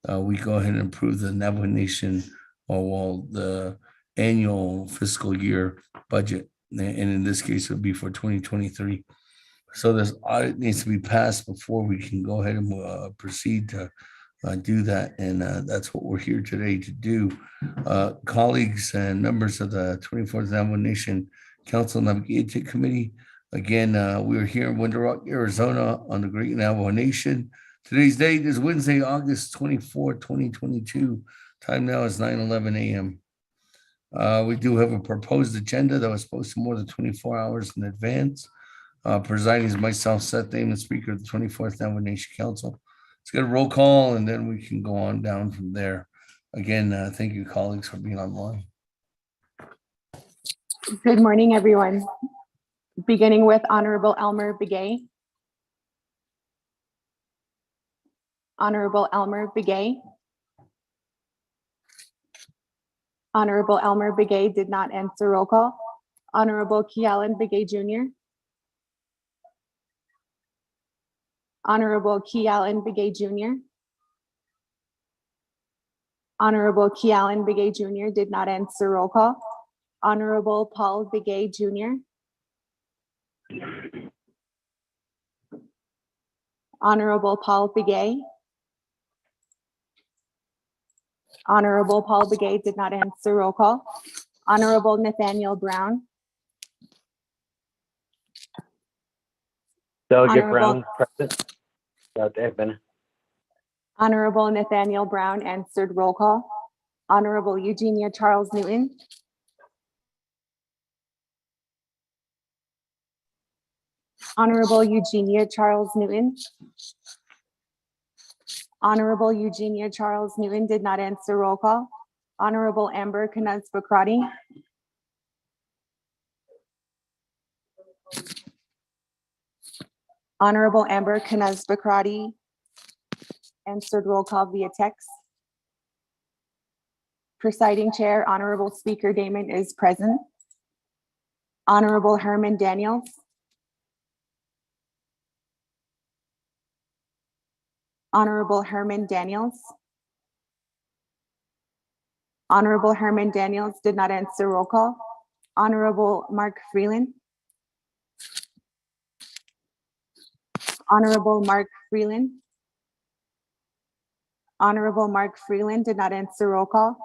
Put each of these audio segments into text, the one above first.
we go ahead and approve the Navajo Nation or the annual fiscal year budget. And in this case, it would be for 2023. So this audit needs to be passed before we can go ahead and proceed to do that. And that's what we're here today to do. Colleagues and members of the 24th Navajo Nation Council Naabik'íyáti Committee, again, we are here in Window Rock, Arizona on the Great Navajo Nation. Today's date is Wednesday, August 24, 2022. Time now is 9:11 a.m. We do have a proposed agenda that was posted more than 24 hours in advance. Presiding is myself, Seth Damon, Speaker of the 24th Navajo Nation Council. Let's get a roll call and then we can go on down from there. Again, thank you, colleagues, for being online. Good morning, everyone. Beginning with Honorable Elmer Begay. Honorable Elmer Begay. Honorable Elmer Begay did not answer roll call. Honorable Kealan Begay Jr. Honorable Kealan Begay Jr. Honorable Kealan Begay Jr. did not answer roll call. Honorable Paul Begay Jr. Honorable Paul Begay. Honorable Paul Begay did not answer roll call. Honorable Nathaniel Brown. Delegate Brown, present. Dr. Eben. Honorable Nathaniel Brown answered roll call. Honorable Eugenia Charles Newton. Honorable Eugenia Charles Newton. Honorable Eugenia Charles Newton did not answer roll call. Honorable Amber Knez-Bakrati. Honorable Amber Knez-Bakrati answered roll call via text. Presiding Chair, Honorable Speaker Damon is present. Honorable Herman Daniels. Honorable Herman Daniels. Honorable Herman Daniels did not answer roll call. Honorable Mark Freeland. Honorable Mark Freeland. Honorable Mark Freeland did not answer roll call.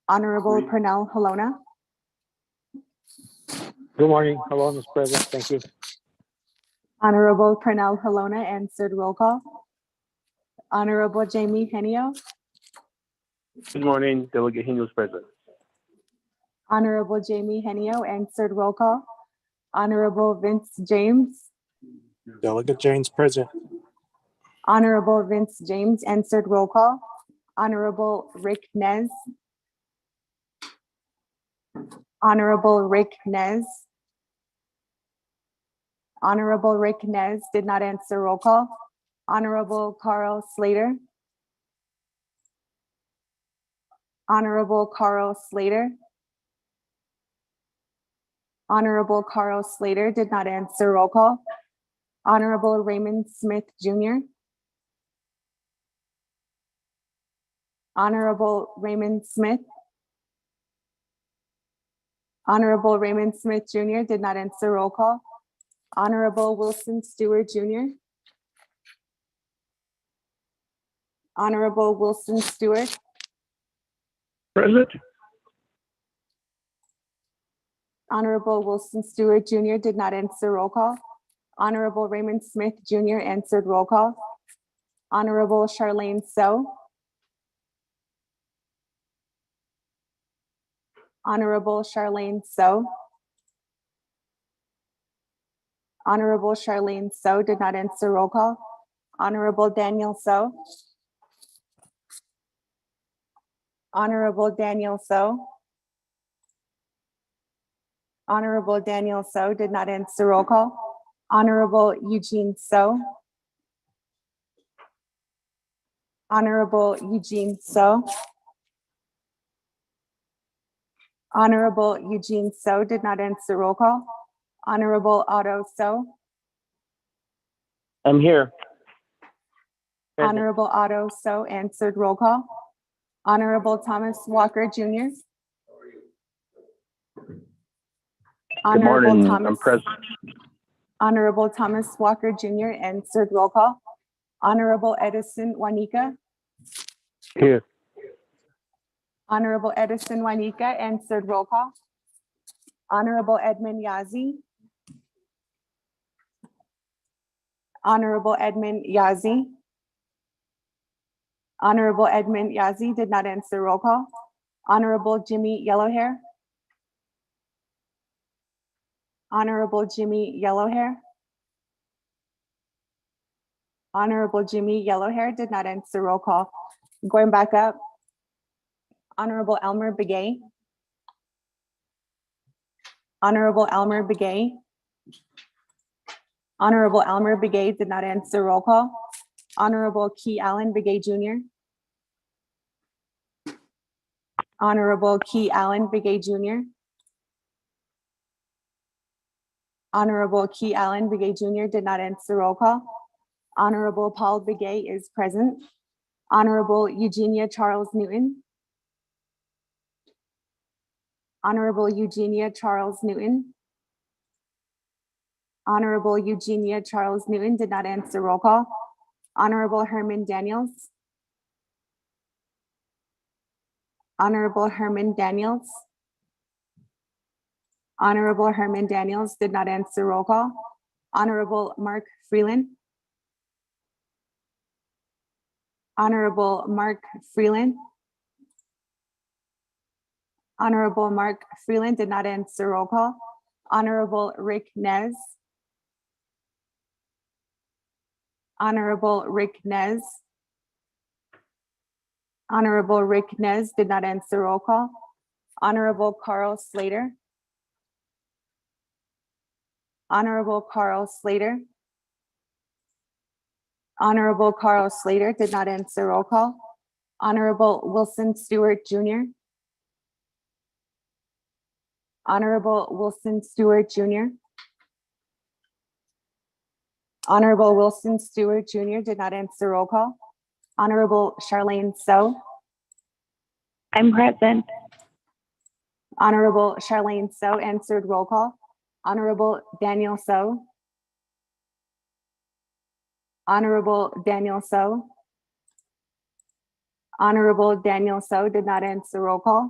Honorable Pernell Halona. Good morning. Hello, Ms. President. Thank you. Honorable Pernell Halona answered roll call. Honorable Jamie Henio. Good morning, Delegate Henio's present. Honorable Jamie Henio answered roll call. Honorable Vince James. Delegate James present. Honorable Vince James answered roll call. Honorable Rick Nez. Honorable Rick Nez. Honorable Rick Nez did not answer roll call. Honorable Carl Slater. Honorable Carl Slater. Honorable Carl Slater did not answer roll call. Honorable Raymond Smith Jr. Honorable Raymond Smith. Honorable Raymond Smith Jr. did not answer roll call. Honorable Wilson Stewart Jr. Honorable Wilson Stewart. Present. Honorable Wilson Stewart Jr. did not answer roll call. Honorable Raymond Smith Jr. answered roll call. Honorable Charlene So. Honorable Charlene So. Honorable Charlene So did not answer roll call. Honorable Daniel So. Honorable Daniel So. Honorable Daniel So did not answer roll call. Honorable Eugene So. Honorable Eugene So. Honorable Eugene So did not answer roll call. Honorable Otto So. I'm here. Present. Honorable Otto So answered. Roll call. Honorable Thomas Walker Jr. Good Honorable morning. I'm Thomas. present. Honorable Thomas Walker Jr. answered. Roll call. Honorable Edison Juanica. Here. Honorable Edison Juanica answered. Roll call. Honorable Edmund Yazi. Honorable Edmund Yazi. Honorable Edmund Yazi did not answer. Roll call. Honorable Jimmy Yellowhair. Honorable Jimmy Yellowhair. Honorable Jimmy Yellowhair did not answer. Roll call. Going back up. Honorable Elmer Begay. Honorable Elmer Begay. Honorable Elmer Begay did not answer. Roll call. Honorable Key Allen Begay Jr. Honorable Key Allen Begay Jr. Honorable Key Allen Begay Jr. did not answer. Roll call. Honorable Paul Begay is present. Honorable Eugenia Charles Newton. Honorable Eugenia Charles Newton. Honorable Eugenia Charles Newton did not answer. Roll call. Honorable Herman Daniels. Honorable Herman Daniels. Honorable Herman Daniels did not answer. Roll call. Honorable Mark Freeland. Honorable Mark Freeland. Honorable Mark Freeland did not answer. Roll call. Honorable Rick Nez. Honorable Rick Nez. Honorable Rick Nez did not answer. Roll call. Honorable Carl Slater. Honorable Carl Slater. Honorable Carl Slater did not answer. Roll call. Honorable Wilson Stewart Jr. Honorable Wilson Stewart Jr. Honorable Wilson Stewart Jr. did not answer. Roll call. Honorable Charlene So. I'm present. Honorable Charlene So answered. Roll call. Honorable Daniel So. Honorable Daniel So. Honorable Daniel So did not answer. Roll call.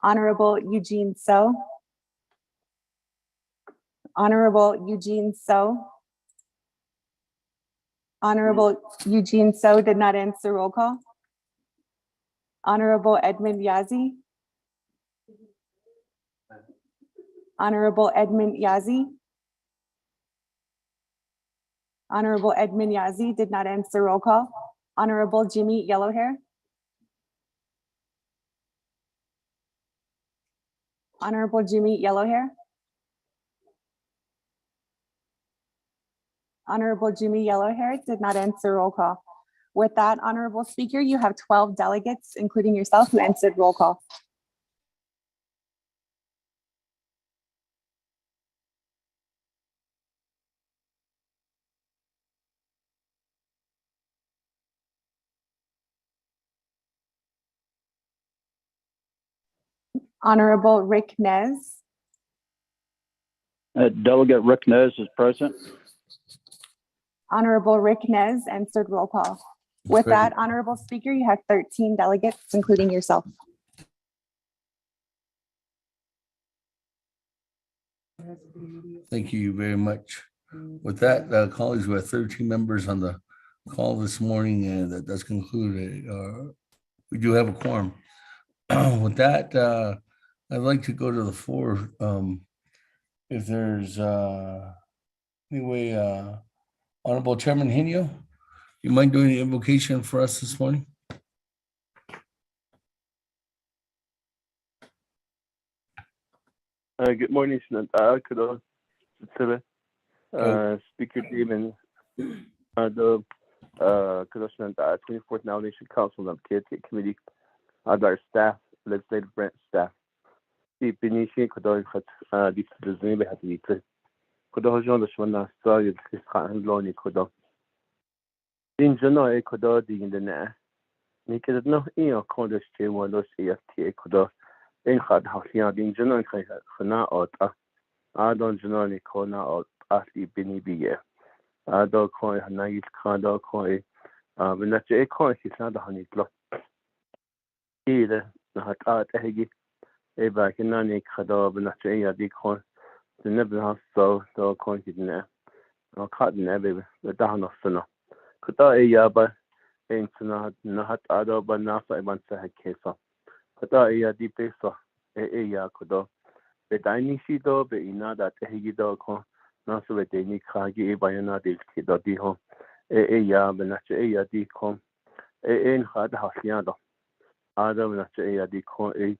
Honorable Eugene So. Honorable Eugene So. Honorable Eugene So did not answer. Roll call. Honorable Edmund Yazi. Honorable Edmund Yazi. Honorable Edmund Yazi did not answer. Roll call. Honorable Jimmy Yellowhair. Honorable Jimmy Yellowhair. Honorable Jimmy Yellowhair did not answer. Roll call. With that, Honorable Speaker, you have 12 delegates, including yourself, who answered. Roll call. Honorable Rick Nez. Delegate Rick Nez is present. Honorable Rick Nez answered. Roll call. With that, Honorable Speaker, you have 13 delegates, including yourself. Thank you very much. With that, colleagues, we have 13 members on the call this morning, and that does conclude it. We do have a quorum. With that, I'd like to go to the floor. If there's anyway, Honorable Chairman Henio, you mind doing the invocation for us this morning? Good morning, Senator. Kudo, Speaker David, the Kudo Senator, 24th Nomination Council of Naabik'íyáti Committee, our staff, legislative branch staff. The Benishi Kudo this is the name of the Kudo John the Shwana Story Loni Kudo. In general, could all dig in the net. Make it no in your college to one of those AFT could in hard house in general, or I don't generally corner or asli bini biye. I don't call a nice card or coin. When that's a coin, he's not a honey block. Either not art a higgy. A back in any cado, but not a decon. The never have so coin hidden there. Or cotton everywhere, the down of sinner. Could I a yaba ain't not other but now I want to have case of. Could I a deep peso a yakudo. But I need she do, but in that he dog, not so that they need Kagi by another kid or the home. A yab and not a decom. A in hard house yado. Other than not a decom a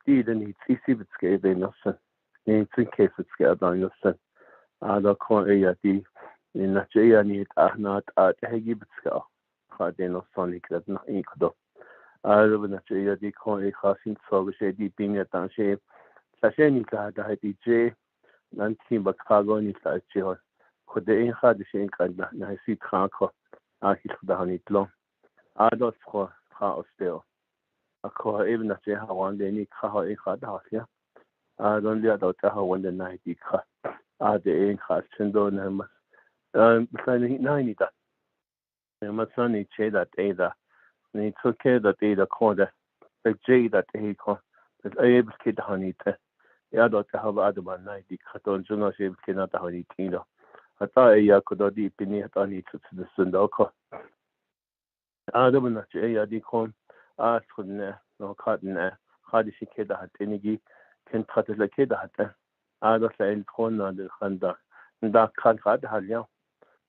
didn't need easy but scared in nothing. In some cases, scared on your son. Other corn a d in not a need not at a gibbet scale. Hard in of sonic that not equal. Other than not a decom a crossing so which a deep in a down shape. Sasheni ka da DJ nanti bakago ni sa chiho khode in kha de shen ka na si kha kho a ki da ni tlo a do kho kha osteo a kho even na che ha wan de ni kha ho in kha da ya a don dia do ta ha wan de na di kha a de in kha chen do na ma sa ni na ni da ma sa ni che da te da ni to ke da te da kho da je da te kho a able kid honey te ya do te have other one night the carton journal shape cannot have any tino. I thought a could not deep in it on it to the Sundoko. Other than that, a decon asked for no cotton how did she kid at any can cut it like kid at other side corner the Honda and that can't cut Halia.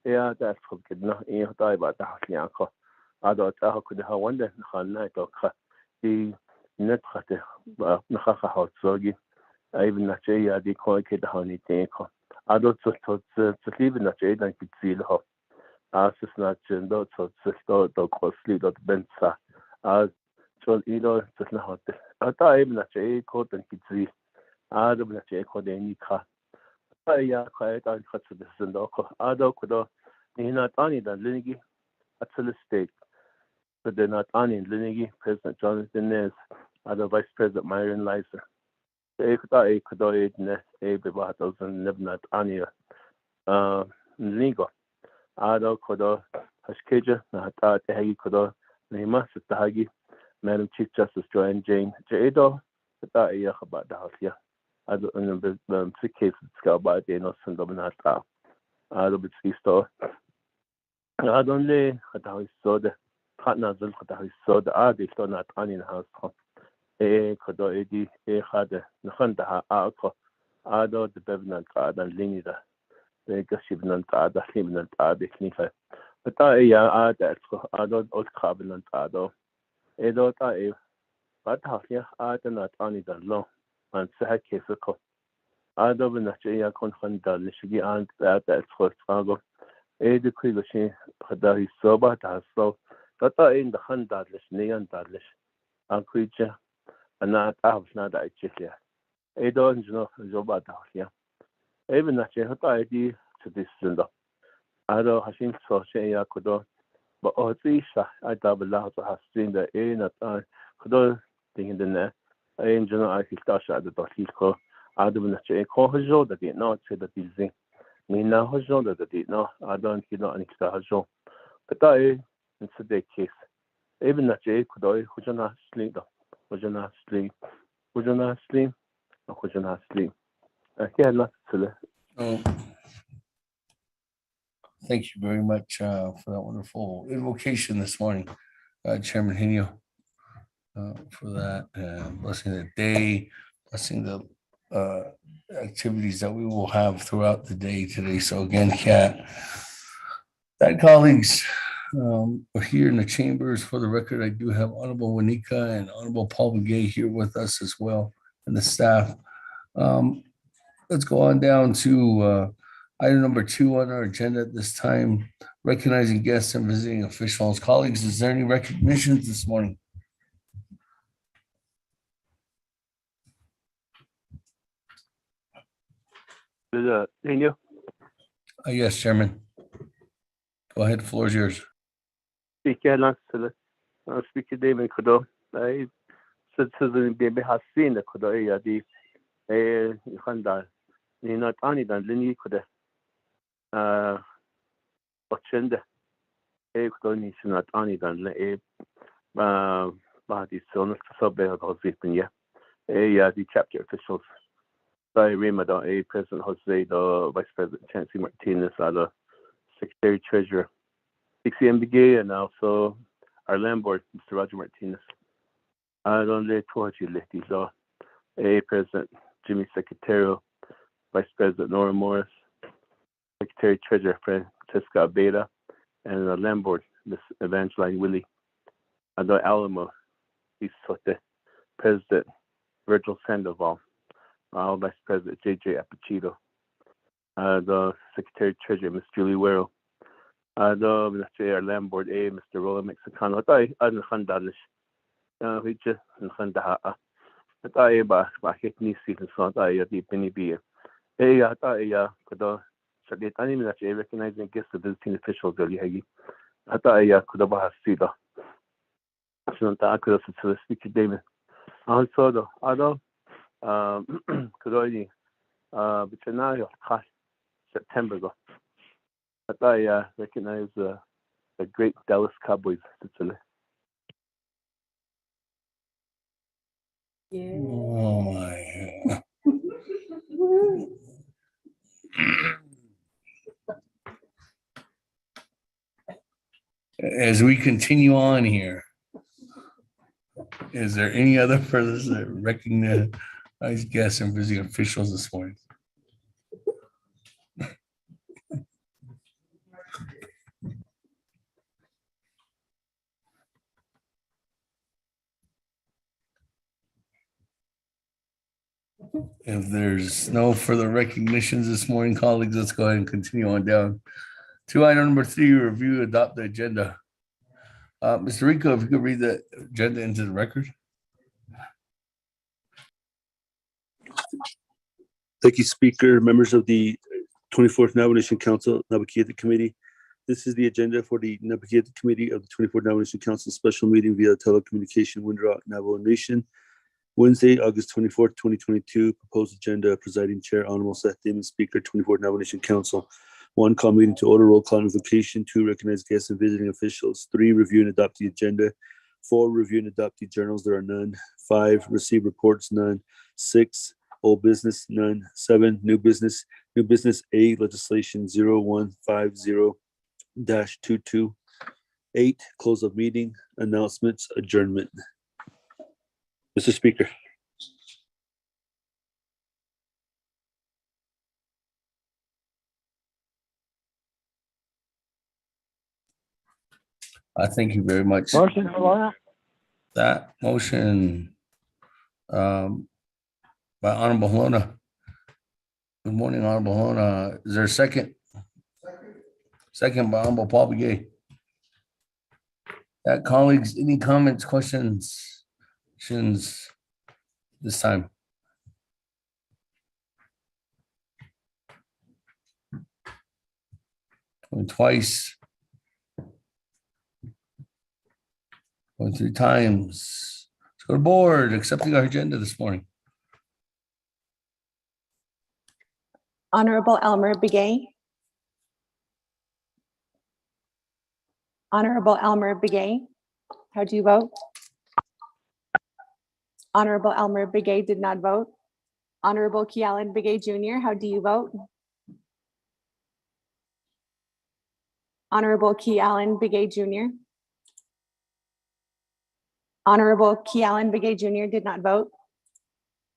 Yeah, that's for kid not in die about the Halianco. I thought I could have wondered how night or cut the net cut the Nakaha house sogi. Even not a decoy kid honey take. I don't to leave in a jade and could see the hop. As is not gender, so sister, dog, or sleep of Bensa. As John either just not. I thought even a jade coat and could see. I don't know a code any car. I quiet and cut to the Sundoko. I don't could not only than Linigi at the state. But they're not only in Linigi, President Jonathan Nez, other Vice President Myron Lizer. A could a battles and never not ania legal. Ado could Hashkaja, Nahata, Hagi could Nima, Sister Hagi, Madam Chief Justice Joanne Jane, Jado, the Yak about the house here. I don't know 6 cases scout by the innocent of Nata. I don't be store. I don't lay at how he saw the partners at how he saw the artist or not on in the house. Could already had the Nahanda alcohol. I don't the Bevenant card and Linida. They got shipment card, the shipment card, the sniffle. But I don't old carbon and ado. I don't but half here, I do not only the law and say case of cop. I don't know a confront the Lishigi and that for struggle. A decree the she that is sober has so. But in the hand that is neon that and creature. And not have not that chicken. I don't know about here. Even that you have idea to this Sunday. I don't have him so say I could, but all these I double out to have seen the air not could thing in the net. I in general I feel touch at the Dottico. I don't know that call his show that did not say that he's in. Me now his show that did not. I don't hear not any show. But I in the case. Even that you could I who not sleep. Would you not sleep? Would you not sleep? Or would you not sleep? Yeah, not silly. Thank you very much for that wonderful invocation this morning, Chairman Henio, for that. Blessing the day, blessing the activities that we will have throughout the day today. So again, Kat, that colleagues, are here in the chambers. For the record, I do have Honorable Wanika and Honorable Paul Begay here with us as well, and the staff. Let's go on down to item number 2 on our agenda at this time, recognizing guests and visiting officials. Colleagues, is there any recognitions this morning? Henio? Yes, Chairman. Go ahead, the floor is yours. Speaker Lansel, Speaker David Kudo, I said to the baby has seen the Kudo, the Handa, not only than Linny Kuda, Ochenda, Kudo, not only than Body Son, Subway of Zippin, the chapter officials. By Ramadan, President Jose, the Vice President Chancellor Martinez, the Secretary Treasurer, CMBG, and also our landlord, Mr. Roger Martinez. I don't let you let these President Jimmy Secretarial, Vice President Nora Morris, Secretary Treasurer Francesca Abeda, and the landlord, Miss Evangeline Willie. And the Alamo, Isote, President Virgil Sandoval, Vice President J.J. Apachito, the Secretary Treasurer, Miss Julie Werrell, our landlord, Mr. Roland Mexicano. I'm we just Handaha. Ba Hitney season so the penny beer. Could certainly any recognizing guests of visiting officials early Hagi. Could have seen the to Speaker David. Also, the other could only Bichanayo September ago. I recognize the great Dallas Cowboys. Oh my. As we continue on here, is there any other persons that recognize guests and visiting officials this morning? If there's no further recognitions this morning, colleagues, let's go ahead and continue on down to item number 3, review, adopt the agenda. Mr. Rico, if you could read the agenda into the record. Thank you, Speaker, members of the 24th Navajo Nation Council, Naabik'íyáti Committee. This is the agenda for the Naabik'íyáti Committee of the 24th Navajo Nation Council special meeting via telecommunication, Windrock, Navajo Nation. Wednesday, August 24th, 2022, proposed agenda, presiding chair, Honorable Seth Damon, Speaker, 24th Navajo Nation Council. 1, call meeting to order, roll call notification. 2, recognize guests and visiting officials. 3, review and adopt the agenda. 4, review and adopt the journals, there are none. 5, receive reports, none. 6, old business, none. 7, new business. New business A, legislation 0150-22. 8, close of meeting. Announcements, adjournment. Mr. Speaker. I thank you very much. Motion, Laura? That motion by Honorable Halona. Good morning, Honorable Halona. Is there a second? Second by Honorable Paul Begay. Colleagues, any comments, questions this time? Going twice. Going 3 times. Let's go to board, accepting our agenda this morning. Honorable Elmer Begay. Honorable Elmer Begay, how do you vote? Honorable Elmer Begay did not vote. Honorable Kealan Begay Jr., how do you vote? Honorable Kealan Begay Jr. Honorable Kealan Begay Jr. did not vote.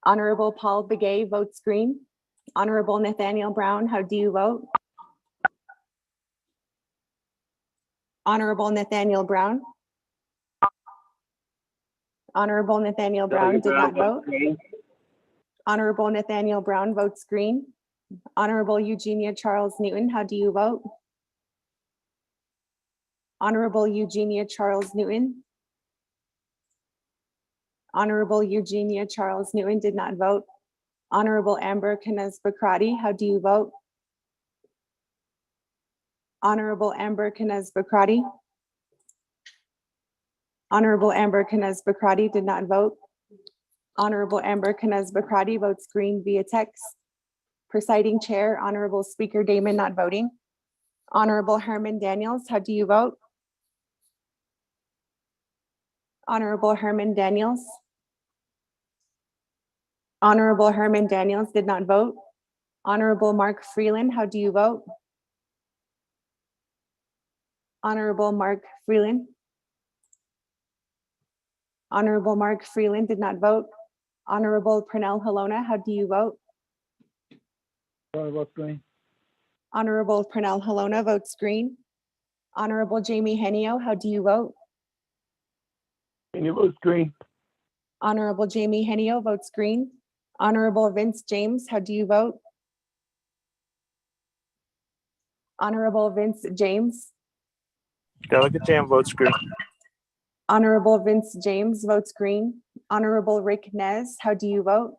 Honorable Paul Begay votes green. Honorable Nathaniel Brown, how do you vote? Honorable Nathaniel Brown. Honorable Nathaniel Brown did not vote. Honorable Nathaniel Brown votes green. Honorable Eugenia Charles Newton, how do you vote? Honorable Eugenia Charles Newton. Honorable Eugenia Charles Newton did not vote. Honorable Amber Knez-Bakrati, how do you vote? Honorable Amber Knez-Bakrati. Honorable Amber Canes Bakrati did not vote. Honorable Amber Canes Bakrati votes green via text. Presiding Chair, Honorable Speaker Damon not voting. Honorable Herman Daniels, how do you vote? Honorable Herman Daniels. Honorable Herman Daniels did not vote. Honorable Mark Freeland, how do you vote? Honorable Mark Freeland. Honorable Mark Freeland did not vote. Honorable Pernell Halona, how do you vote? Vote green. Honorable Pernell Halona votes green. Honorable Jamie Henio, how do you vote? Any votes green? Honorable Jamie Henio votes green. Honorable Vince James, how do you vote? Honorable Vince James. Delegate James votes green. Honorable Vince James votes green. Honorable Rick Nez, how do you vote?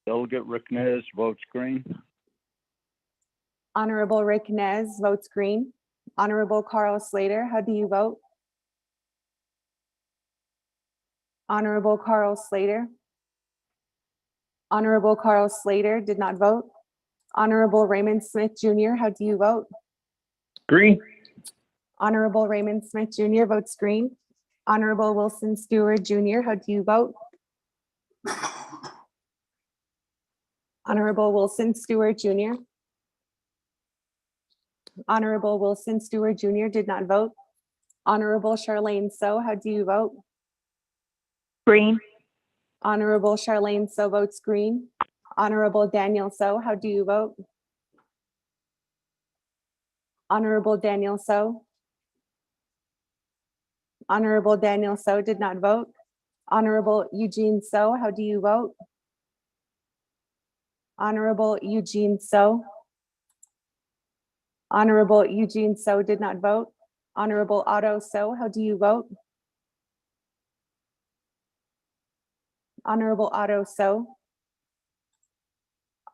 Delegate Rick Nez votes green. Honorable Rick Nez votes green. Honorable Carl Slater, how do you vote? Honorable Carl Slater. Honorable Carl Slater did not vote. Honorable Raymond Smith Jr., how do you vote? Green. Honorable Raymond Smith Jr. votes green. Honorable Wilson Stewart Jr., how do you vote? Honorable Wilson Stewart Jr. Honorable Wilson Stewart Jr. did not vote. Honorable Charlene So, how do you vote? Green. Honorable Charlene So votes green. Honorable Daniel So, how do you vote? Honorable Daniel So. Honorable Daniel So did not vote. Honorable Eugene So, how do you vote? Honorable Eugene So. Honorable Eugene So did not vote. Honorable Otto So, how do you vote? Honorable Otto So.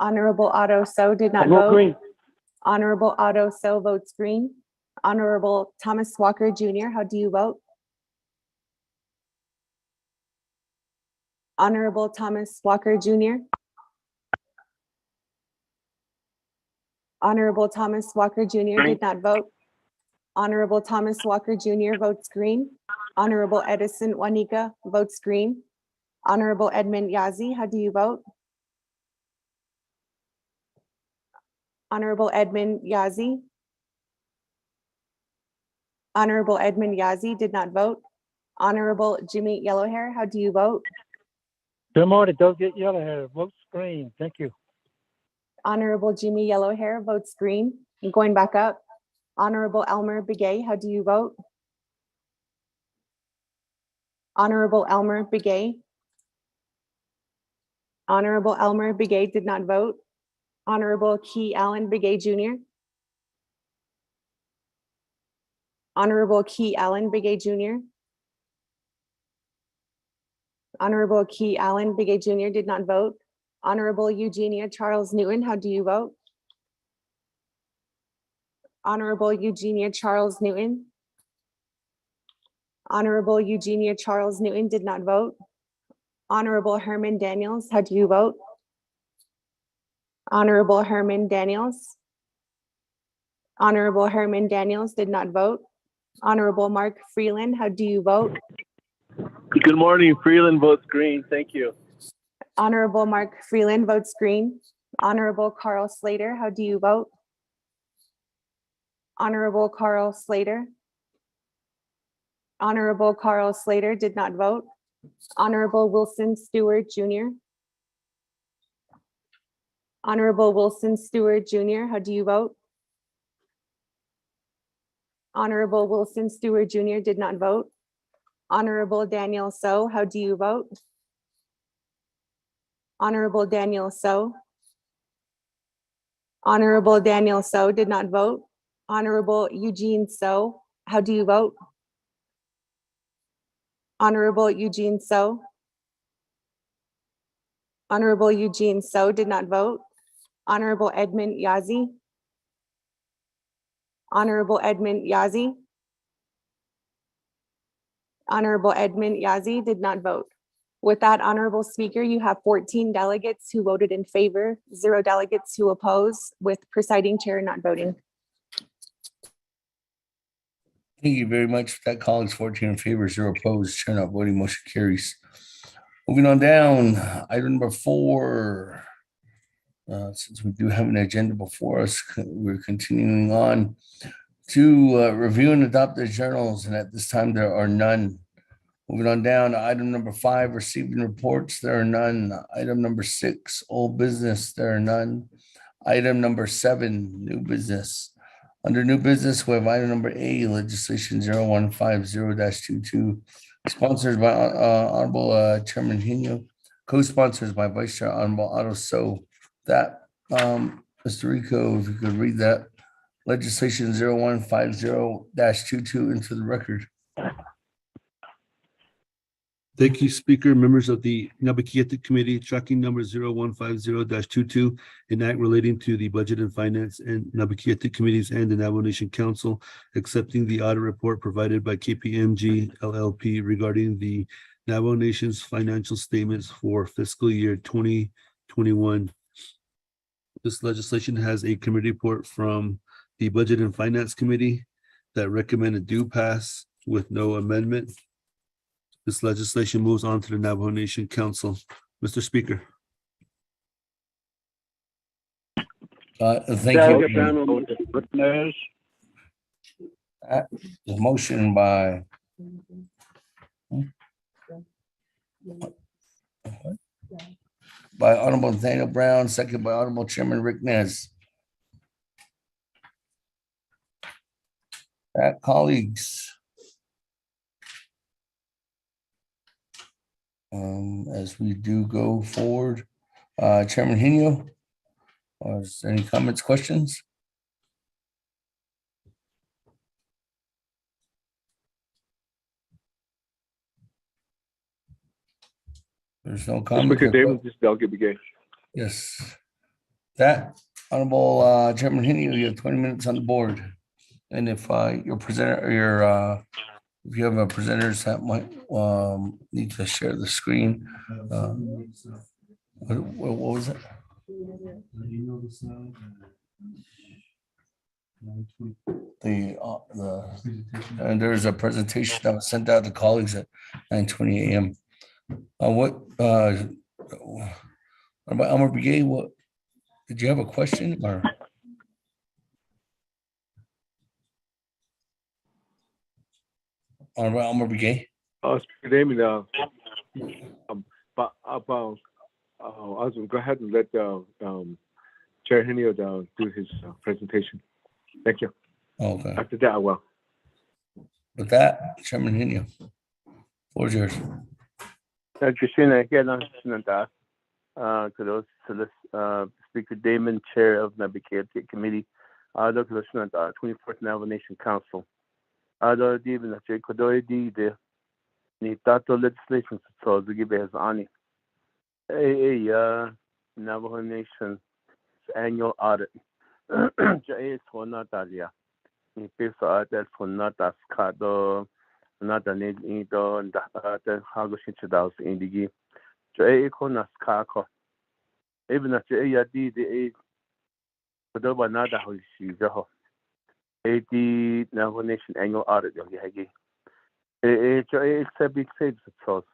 Honorable Otto So did not vote. Green. Honorable Otto So votes green. Honorable Thomas Walker Jr., how do you vote? Honorable Thomas Walker Jr. Honorable Thomas Walker Jr. did not vote. Honorable Thomas Walker Jr. votes green. Honorable Edison Wanika votes green. Honorable Edmund Yazi, how do you vote? Honorable Edmund Yazi. Honorable Edmund Yazi did not vote. Honorable Jimmy Yellowhair, how do you vote? Good morning, Delegate Yellowhair, votes green, thank you. Honorable Jimmy Yellowhair votes green. And going back up, Honorable Elmer Begay, how do you vote? Honorable Elmer Begay. Honorable Elmer Begay did not vote. Honorable Key Allen Begay Jr. Honorable Key Allen Begay Jr. Honorable Key Allen Begay Jr. did not vote. Honorable Eugenia Charles Newton, how do you vote? Honorable Eugenia Charles Newton. Honorable Eugenia Charles Newton did not vote. Honorable Herman Daniels, how do you vote? Honorable Herman Daniels. Honorable Herman Daniels did not vote. Honorable Mark Freeland, how do you vote? Good morning. Freeland votes green. Thank you. Honorable Mark Freeland votes green. Honorable Carl Slater, how do you vote? Honorable Carl Slater. Honorable Carl Slater did not vote. Honorable Wilson Stewart Jr. Honorable Wilson Stewart Jr., how do you vote? Honorable Wilson Stewart Jr. did not vote. Honorable Daniel So, how do you vote? Honorable Daniel So. Honorable Daniel So did not vote. Honorable Eugene So, how do you vote? Honorable Eugene So. Honorable Eugene So did not vote. Honorable Edmund Yazi. Honorable Edmund Yazi. Honorable Edmund Yazi did not vote. With that, Honorable Speaker, you have 14 delegates who voted in favor, 0 delegates who oppose, with presiding chair not voting. Thank you very much. That colleagues 14 in favor, 0 opposed, chair not voting, motion carries. Moving on down, item number 4. Since we do have an agenda before us, we're continuing on to review and adopt the journals, and at this time there are none. Moving on down to item number 5, receiving reports, there are none. Item number 6, old business, there are none. Item number 7, new business. Under new business, we have item number A, legislation 0150-22, sponsored by Honorable Chairman Hino, co-sponsors by Vice Chair Honorable Otto. So that, Mr. Rico, if you could read that legislation 0150-22 into the record. Thank you, Speaker. Members of the Naabik'íyáti Committee, tracking number 0150-22, an act relating to the Budget and Finance and Naabik'íyáti Committees and the Navajo Nation Council, accepting the audit report provided by KPMG LLP regarding the Navajo Nation's financial statements for fiscal year 2021. This legislation has a committee report from the Budget and Finance Committee that recommended do pass with no amendment. This legislation moves on to the Navajo Nation Council. Mr. Speaker. Thank you. Rickeners, The motion by Honorable Nathaniel Brown, second by Honorable Chairman Rick Nez. Colleagues. As we do go forward, Chairman Hino, is there any comments, questions? There's no comment. Speaker David, this delegate begin. Yes. That, Honorable Chairman Hino, you have 20 minutes on the board. And if your presenter or if you have a presenters that might need to share the screen. What was it? And there's a presentation that was sent out to colleagues at 9:20 a.m. What about Elmer Brigade? What did you have a question or? Honorable Elmer Brigade? Speaker David, but about I'll go ahead and let Chair Henio do his presentation. Thank you. Okay. After that, I will. With that, Chairman Hino, floor is yours. Speaker Damon, Chair of Naabik'íyáti Committee, Dr. 24th Navajo Nation Council. Legislation so the give us on Navajo Nation annual audit. Jay for not alia. Ni pesa atel for not as cado, not a need ido and the Hagoshin Chados indigi. Jay konas kako. Even at Jay the Padoba Nada Hoshi Zaho. 80 Navajo Nation annual audit of the Hagi. It's a big save source.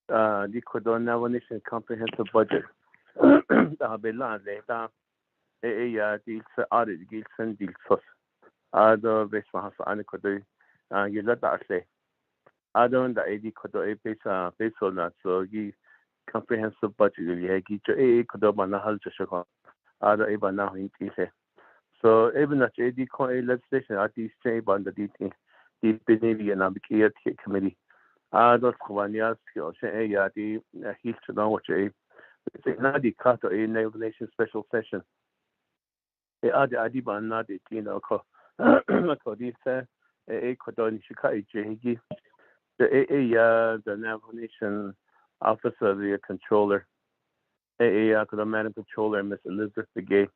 The Kodon Navajo Nation comprehensive budget. The Belan later. Deals audit deals and deals source. Other base Mahasa Anikodo, you let that say. Other than the AD Kodo base on that, so ye comprehensive budget, you hagi to A Kodobana Halchako. Other Ebana in Tise. So even at AD legislation at these chamber on the DT, the Navy and Naabik'íyáti Committee. Those Kawanias, the heat to know what you it's not the cut of a Naval Nation special session. The Adiban not the Tino Codis, a Kodon Shikai Jihigi, the Naval Nation officer, the controller, a Madam Controller, Miss Elizabeth Begay.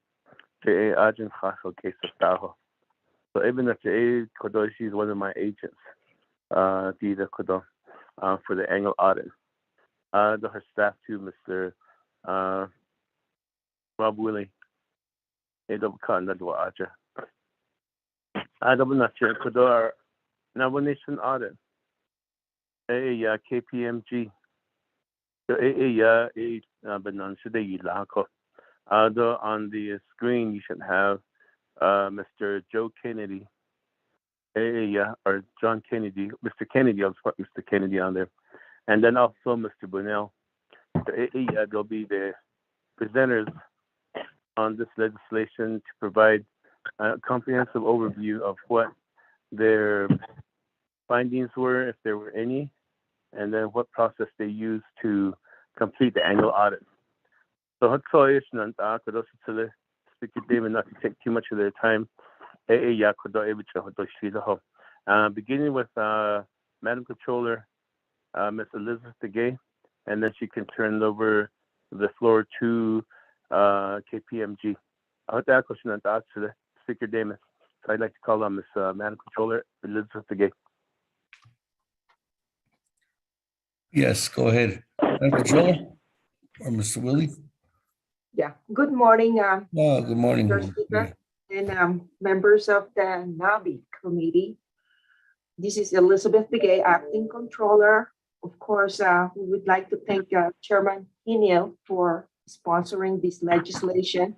Agent Hassel case of Tahoe. So even if Kodoshi is one of my agents, Dita Kudo, for the annual audit. Her staff too, Mr. Rob Willie. Double Khan Nadwa Aja. Double Nature Kudo our nomination audit. KPMG. Banan Shade Lako. On the screen you should have Mr. Joe Kennedy. Or John Kennedy, Mr. Kennedy, I'll put Mr. Kennedy on there. And then also Mr. Bunnell. They'll be the presenters on this legislation to provide a comprehensive overview of what their findings were, if there were any, and then what process they used to complete the annual audit. So hopefully, not to take too much of their time. Beginning with Madam Controller, Ms. Elizabeth DeGay, and then she can turn over the floor to KPMG. I hope that question and thoughts to the Speaker Davis. So I'd like to call on Ms. Madam Controller Elizabeth DeGay. Yes, go ahead. Madam Controller or Mr. Willie? Yeah, good morning, Good morning. Mr. Speaker and members of the NABI committee. This is Elizabeth Begay, acting controller. Of course, we would like to thank Chairman Hinil for sponsoring this legislation.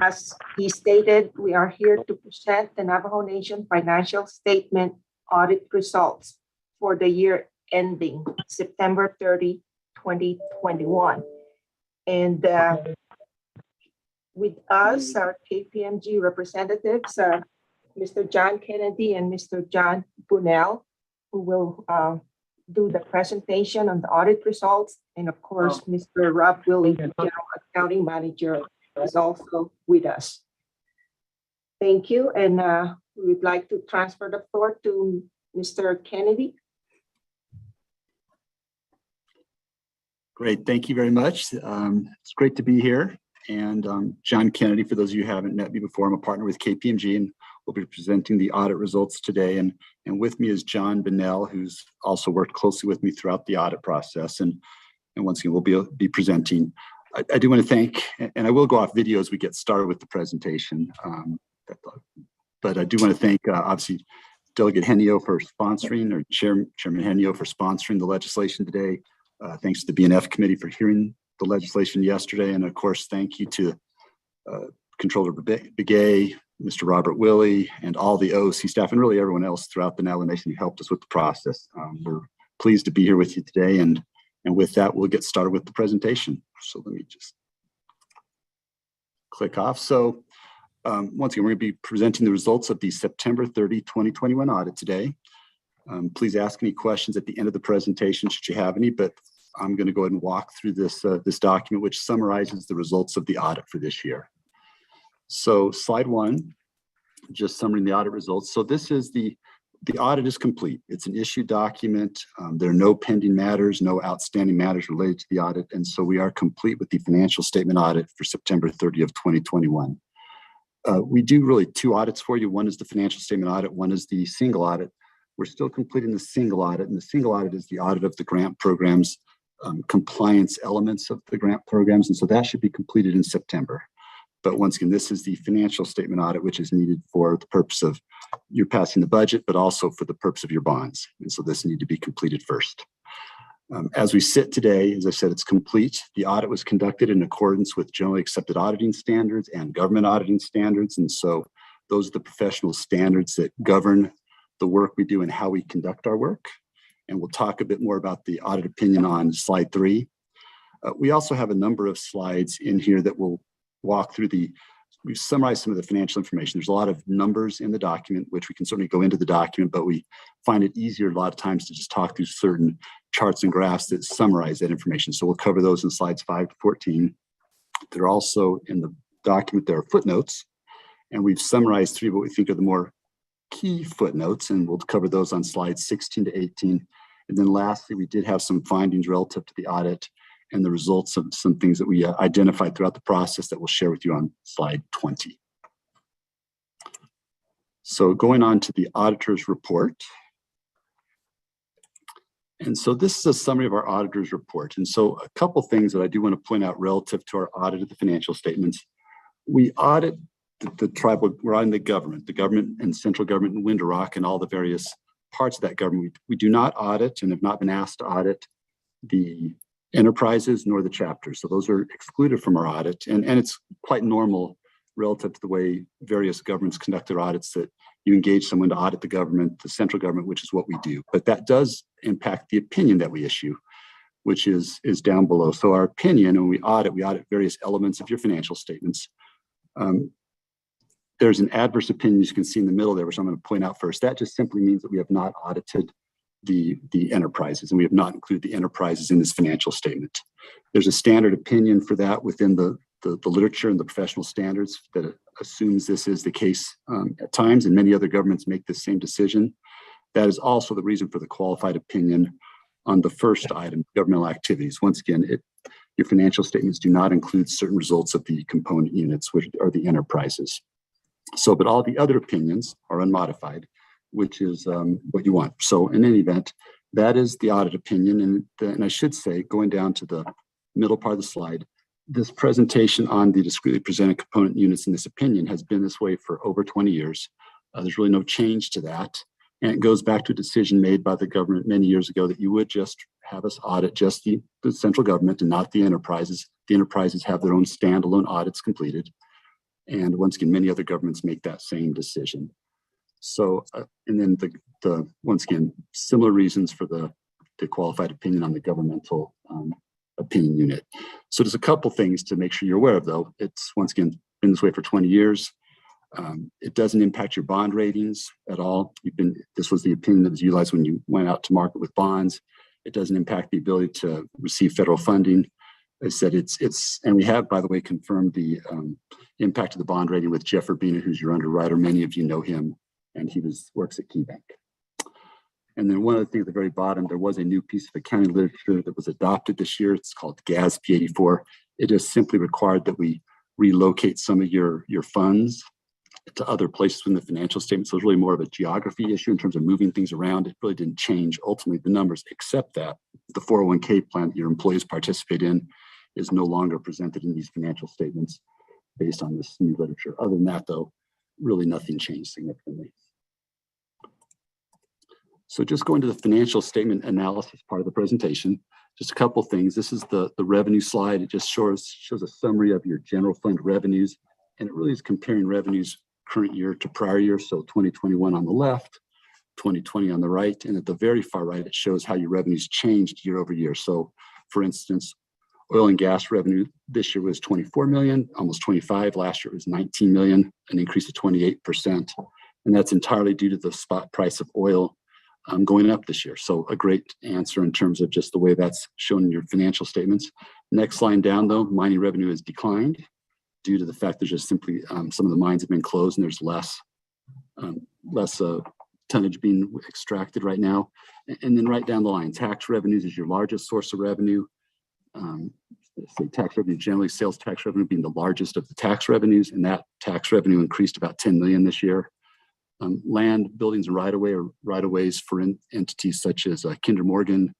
As he stated, we are here to present the Navajo Nation financial statement audit results for the year ending September 30, 2021. And with us, our KPMG representatives, Mr. John Kennedy and Mr. John Bunnell, who will do the presentation on the audit results. And of course, Mr. Rob Willie, the General Accounting Manager, is also with us. Thank you. And we would like to transfer the floor to Mr. Kennedy. Great, thank you very much. It's great to be here. And John Kennedy, for those of you who haven't met me before, I'm a partner with KPMG and we'll be presenting the audit results today. And with me is John Bunnell, who's also worked closely with me throughout the audit process. And once again, we'll be presenting. I do want to thank, and I will go off video as we get started with the presentation. But I do want to thank, obviously, Delegate Henio for sponsoring, or Chairman Henio for sponsoring the legislation today. Thanks to the BNF committee for hearing the legislation yesterday. And of course, thank you to Controller Begay, Mr. Robert Willie, and all the OC staff, and really everyone else throughout the Navajo Nation who helped us with the process. We're pleased to be here with you today. And with that, we'll get started with the presentation. So let me just click off. So once again, we're going to be presenting the results of the September 30, 2021 audit today. Please ask any questions at the end of the presentation should you have any, but I'm going to go ahead and walk through this, this document, which summarizes the results of the audit for this year. So slide 1, just summarizing the audit results. So this is the audit is complete. It's an issued document. There are no pending matters, no outstanding matters related to the audit. And so we are complete with the financial statement audit for September 30 of 2021. We do really 2 audits for you. One is the financial statement audit. One is the single audit. We're still completing the single audit, and the single audit is the audit of the grant programs, compliance elements of the grant programs. And so that should be completed in September. But once again, this is the financial statement audit, which is needed for the purpose of you're passing the budget, but also for the purpose of your bonds. And so this need to be completed first. As we sit today, as I said, it's complete. The audit was conducted in accordance with generally accepted auditing standards and government auditing standards. And so those are the professional standards that govern the work we do and how we conduct our work. And we'll talk a bit more about the audit opinion on slide 3. We also have a number of slides in here that will walk through we've summarized some of the financial information. There's a lot of numbers in the document, which we can certainly go into the document, but we find it easier a lot of times to just talk through certain charts and graphs that summarize that information. So we'll cover those in slides 5 to 14. They're also in the document, there are footnotes, and we've summarized 3 what we think are the more key footnotes, and we'll cover those on slides 16 to 18. And then lastly, we did have some findings relative to the audit and the results of some things that we identified throughout the process that we'll share with you on slide 20. So going on to the auditor's report. And so this is a summary of our auditor's report. And so a couple things that I do want to point out relative to our audit of the financial statements. We audit the tribal, we're on the government and central government in Window Rock and all the various parts of that government. We do not audit and have not been asked to audit the enterprises nor the chapters. So those are excluded from our audit. And it's quite normal relative to the way various governments conduct their audits that you engage someone to audit the government, the central government, which is what we do. But that does impact the opinion that we issue, which is down below. So our opinion, when we audit various elements of your financial statements. There's an adverse opinion you can see in the middle there, which I'm going to point out first. That just simply means that we have not audited the enterprises, and we have not included the enterprises in this financial statement. There's a standard opinion for that within the literature and the professional standards that assumes this is the case at times, and many other governments make the same decision. That is also the reason for the qualified opinion on the first item, governmental activities. Once again, your financial statements do not include certain results of the component units, which are the enterprises. So, but all the other opinions are unmodified, which is what you want. So in any event, that is the audit opinion. And I should say, going down to the middle part of the slide, this presentation on the discretely presented component units in this opinion has been this way for over 20 years. There's really no change to that. And it goes back to a decision made by the government many years ago that you would just have us audit just the central government and not the enterprises. The enterprises have their own standalone audits completed. And once again, many other governments make that same decision. So, and then the once again, similar reasons for the qualified opinion on the governmental opinion unit. So there's a couple things to make sure you're aware of, though. It's once again been this way for 20 years. It doesn't impact your bond ratings at all. This was the opinion that was utilized when you went out to market with bonds. It doesn't impact the ability to receive federal funding. I said and we have, by the way, confirmed the impact of the bond rating with Jeff Urbina, who's your underwriter. Many of you know him, and he works at KeyBank. And then one other thing at the very bottom, there was a new piece of accounting literature that was adopted this year. It's called GASB 84. It just simply required that we relocate some of your funds to other places in the financial statement. So it's really more of a geography issue in terms of moving things around. It really didn't change ultimately the numbers, except that the 401k plan that your employees participate in is no longer presented in these financial statements based on this new literature. Other than that, though, really nothing changed significantly. So just going to the financial statement analysis part of the presentation, just a couple things. This is the revenue slide. It just shows a summary of your general fund revenues, and it really is comparing revenues current year to prior year. So 2021 on the left, 2020 on the right, and at the very far right, it shows how your revenues changed year over year. So for instance, oil and gas revenue this year was 24 million, almost 25. Last year it was 19 million, an increase of 28%. And that's entirely due to the spot price of oil going up this year. So a great answer in terms of just the way that's shown in your financial statements. Next line down though, mining revenue has declined due to the fact there's just simply some of the mines have been closed and there's less tonnage being extracted right now. And then right down the line, tax revenues is your largest source of revenue. Say tax revenue, generally sales tax revenue being the largest of the tax revenues, and that tax revenue increased about 10 million this year. Land, buildings, and right-of-ways for entities such as Kinder Morgan,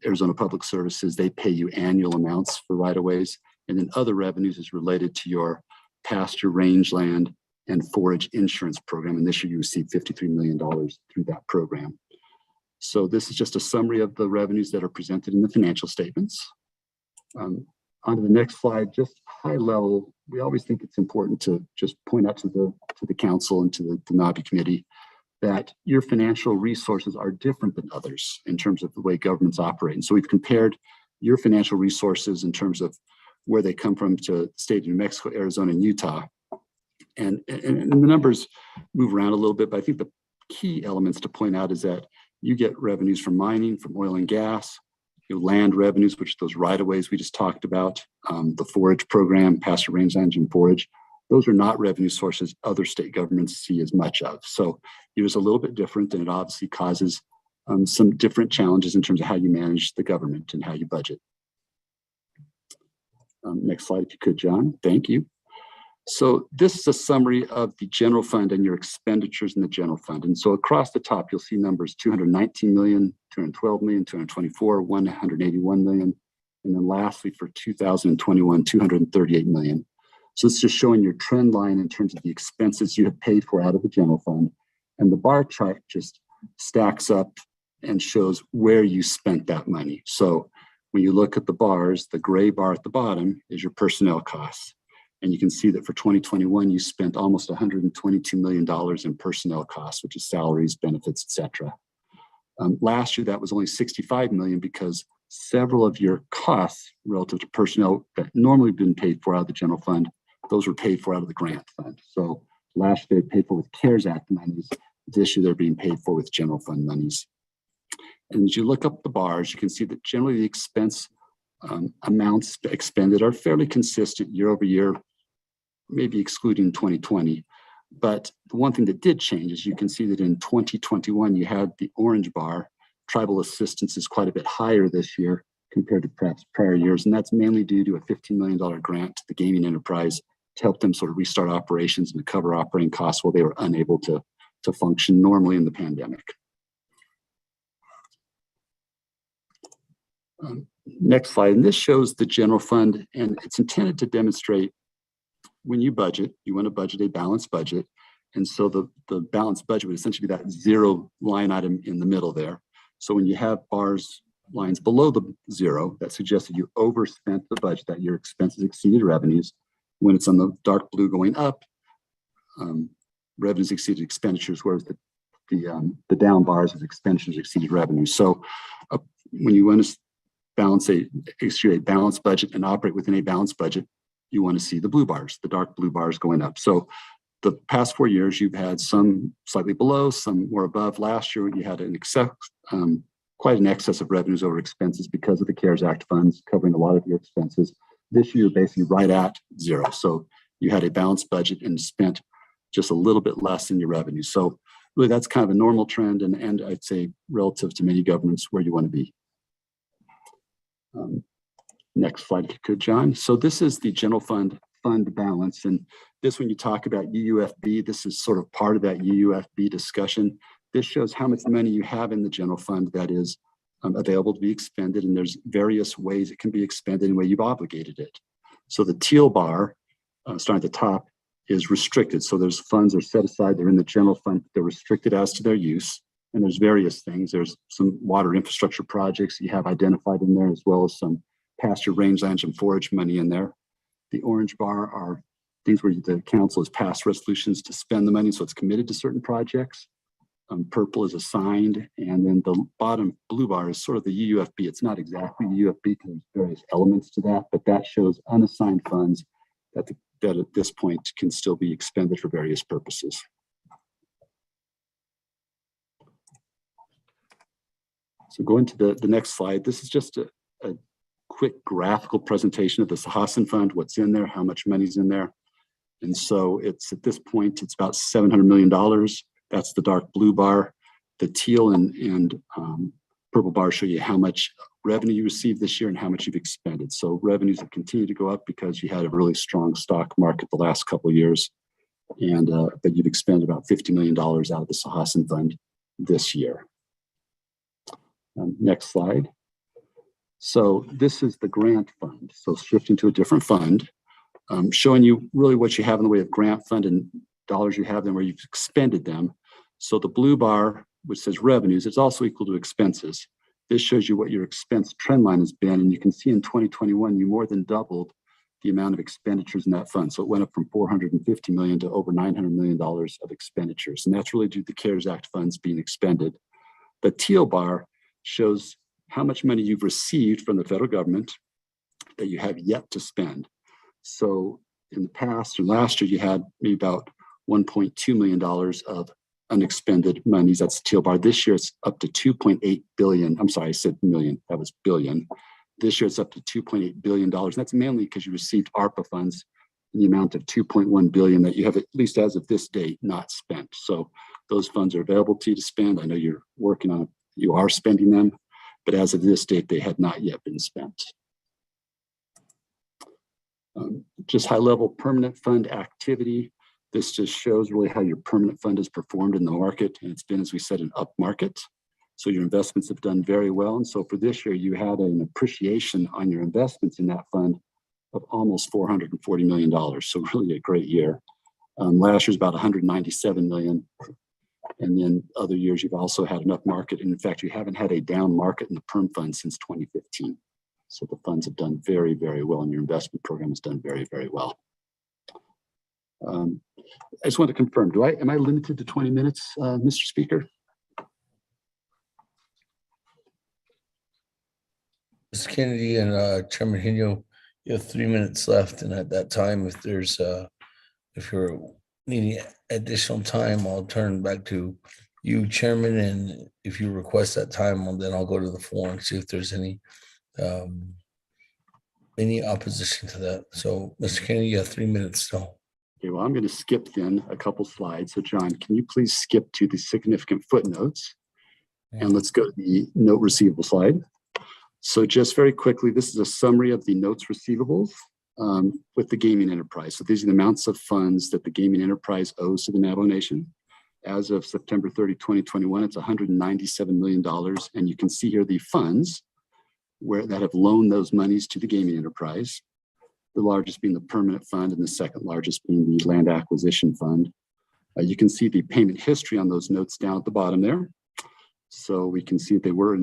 Arizona Public Services, they pay you annual amounts for right-of-ways. And then other revenues is related to your pasture, rangeland, and forage insurance program. And this year you received $53 million through that program. So this is just a summary of the revenues that are presented in the financial statements. On to the next slide, just high level, we always think it's important to just point out to the council and to the NABI committee that your financial resources are different than others in terms of the way governments operate. And so we've compared your financial resources in terms of where they come from to the state of New Mexico, Arizona, and Utah. And the numbers move around a little bit, but I think the key elements to point out is that you get revenues from mining, from oil and gas, your land revenues, which are those right-of-ways we just talked about, the forage program, pasture, rangeland, and forage. Those are not revenue sources other state governments see as much of. So it was a little bit different, and it obviously causes some different challenges in terms of how you manage the government and how you budget. Next slide, if you could, John. Thank you. So this is a summary of the general fund and your expenditures in the general fund. And so across the top, you'll see numbers 219 million, 212 million, 224, 181 million. And then lastly, for 2021, 238 million. So it's just showing your trend line in terms of the expenses you have paid for out of the general fund. And the bar chart just stacks up and shows where you spent that money. So when you look at the bars, the gray bar at the bottom is your personnel costs. And you can see that for 2021, you spent almost $122 million in personnel costs, which is salaries, benefits, et cetera. Last year, that was only 65 million because several of your costs relative to personnel that normally been paid for out of the general fund, those were paid for out of the grant fund. So last year they paid for with CARES Act monies. This year they're being paid for with general fund monies. And as you look up the bars, you can see that generally the expense amounts expended are fairly consistent year over year, maybe excluding 2020. But the one thing that did change is you can see that in 2021, you had the orange bar. Tribal assistance is quite a bit higher this year compared to perhaps prior years. And that's mainly due to a $15 million grant to the gaming enterprise to help them sort of restart operations and cover operating costs while they were unable to function normally in the pandemic. Next slide, and this shows the general fund, and it's intended to demonstrate when you budget, you want to budget a balanced budget. And so the balanced budget would essentially be that zero line item in the middle there. So when you have bars, lines below the zero, that suggests that you overspent the budget, that your expenses exceeded revenues. When it's on the dark blue going up, revenues exceeded expenditures, whereas the down bars is expenditures exceeded revenues. So when you want to balance execute a balanced budget and operate within a balanced budget, you want to see the blue bars, the dark blue bars going up. So the past 4 years, you've had some slightly below, some more above. Last year, you had quite an excess of revenues over expenses because of the CARES Act funds covering a lot of your expenses. This year, basically right at zero. So you had a balanced budget and spent just a little bit less in your revenue. So really, that's kind of a normal trend, and I'd say relative to many governments where you want to be. Next slide, if you could, John. So this is the general fund balance. And this, when you talk about UUFB, this is sort of part of that UUFB discussion. This shows how much money you have in the general fund that is available to be expended. And there's various ways it can be expended and where you've obligated it. So the teal bar, starting at the top, is restricted. So there's funds are set aside. They're in the general fund. They're restricted as to their use. And there's various things. There's some water infrastructure projects you have identified in there, as well as some pasture, rangelands, and forage money in there. The orange bar are things where the council has passed resolutions to spend the money, so it's committed to certain projects. Purple is assigned, and then the bottom blue bar is sort of the UUFB. It's not exactly the UUFB because there's various elements to that, but that shows unassigned funds that at this point can still be expended for various purposes. So going to the next slide, this is just a quick graphical presentation of the Sahasan fund, what's in there, how much money's in there. And so it's at this point, it's about $700 million. That's the dark blue bar. The teal and purple bar show you how much revenue you received this year and how much you've expended. So revenues have continued to go up because you had a really strong stock market the last couple of years. And but you've expended about $50 million out of the Sahasan fund this year. Next slide. So this is the grant fund. So shifting to a different fund, showing you really what you have in the way of grant fund and dollars you have them where you've expended them. So the blue bar, which says revenues, is also equal to expenses. This shows you what your expense trend line has been. And you can see in 2021, you more than doubled the amount of expenditures in that fund. So it went up from 450 million to over $900 million of expenditures. And that's really due to the CARES Act funds being expended. The teal bar shows how much money you've received from the federal government that you have yet to spend. So in the past or last year, you had maybe about $1.2 million of unexpended monies. That's the teal bar. This year, it's up to 2.8 billion. I'm sorry, I said million. That was billion. This year, it's up to $2.8 billion. That's mainly because you received Arpa funds in the amount of 2.1 billion that you have, at least as of this date, not spent. So those funds are available to you to spend. I know you're working on it. You are spending them, but as of this date, they had not yet been spent. Just high level permanent fund activity. This just shows really how your permanent fund has performed in the market. And it's been, as we said, an up market. So your investments have done very well. And so for this year, you had an appreciation on your investments in that fund of almost $440 million. So really a great year. Last year's about 197 million. And then other years, you've also had an up market. And in fact, you haven't had a down market in the perm fund since 2015. So the funds have done very, very well, and your investment program has done very, very well. I just want to confirm, am I limited to 20 minutes, Mr. Speaker? Mr. Kennedy and Chairman Hino, you have 3 minutes left. And at that time, if there's, if you're needing additional time, I'll turn back to you, Chairman. And if you request that time, well, then I'll go to the floor and see if there's any opposition to that. So, Mr. Kennedy, you have 3 minutes still. Okay, well, I'm going to skip then a couple slides. So, John, can you please skip to the significant footnotes? And let's go to the note receivable slide. So just very quickly, this is a summary of the notes receivables with the gaming enterprise. So these are the amounts of funds that the gaming enterprise owes to the Navajo Nation. As of September 30, 2021, it's $197 million. And you can see here the funds that have loaned those monies to the gaming enterprise. The largest being the permanent fund and the second largest being the land acquisition fund. You can see the payment history on those notes down at the bottom there. So we can see that they were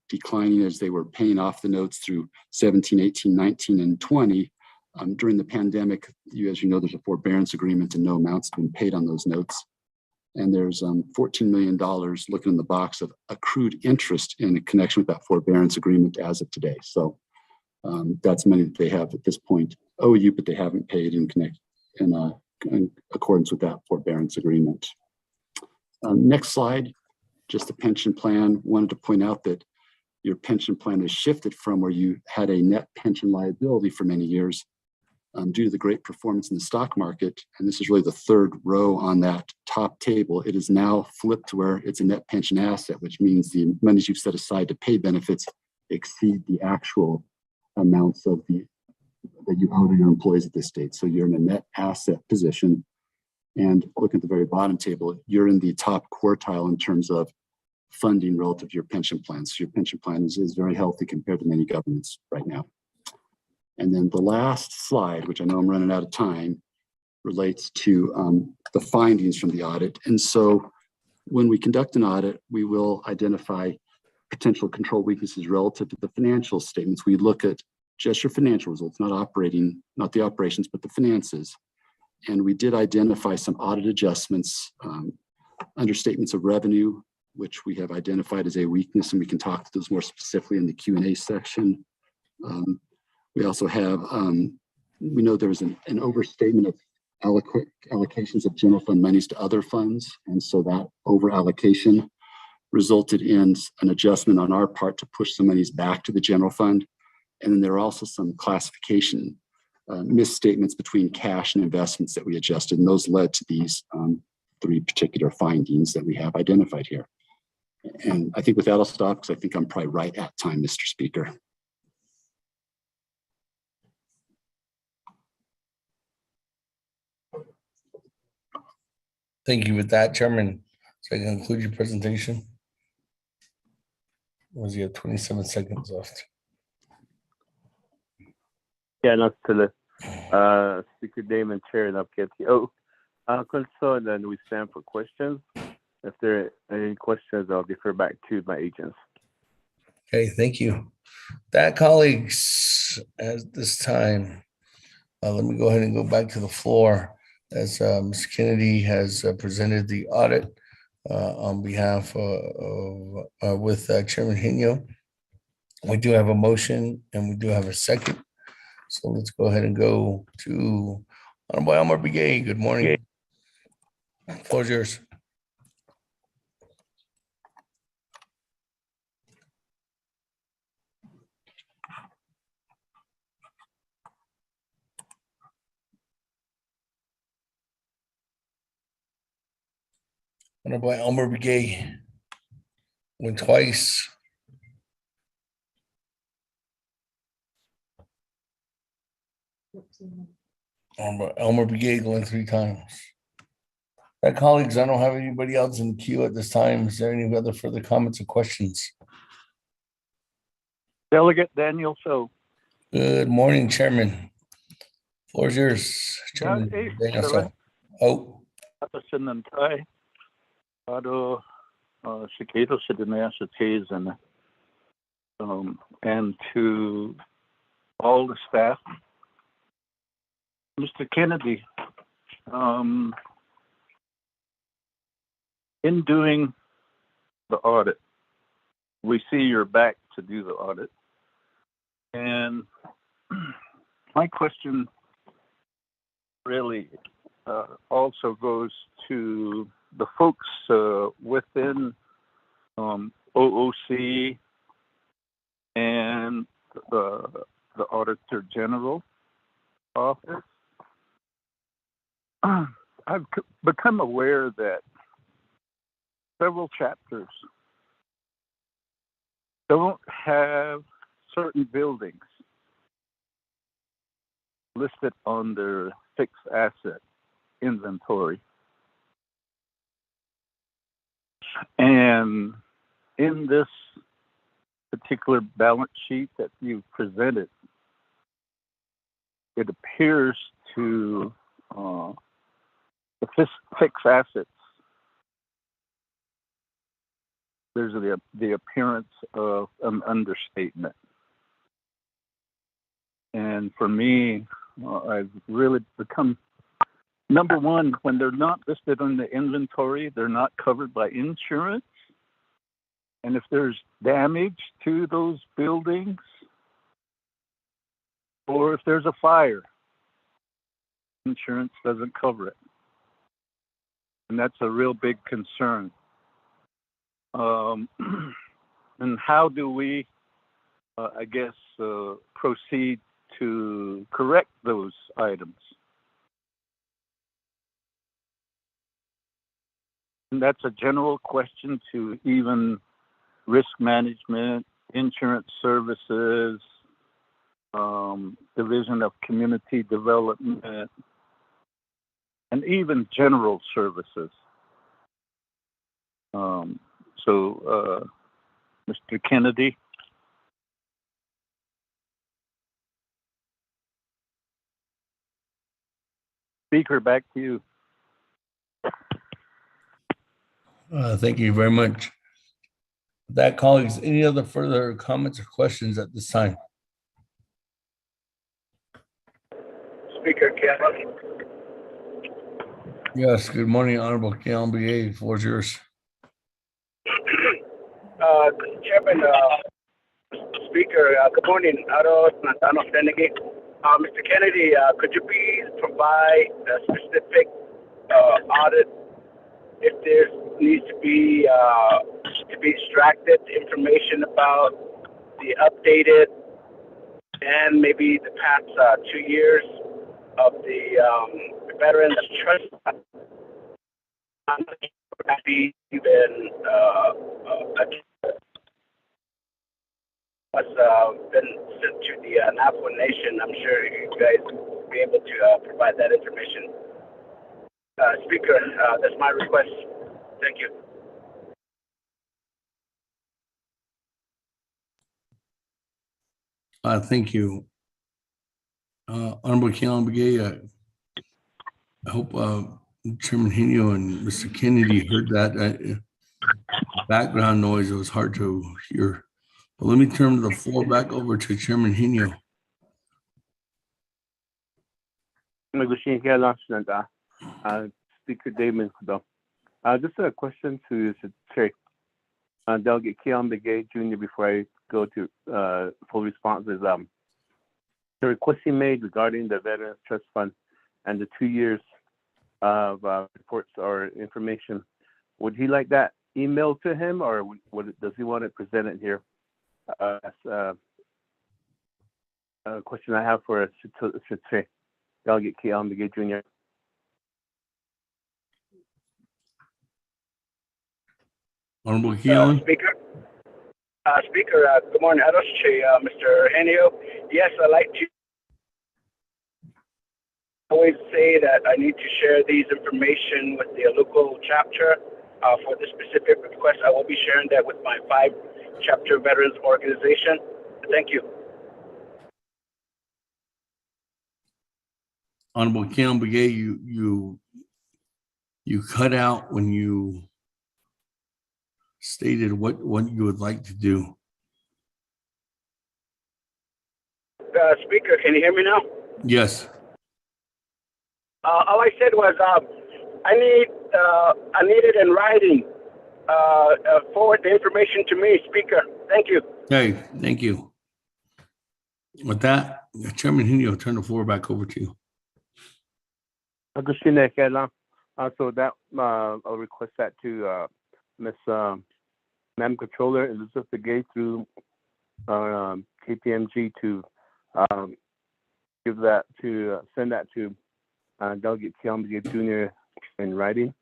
declining as they were paying off the notes through 17, 18, 19, and 20. During the pandemic, as you know, there's a forbearance agreement and no amounts been paid on those notes. And there's $14 million looking in the box of accrued interest in connection with that forbearance agreement as of today. So that's money that they have at this point owe you, but they haven't paid in accordance with that forbearance agreement. Next slide, just a pension plan. Wanted to point out that your pension plan has shifted from where you had a net pension liability for many years due to the great performance in the stock market. And this is really the third row on that top table. It is now flipped to where it's a net pension asset, which means the monies you've set aside to pay benefits exceed the actual amounts of that you owe to your employees at this stage. So you're in a net asset position. And look at the very bottom table, you're in the top quartile in terms of funding relative to your pension plan. So your pension plan is very healthy compared to many governments right now. And then the last slide, which I know I'm running out of time, relates to the findings from the audit. And so when we conduct an audit, we will identify potential control weaknesses relative to the financial statements. We look at just your financial results, not the operations, but the finances. And we did identify some audit adjustments under statements of revenue, which we have identified as a weakness, and we can talk to those more specifically in the Q&A section. We also have, we know there was an overstatement of allocations of general fund monies to other funds. And so that over allocation resulted in an adjustment on our part to push some monies back to the general fund. And then there are also some classification misstatements between cash and investments that we adjusted. And those led to these three particular findings that we have identified here. And I think with that, I'll stop because I think I'm probably right at time, Mr. Speaker. Thank you with that, Chairman. So I can conclude your presentation. You have 27 seconds left. Yeah, not to the Speaker Damon, Chair Naabik'íyáti. And then we stand for questions. If there are any questions, I'll defer back to my agents. Okay, thank you. That, colleagues, at this time, let me go ahead and go back to the floor as Ms. Kennedy has presented the audit on behalf of with Chairman Hino. We do have a motion and we do have a second. So let's go ahead and go to Honorable Elmer Begay. Good morning. Floor is yours. Honorable Elmer Begay went twice. Elmer Begay going 3 times. Right, colleagues, I don't have anybody else in the queue at this time. Is there any other further comments or questions? Delegate Daniel So. Good morning, Chairman. Floor is yours, Chairman. Hey, Daniel Chairman. So. Oh, Sahasan and Thai. Ado, Shikato Sidney and to all the staff. Mr. Kennedy, in doing the audit, we see you're back to do the audit. And my question really also goes to the folks within OOC and the Auditor General office. I've become aware that several chapters don't have certain buildings listed on their fixed asset inventory. And in this particular balance sheet that you presented, it appears to the fixed assets, there's the appearance of an understatement. And for me, I've really become, number one, when they're not listed on the inventory, they're not covered by insurance. And if there's damage to those buildings, or if there's a fire, insurance doesn't cover it. And that's a real big concern. And how do we, proceed to correct those items? And that's a general question to even risk management, insurance services, Division of Community Development, and even general services. Mr. Kennedy. Speaker, back to you. thank you very much. With that, colleagues, any other further comments or questions at this time? Speaker Kevin. Yes, good morning, Honorable KLBA. Floor is yours. Chairman, Speaker, good morning. Mr. Kennedy, could you please provide a specific audit if there needs to be extracted information about the updated and maybe the past 2 years of the Veterans Trust Fund? Has been sent to the Navajo Nation. I'm sure you guys will be able to provide that information. Speaker, that's my request. Thank you. Thank you. Honorable KLBA, I hope Chairman Henio and Mr. Kennedy heard that. Background noise, it was hard to hear. But let me turn the floor back over to Chairman Henio. Speaker Damon, just a question to Delegate Keon Begay Jr. before I go to full responses. The request he made regarding the Veterans Trust Fund and the 2 years of reports or information, would he like that emailed to him, or does he want it presented here? That's a question I have for Delegate Keon Begay Jr. Honorable Keon. Speaker, good morning. Mr. Henio. Yes, I'd like to always say that I need to share these information with the local chapter. For this specific request, I will be sharing that with my 5-chapter veterans organization. Thank you. Honorable Kim Begay, you cut out when you stated what you would like to do. Speaker, can you hear me now? Yes. All I said was I need it in writing. Forward the information to me, Speaker. Thank you. Okay, thank you. With that, Chairman Henry, I'll turn the floor back over to you. So that I'll request that to Miss Madam Controller Elizabeth Begay through KPMG to send that to Delegate Keon Begay Jr. in writing,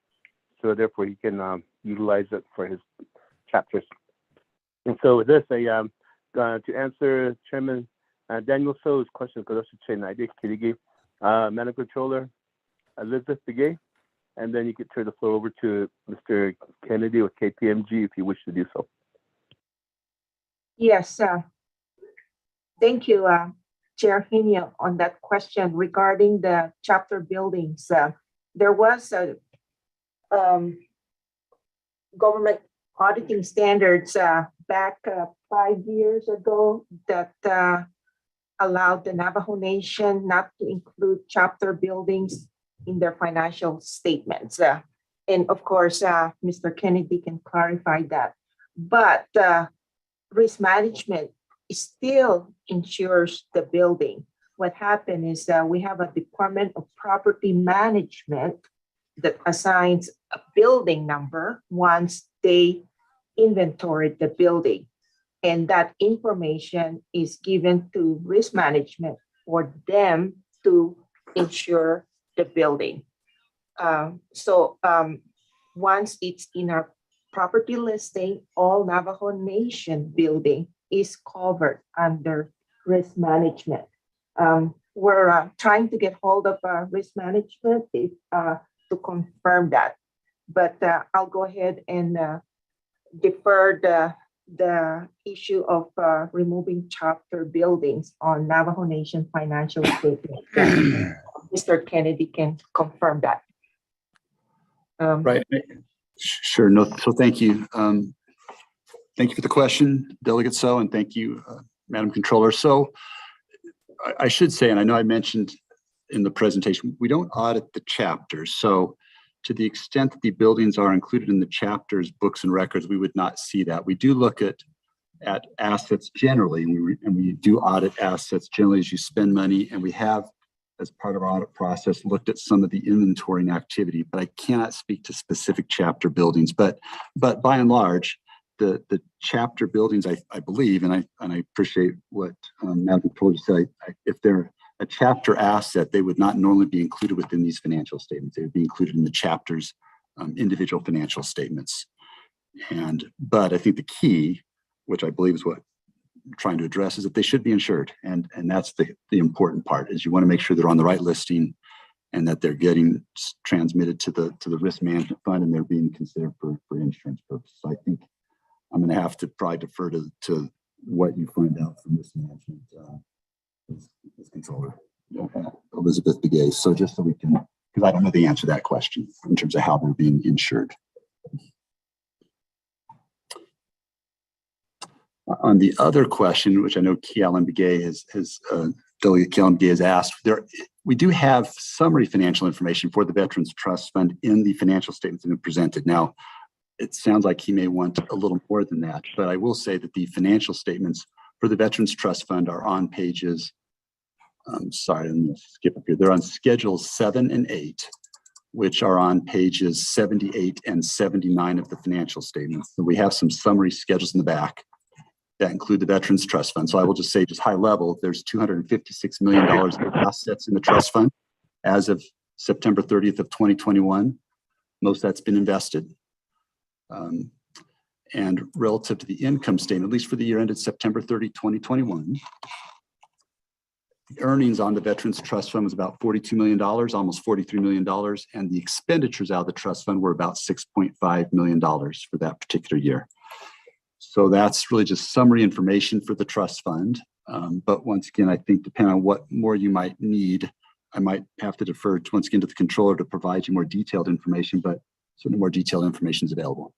so therefore he can utilize it for his chapters. And so with this, to answer Chairman Daniel So's question, Madam Controller Elizabeth Begay, and then you can turn the floor over to Mr. Kennedy with KPMG if you wish to do so. Yes, thank you, Chair Henio, on that question regarding the chapter buildings. There was a government auditing standards back 5 years ago that allowed the Navajo Nation not to include chapter buildings in their financial statements. And of course, Mr. Kennedy can clarify that. But risk management still insures the building. What happened is we have a Department of Property Management that assigns a building number once they inventoried the building. And that information is given to risk management for them to insure the building. Once it's in our property listing, all Navajo Nation building is covered under risk management. We're trying to get hold of risk management to confirm that, but I'll go ahead and defer the issue of removing chapter buildings on Navajo Nation financial statement. Mr. Kennedy can confirm that. Right. Sure. No. So thank you. Thank you for the question, Delegate So, and thank you, Madam Controller. So I should say, and I know I mentioned in the presentation, we don't audit the chapters. So to the extent that the buildings are included in the chapters, books and records, we would not see that. We do look at assets generally, and we do audit assets generally as you spend money, and we have, as part of our audit process, looked at some of the inventorying activity, but I cannot speak to specific chapter buildings. But by and large, the chapter buildings, I believe, and I appreciate what Madam Controller said, if they're a chapter asset, they would not normally be included within these financial statements. They would be included in the chapter's individual financial statements. But I think the key, which I believe is what I'm trying to address, is that they should be insured. And that's the important part, is you want to make sure they're on the right listing and that they're getting transmitted to the risk management fund and they're being considered for insurance purposes. So I think I'm going to have to probably defer to what you find out from risk management as Controller Elizabeth Begay. So just so we can, because I don't know the answer to that question in terms of how they're being insured. On the other question, which I know Kealan Begay Delegate Kealan Begay has asked, we do have summary financial information for the Veterans Trust Fund in the financial statements that are presented. Now, it sounds like he may want a little more than that, but I will say that the financial statements for the Veterans Trust Fund are on pages, I'm sorry, I'm going to skip up here. They're on Schedules 7 and 8, which are on pages 78 and 79 of the financial statements. So we have some summary schedules in the back that include the Veterans Trust Fund. So I will just say, just high level, there's $256 million of assets in the trust fund as of September 30th of 2021. Most of that's been invested. And relative to the income statement, at least for the year ended September 30, 2021, The earnings on the Veterans Trust Fund was about $42 million, almost $43 million, and the expenditures out of the trust fund were about $6.5 million for that particular year. So that's really just summary information for the trust fund. But once again, I think depending on what more you might need, I might have to defer once again to the controller to provide you more detailed information, but certainly more detailed information is available.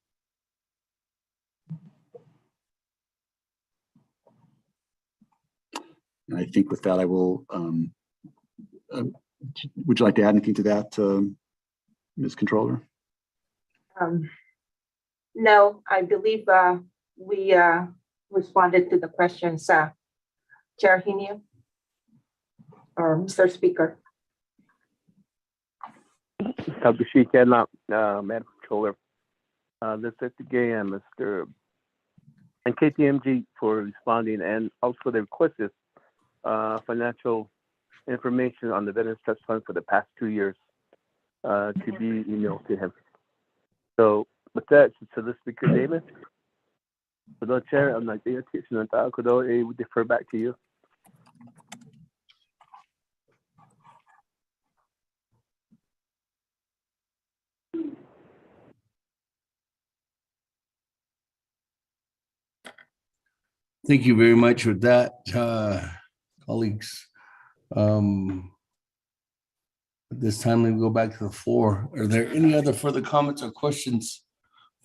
And I think with that, I will, would you like to add anything to that, Ms. Controller? No, I believe we responded to the questions, Chair Hinian or Mr. Speaker. Madam Controller, let's thank again Mr. and KPMG for responding, and also the requested financial information on the Veterans Trust Fund for the past 2 years to be emailed to him. So with that, so the Speaker Damon, for the Chair, I'm not going to defer back to you. Thank you very much for that, colleagues. At this time, we go back to the floor. Are there any other further comments or questions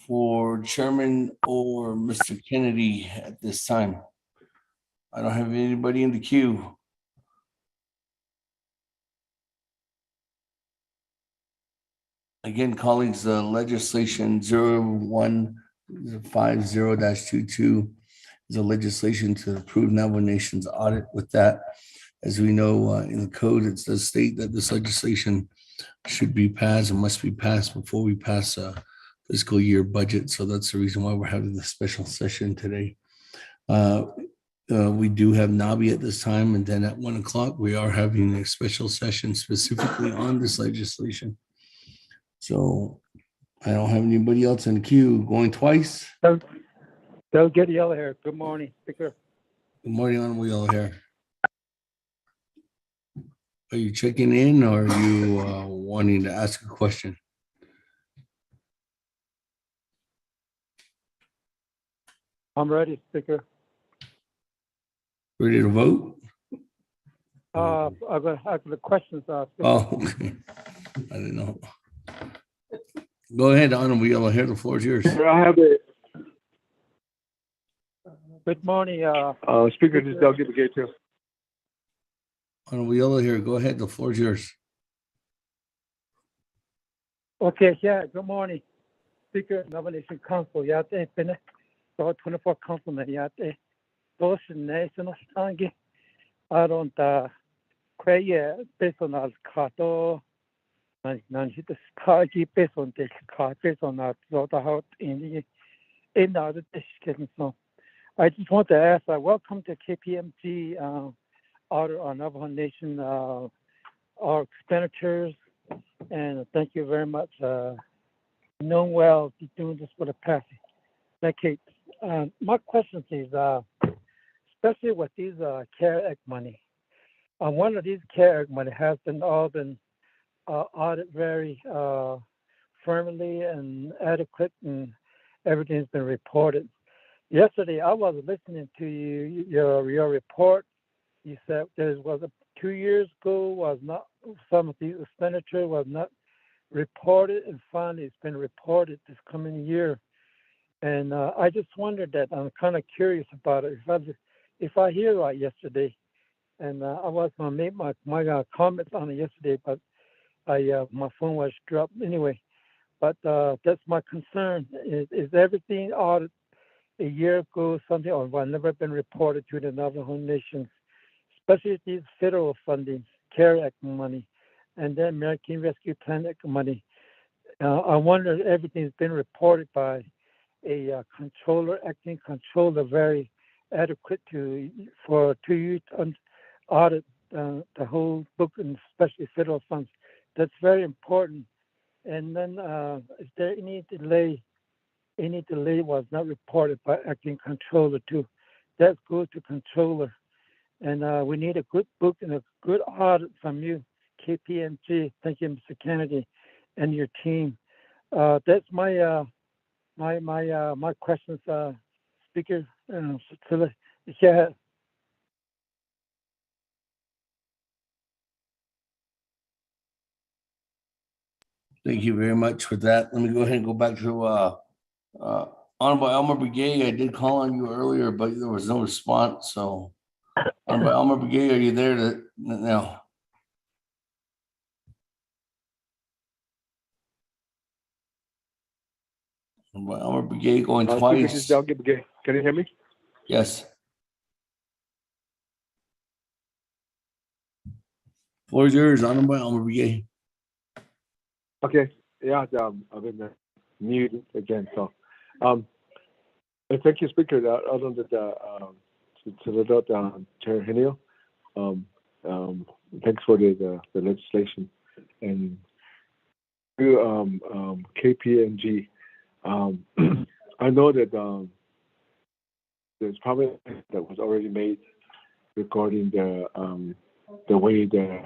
for Chairman or Mr. Kennedy at this time? I don't have anybody in the queue. Again, colleagues, the legislation 0150-22 is a legislation to approve Navajo Nation's audit. With that, as we know, in the code, it does state that this legislation should be passed and must be passed before we pass a fiscal year budget. So that's the reason why we're having this special session today. We do have NABI at this time, and then at 1 o'clock, we are having a special session specifically on this legislation. So I don't have anybody else in the queue. Going twice. They'll get yellow hair. Good morning, Speaker. Good morning, Honorable Yellow Hair. Are you checking in, or are you wanting to ask a question? I'm ready, Speaker. Ready to vote? I've got the questions. Oh, okay. I didn't know. Go ahead, Honorable Yellow Hair. The floor is yours. I have it. Good morning. Speaker, just don't get the gate too. Honorable Yellow Hair, go ahead. The floor is yours. Okay, yeah, good morning. Speaker, Navajo Nation Council, Yate, Pene, 24 Councilman, Yate, those national stangi, I don't, Quay, based on our Kato, Nancy, the Skagi, based on the car, based on our Zota in the district. So I just want to ask, welcome to KPMG, Audit on Navajo Nation, our expenditures, and thank you very much. Known well, doing this for the past decade. My question is, especially with these CARE Act money, one of these CARE Act money has been audited very firmly and adequate, and everything's been reported. Yesterday, I was listening to your report. You said there was 2 years ago was not, some of the expenditure was not reported, and finally it's been reported this coming year. And I just wondered that, I'm kind of curious about it. If I hear right yesterday, and I was going to make my comments on it yesterday, but my phone was dropped anyway. But that's my concern. Is everything audited a year ago, something, or was never been reported to the Navajo Nation, especially these federal funding, CARE Act money, and then American Rescue Plan Act money? I wonder if everything's been reported by a controller, acting controller, very adequate for you to audit the whole book, and especially federal funds. That's very important. And then is there any delay? Any delay was not reported by acting controller too. That goes to controller. And we need a good book and a good audit from you, KPMG. Thank you, Mr. Kennedy, and your team. That's my my questions, Speaker. Yeah. Thank you very much for that. Let me go ahead and go back to Honorable Elmer Brigay. I did call on you earlier, but there was no response. So Honorable Elmer Brigay, are you there now? Honorable Elmer Brigay going twice. Can you hear me? Yes. Floor is yours, Honorable Elmer Brigay. Okay. Yeah, I've been muted again. So, thank you, Speaker. Other than the Chair Henio, thanks for the legislation and to KPMG. I know that there's probably that was already made regarding the way the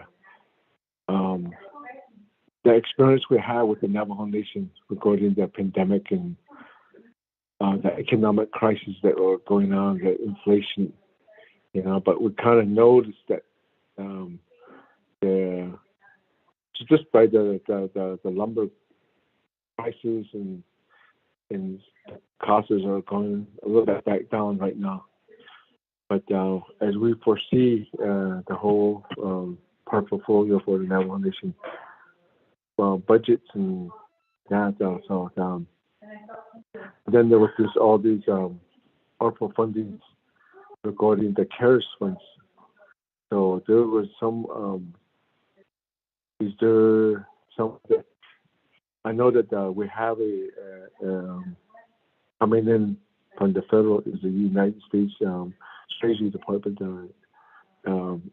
experience we had with the Navajo Nation regarding the pandemic and the economic crisis that were going on, the inflation, but we kind of noticed that just by the lumber prices and costs are going a little bit back down right now. But as we foresee the whole portfolio for the Navajo Nation, budgets and that, so then there was all these Arpa fundings regarding the CARES funds. So there was some. Is there some? I know that we have a coming in from the federal is the United States Treasury Department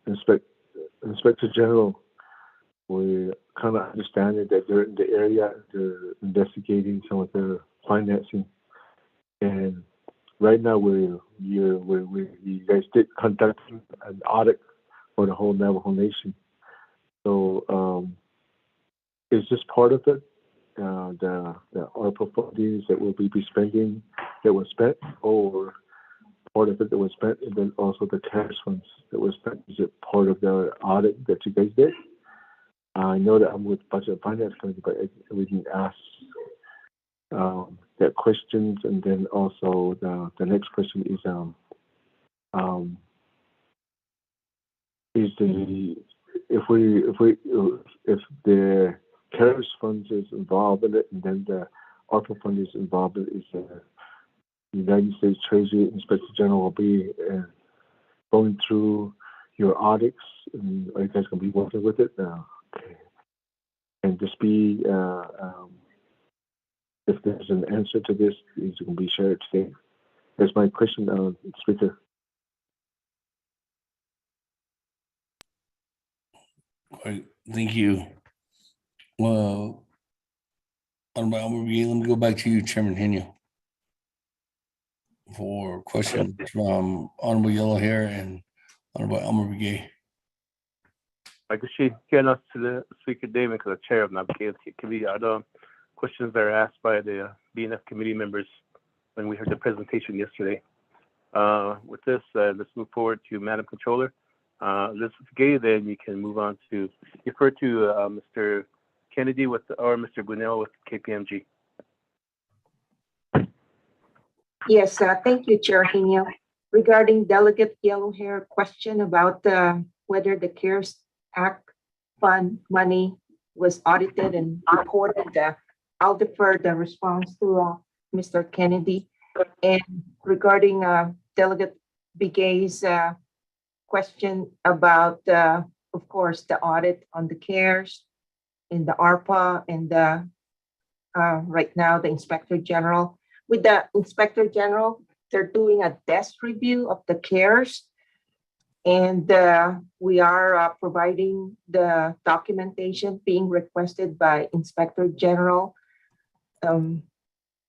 Inspector General. We kind of understand that they're in the area, they're investigating some of their financing, and right now you guys did conduct an audit for the whole Navajo Nation. So is this part of it? The ARPA fundings that will be spending that was spent, or part of it that was spent, and then also the cash funds that was spent? Is it part of the audit that you guys did? I know that I'm with Budget and Finance Committee, but we didn't ask that questions. And then also the next question is if the CARES funds is involved in it, and then the ARPA fund is involved in it, is the United States Treasury Inspector General will be going through your audits, and are you guys going to be working with it? Okay. And just be, if there's an answer to this, it can be shared today. That's my question, Speaker. All right, thank you. Well, let me go back to you, Chairman Henio, for questions from Honorable Yellow Hair and Honorable Elmer Brigay. I guess she get us to the Speaker Damon, because the chair of Naabik'íyáti committee. Are the questions that are asked by the BNF committee members when we heard the presentation yesterday. With this, let's move forward to Madam Controller. Elizabeth Gay, then you can move on to refer to Mr. Kennedy or Mr. Gunnell with KPMG. Yes, thank you, Chair Henio. Regarding Delegate Yellow Hair question about whether the CARES Act fund money was audited and reported, I'll defer the response to Mr. Kennedy. And regarding Delegate Bigay's question about, of course, the audit on the CARES in the ARPA and the right now the Inspector General. With the Inspector General, they're doing a desk review of the CARES, and we are providing the documentation being requested by Inspector General.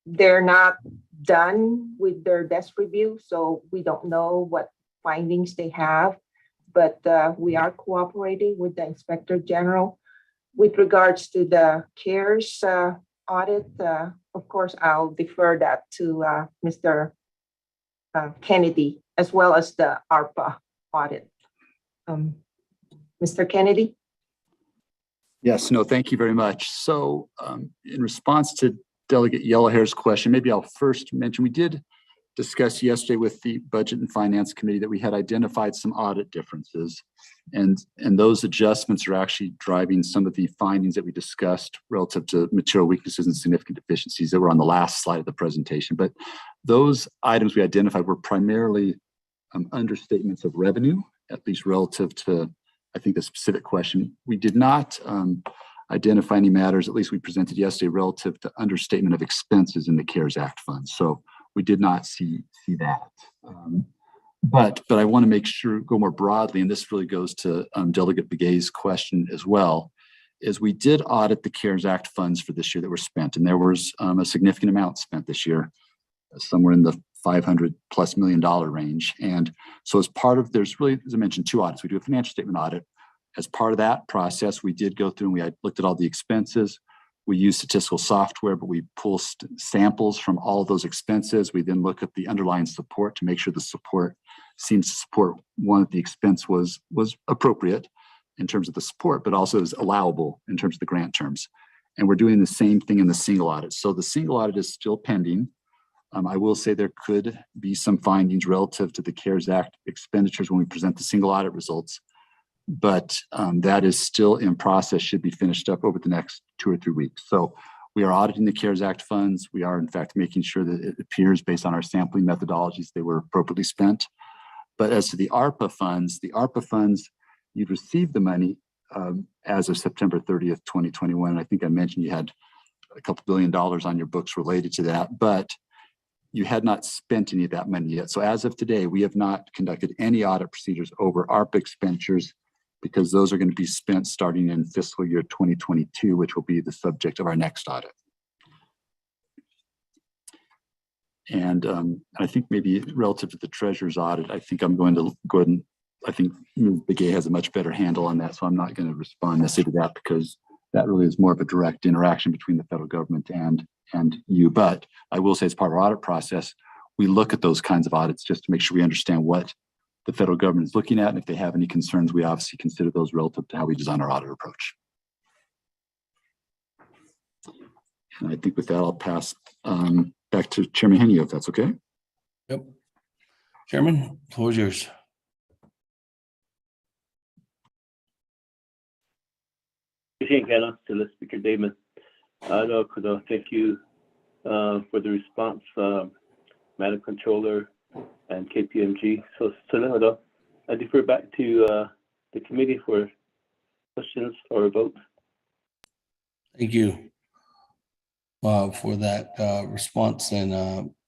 They're not done with their desk review, so we don't know what findings they have. but we are cooperating with the Inspector General. With regards to the CARES audit, of course, I'll defer that to Mr. Kennedy, as well as the ARPA audit. Mr. Kennedy? Yes, no, thank you very much. So in response to Delegate Yellowhair's question, maybe I'll first mention we did discuss yesterday with the Budget and Finance Committee that we had identified some audit differences. And those adjustments are actually driving some of the findings that we discussed relative to material weaknesses and significant deficiencies that were on the last slide of the presentation. But those items we identified were primarily understatements of revenue, at least relative to, I think, the specific question. We did not identify any matters, at least we presented yesterday, relative to understatement of expenses in the CARES Act funds. So we did not see that. But I want to make sure, go more broadly, and this really goes to Delegate Begay's question as well, is we did audit the CARES Act funds for this year that were spent, and there was a significant amount spent this year, somewhere in the $500+ million range. And so as part of, there's really, as I mentioned, two audits. We do a financial statement audit. As part of that process, we did go through and we looked at all the expenses. We use statistical software, but we pull samples from all of those expenses. We then look at the underlying support to make sure the support seems to support, one, that the expense was appropriate in terms of the support, but also is allowable in terms of the grant terms. And we're doing the same thing in the single audit. So the single audit is still pending. I will say there could be some findings relative to the CARES Act expenditures when we present the single audit results, but that is still in process, should be finished up over the next 2 or 3 weeks. So we are auditing the CARES Act funds. We are in fact making sure that it appears based on our sampling methodologies they were appropriately spent. But as to the ARPA funds, you've received the money as of September 30th, 2021. I think I mentioned you had a couple $2 billion on your books related to that, but you had not spent any of that money yet. So as of today, we have not conducted any audit procedures over ARPA expenditures because those are going to be spent starting in fiscal year 2022, which will be the subject of our next audit. And I think maybe relative to the treasurer's audit, I think I'm going to go ahead and, I think Ms. Begay has a much better handle on that. So I'm not going to respond necessarily to that because that really is more of a direct interaction between the federal government and you. But I will say as part of our audit process, we look at those kinds of audits just to make sure we understand what the federal government is looking at. And if they have any concerns, we obviously consider those relative to how we design our audit approach. And I think with that, I'll pass back to Chairman Henny, if that's okay. Yep. Chairman, floor is yours. Speaker Damon. Thank you for the response, Madam Controller and KPMG. So I defer back to the committee for questions or a vote. Thank you for that response, and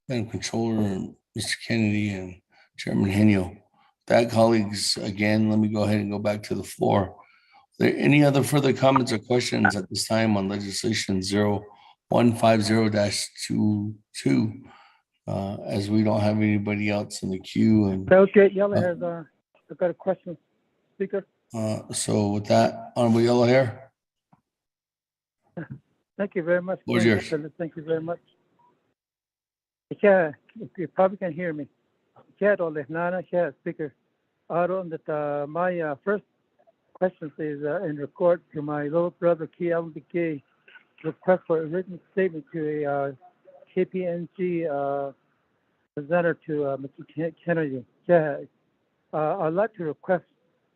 Madam Controller, Mr. Kennedy, and Chairman Henio. That, colleagues, again, let me go ahead and go back to the floor. Are there any other further comments or questions at this time on legislation 0150-22? As we don't have anybody else in the queue. And okay, Yellowhair, I've got a question, Speaker. So with that, Honorable Yellowhair. Thank you very much. What's yours? Thank you very much. Yeah, you probably can hear me. Yeah, Speaker. My first question is in record to my little brother, Naabik'íyáti, request for a written statement to a KPMG presenter to Mr. Kennedy. Yeah, I'd like to request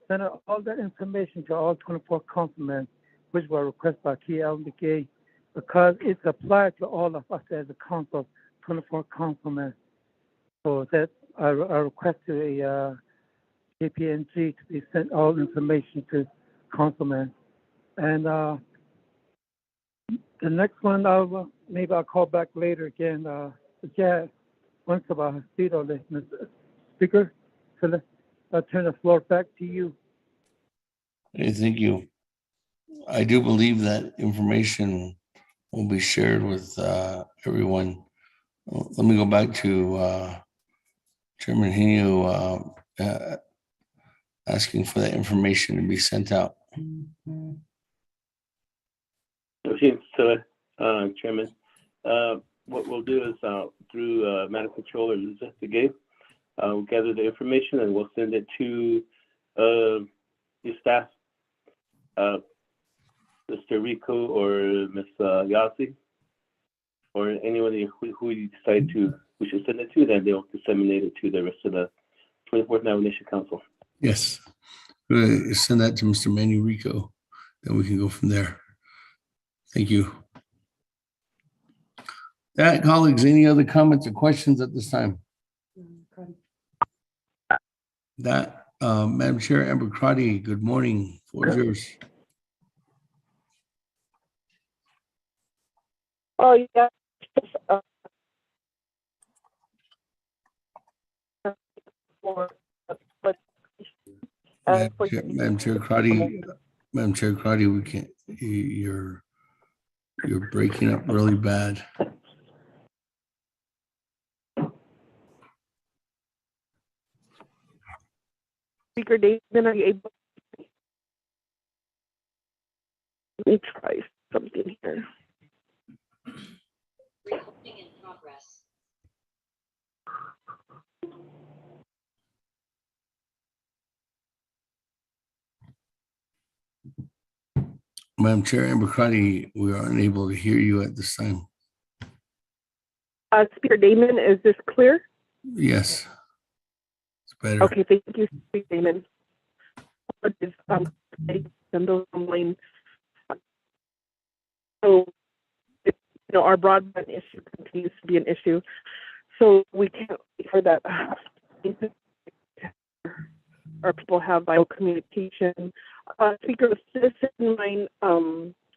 send all that information to all 24 councilmen, which were requested by Naabik'íyáti, because it's applied to all of us as a council, 24 councilmen. So that I request to a KPMG to be sent all information to councilmen. And the next one, maybe I'll call back later again. Yeah, once about Mr. Speaker, I'll turn the floor back to you. Hey, thank you. I do believe that information will be shared with everyone. Let me go back to Chairman Henio. asking for that information to be sent out. Okay, so, Chairman, what we'll do is through Madam Controller Elizabeth Gay, we'll gather the information and we'll send it to your staff, Mr. Rico or Ms. Yasi, or anyone who you decide we should send it to, then they'll disseminate it to the rest of the 24th Navajo Council. Yes. Send that to Mr. Manny Rico, then we can go from there. Thank you. That, colleagues, any other comments or questions at this time? That, Madam Chair, Amber Crotty, good morning. Floor is yours. Oh, yeah. Madam Chair Crotty, we can't, you're breaking up really bad. Speaker David, are you able? Let me try something here. Recording in progress. Madam Chair, Amber Crotty, we are unable to hear you at this time. Speaker Damon, is this clear? Yes, it's better. Okay, thank you, Speaker Damon. Online. So, our broadband issue continues to be an issue. So we can't hear that our people have vital communication. Speaker of Citizen Line,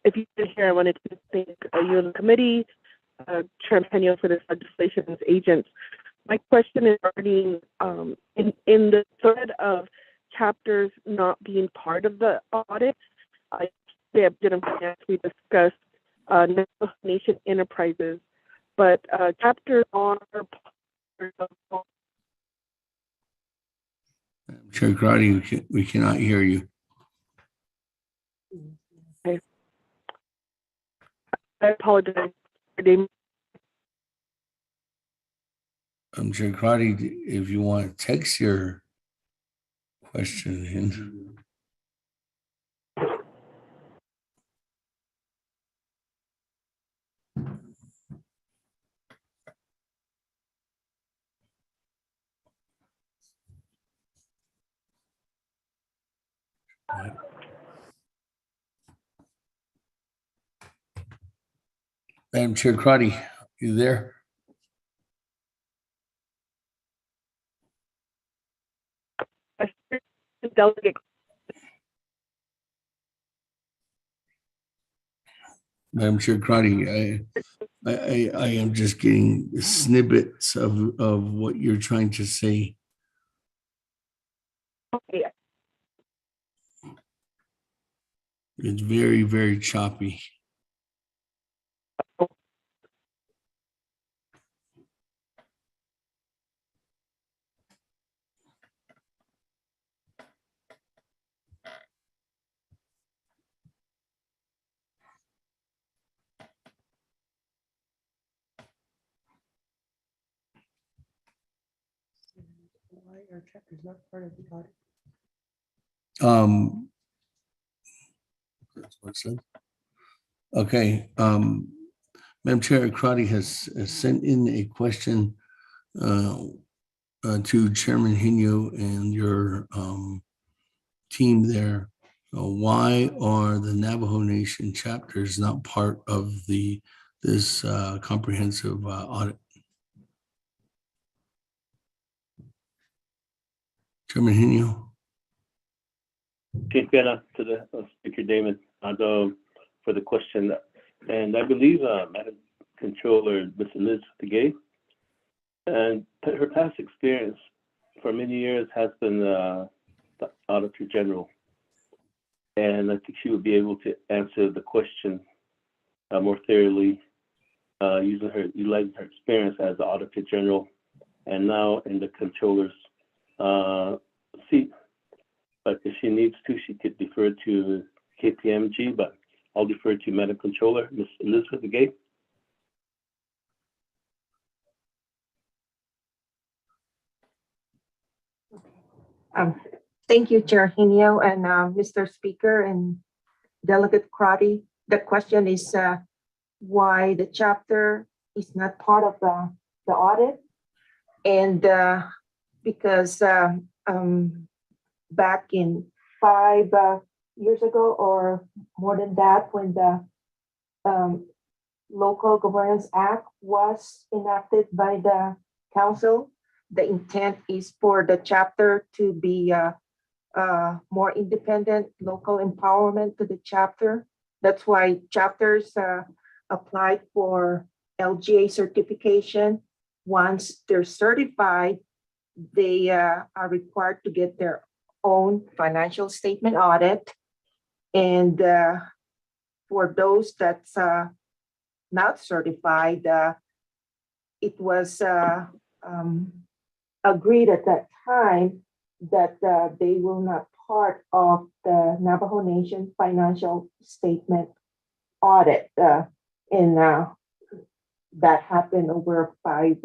if you can hear, I wanted to thank you and the committee, Chairman Penio for this legislation as agents. My question is regarding in the thread of chapters not being part of the audit. We discussed Nation Enterprises, but chapters are part of. Chair Crotty, we cannot hear you. Okay. I apologize. Chair Crotty, if you want to text your question in. Madam Chair Crotty, you there? Delegate. Madam Chair Crotty, I am just getting snippets of what you're trying to say. Okay. It's very, very choppy. Why are chapters not part of the audit? That's what it said. Okay. Madam Chair, Crotty has sent in a question to Chairman Hino and your team there. Why are the Navajo Nation chapters not part of this comprehensive audit? Chairman Hino. Okay, to the Speaker Damon for the question. And I believe Madam Controller, Ms. Elizabeth Gay, and her past experience for many years has been the Auditor General. And I think she would be able to answer the question more thoroughly, utilizing her experience as the Auditor General and now in the Controller's seat. but if she needs to, she could defer to KPMG, but I'll defer to Madam Controller, Ms. Elizabeth Gay. Thank you, Chair Henio and Mr. Speaker and Delegate Crotty. The question is why the chapter is not part of the audit. And because back in 5 years ago or more than that, when the Local Governance Act was enacted by the council, the intent is for the chapter to be more independent, local empowerment to the chapter. That's why chapters applied for LGA certification. Once they're certified, they are required to get their own financial statement audit. And for those that's not certified, it was agreed at that time that they will not part of the Navajo Nation financial statement audit. And that happened over 5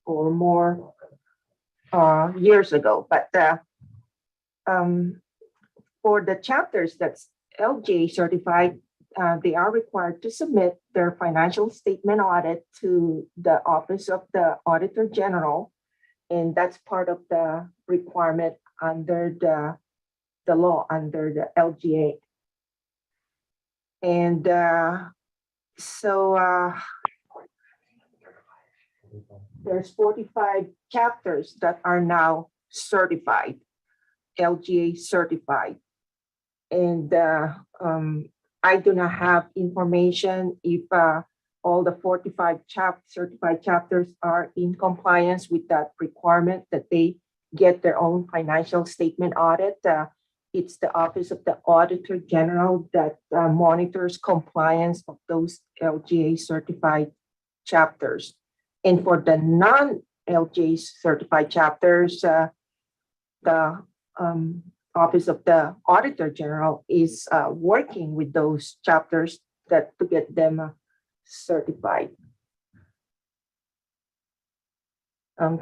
or more years ago. But for the chapters that's LGA certified, they are required to submit their financial statement audit to the Office of the Auditor General. And that's part of the requirement under the law, under the LGA. And so there's 45 chapters that are now certified, LGA certified. And I do not have information if all the 45 certified chapters are in compliance with that requirement that they get their own financial statement audit. It's the Office of the Auditor General that monitors compliance of those LGA certified chapters. And for the non-LGA certified chapters, the Office of the Auditor General is working with those chapters to get them certified.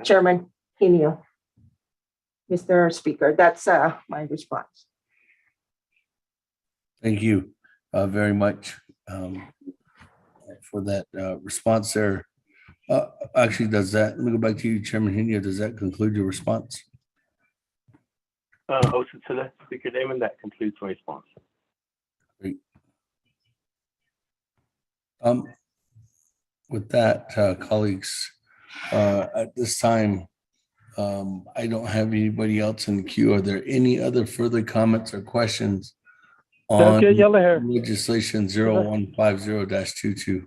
Chairman Henio, Mr. Speaker, that's my response. Thank you very much for that response there. Actually, let me go back to you, Chairman Henio. Does that conclude your response? Speaker Damon, that concludes my response. Great. With that, colleagues, at this time, I don't have anybody else in the queue. Are there any other further comments or questions on legislation 0150-22?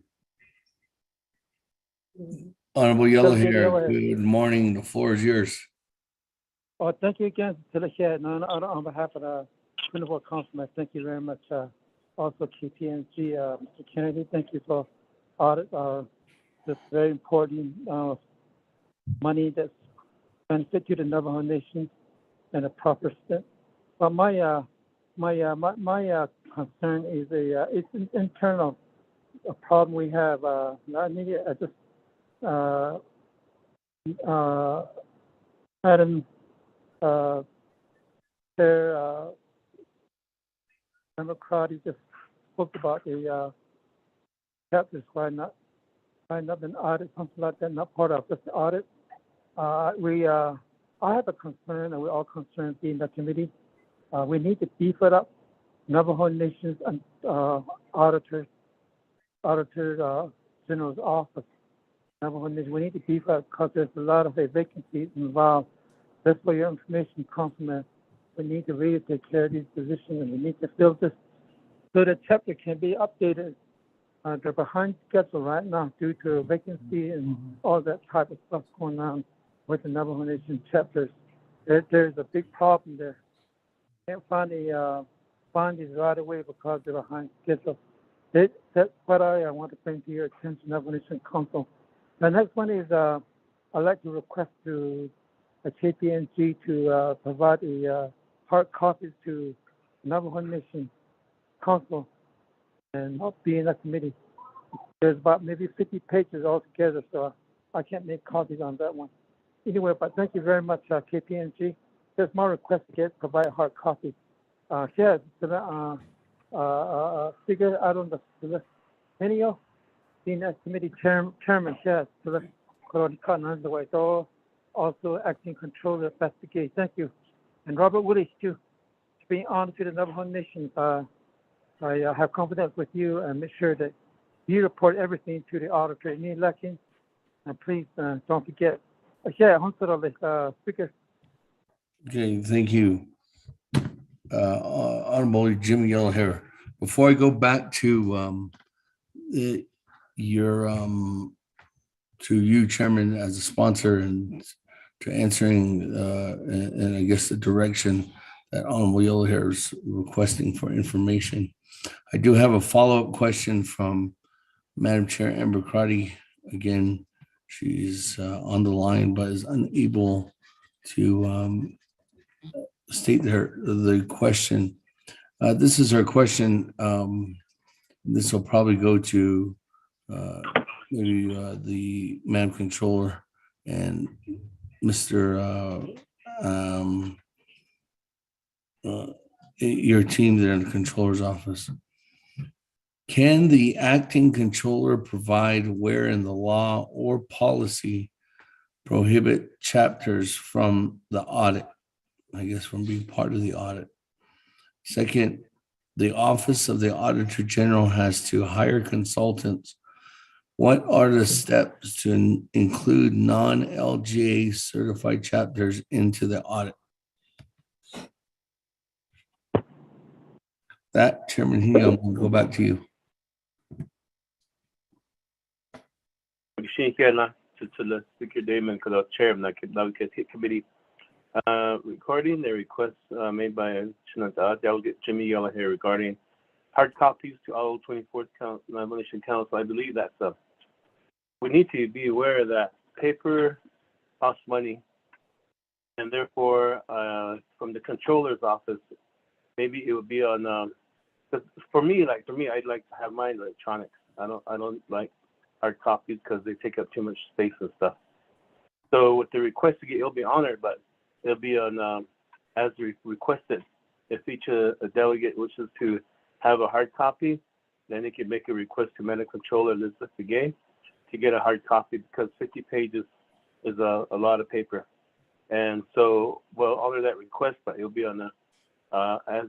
Honorable Yellow Hair, good morning. The floor is yours. Oh, thank you again to the chair. On behalf of the 24 councilmen, thank you very much. Also, KPMG, Mr. Kennedy, thank you for audit. This very important money that's benefit to the Navajo Nation and a proper step. But my concern is it's an internal problem we have. Madam Chair, Democratic just spoke about the chapters why not been audit, something like that, not part of this audit. I have a concern, and we're all concerned being the committee. We need to beef it up. Navajo Nation's Auditor General's office. Navajo Nation, we need to beef up because there's a lot of vacancies involved. That's for your information, Councilman. We need to really take care of these positions, and we need to fill this so the chapter can be updated. They're behind schedule right now due to vacancy and all that type of stuff going on with the Navajo Nation chapters. There's a big problem there. Can't find the funding right away because they're behind schedule. That's what I want to bring to your attention, Navajo Nation Council. The next one is I'd like to request to KPMG to provide a hard copies to Navajo Nation Council and not be in a committee. There's about maybe 50 pages altogether, so I can't make copies on that one. Anyway, but thank you very much, KPMG. There's my request to provide a hard copy. Speaker, I don't know, Henio, being a committee chairman, also acting controller, investigate. Thank you. And Robert Willis, too, to be honored to the Navajo Nation. I have confidence with you and make sure that you report everything to the auditor in the election. And please don't forget. Speaker. Okay, thank you. Honorable Jimmy Yellowhair. Before I go back to to you, Chairman, as a sponsor, and to answering and I guess the direction that Honorable Yellowhair is requesting for information, I do have a follow-up question from Madam Chair Amber Crotty. Again, she's on the line but is unable to state the question. This is her question. This will probably go to maybe the Madam Controller and Mr. Your team there in the Controller's office. Can the acting controller provide where in the law or policy prohibit chapters from the audit? I guess from being part of the audit. Second, the Office of the Auditor General has to hire consultants. What are the steps to include non-LGA certified chapters into the audit? That, Chairman Heaney, I'm going to go back to you. Speaker Damon, Chairman, Naabik'íyáti Committee. Regarding the request made by Delegate Jimmy Yellowhair regarding hard copies to all 24th Navajo Nation Council, I believe that's we need to be aware that paper costs money, and therefore from the controller's office, maybe it would be on. For me, I'd like to have mine electronic. I don't like hard copies because they take up too much space and stuff. So with the request to get, it'll be honored, but it'll be on as requested. If each a delegate wishes to have a hard copy, then they can make a request to Madam Controller Elizabeth Begay to get a hard copy, because 50 pages is a lot of paper. And so we'll honor that request, but it'll be on as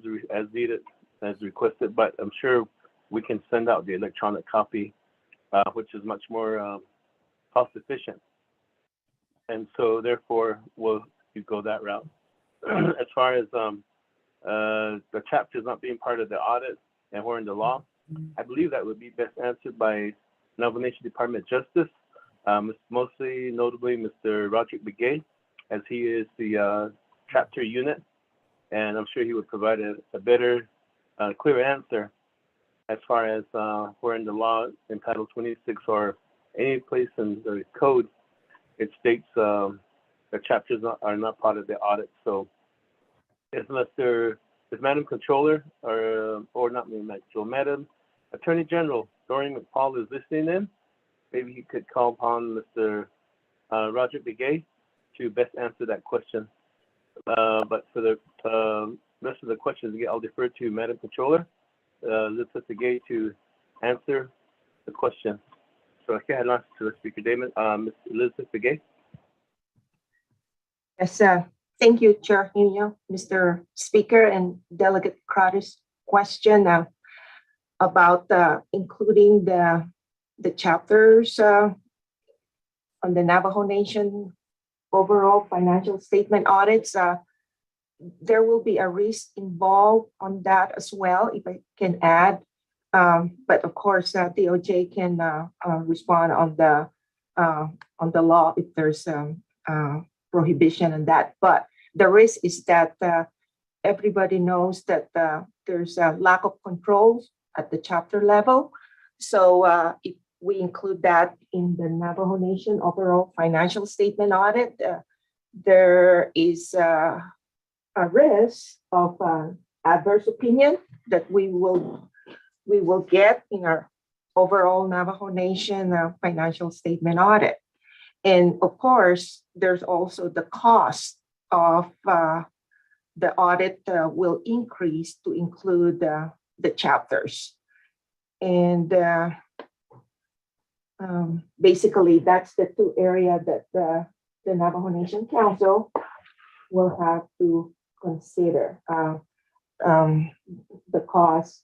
needed, as requested. But I'm sure we can send out the electronic copy, which is much more cost efficient. And so therefore we'll go that route. As far as the chapters not being part of the audit and we're in the law, I believe that would be best answered by Navajo Nation Department of Justice, mostly notably Mr. Roderick Begay, as he is the chapter unit, and I'm sure he would provide a better, clear answer as far as we're in the law in Title 26 or any place in the code. It states the chapters are not part of the audit. So if Madam Controller or not Madam Controller, Madam Attorney General Dorian McPaul is listening in, maybe he could call upon Mr. Roger Begay to best answer that question. But for the rest of the questions, I'll defer to Madam Controller Elizabeth Begay to answer the question. So I can't ask to the Speaker Damon, Ms. Elizabeth Begay. Yes, thank you, Chair Nuno, Mr. Speaker, and Delegate Crotty's question about including the chapters on the Navajo Nation overall financial statement audits. There will be a risk involved on that as well, if I can add. But of course, DOJ can respond on the law if there's prohibition on that. But the risk is that everybody knows that there's a lack of control at the chapter level. So if we include that in the Navajo Nation overall financial statement audit, there is a risk of adverse opinion that we will get in our overall Navajo Nation financial statement audit. And of course, there's also the cost of the audit will increase to include the chapters. And basically, that's the two areas that the Navajo Nation Council will have to consider. The cost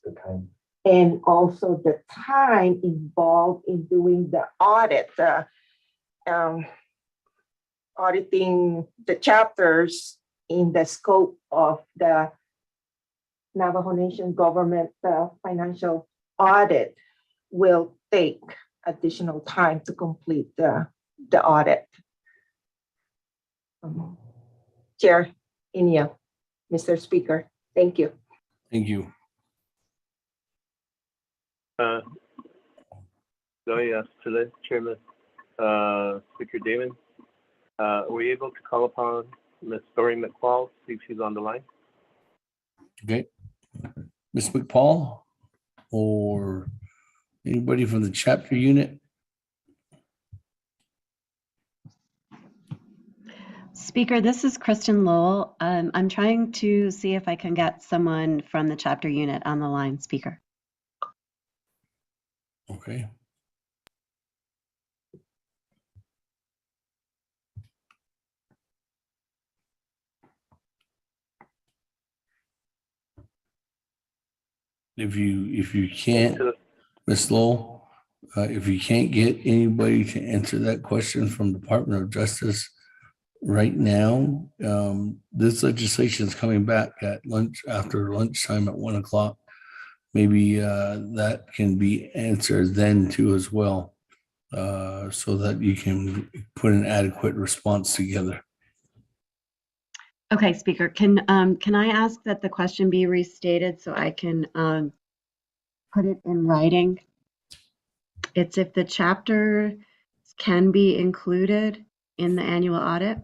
and also the time involved in doing the audit, auditing the chapters in the scope of the Navajo Nation government financial audit will take additional time to complete the audit. Chair Inia, Mr. Speaker, thank you. Thank you. Today, Chairman, Speaker Damon, were we able to call upon Ms. Doreen McFall, see if she's on the line? Okay. Ms. McPaul or anybody from the chapter unit? Speaker, this is Kristen Lowell. I'm trying to see if I can get someone from the chapter unit on the line, Speaker. Okay. If you can't, Ms. Lowell, if you can't get anybody to answer that question from Department of Justice right now, this legislation is coming back at lunch, after lunchtime at 1 o'clock. Maybe that can be answered then too as well, so that you can put an adequate response together. Okay, Speaker, can I ask that the question be restated so I can put it in writing? It's if the chapter can be included in the annual audit.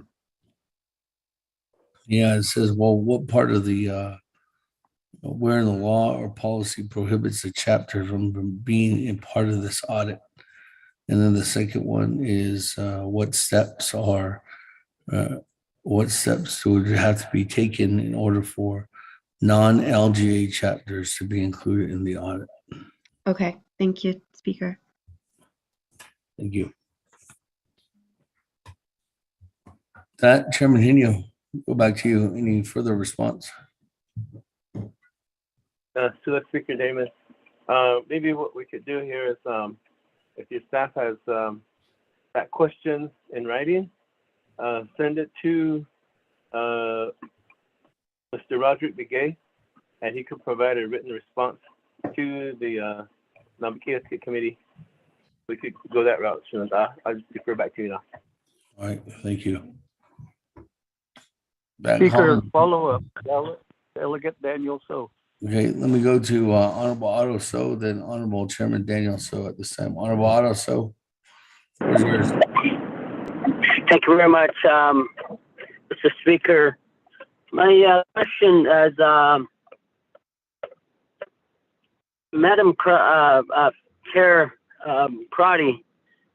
Yeah, it says, well, what part of the where in the law or policy prohibits the chapter from being a part of this audit? And then the second one is what steps would have to be taken in order for non-LGA chapters to be included in the audit? Okay, thank you, Speaker. Thank you. That, Chairman Henio, go back to you. Any further response? To the Speaker Damon, maybe what we could do here is, if your staff has that question in writing, send it to Mr. Roderick Begay, and he could provide a written response to the Naabik'íyáti committee. We could go that route, soon. I'll just defer back to you now. All right, thank you. Speaker, follow up, Delegate Daniel So. Okay, let me go to Honorable Otto So, then Honorable Chairman Daniel So at this time. Honorable Otto So, where's yours? Thank you very much, Mr. Speaker. My question is, Madam Chair Crotty